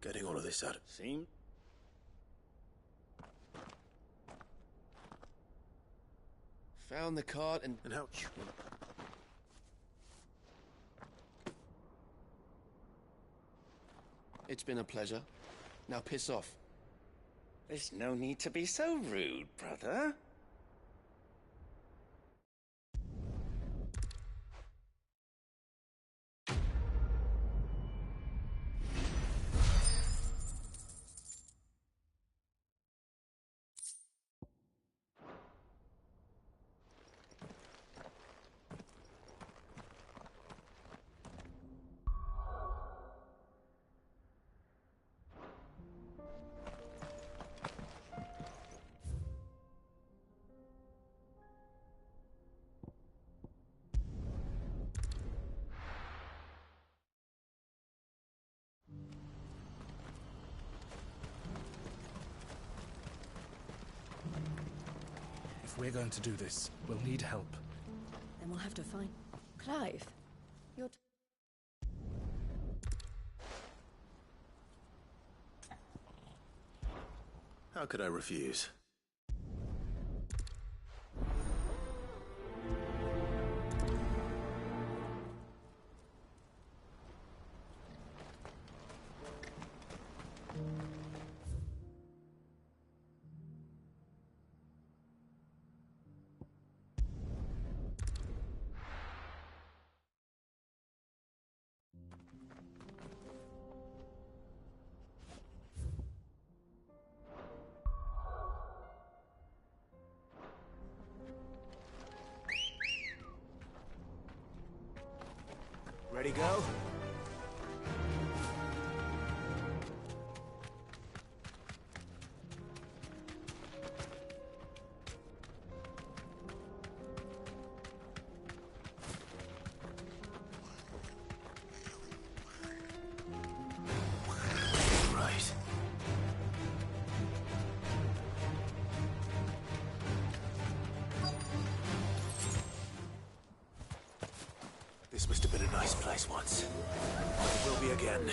Getting all of this out of... Seem? Found the cart and how... It's been a pleasure. Now piss off. There's no need to be so rude, brother. If we're going to do this, we'll need help. Then we'll have to find... Clive, you're... How could I refuse? Ready, go? Right. This must have been a nice place once. It will be again.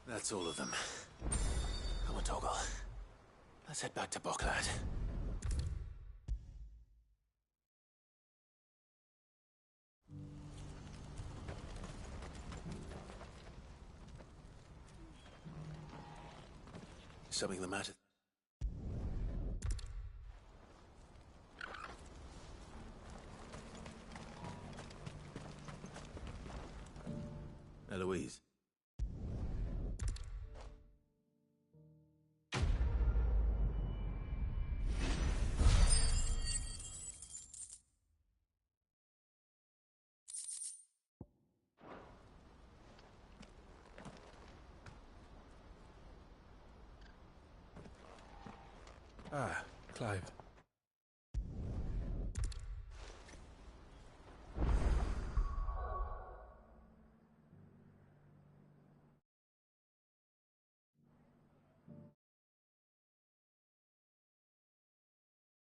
That's all of them. Come on, Toggle. Let's head back to Boklad. Something the matter? Eloise. Ah, Clive.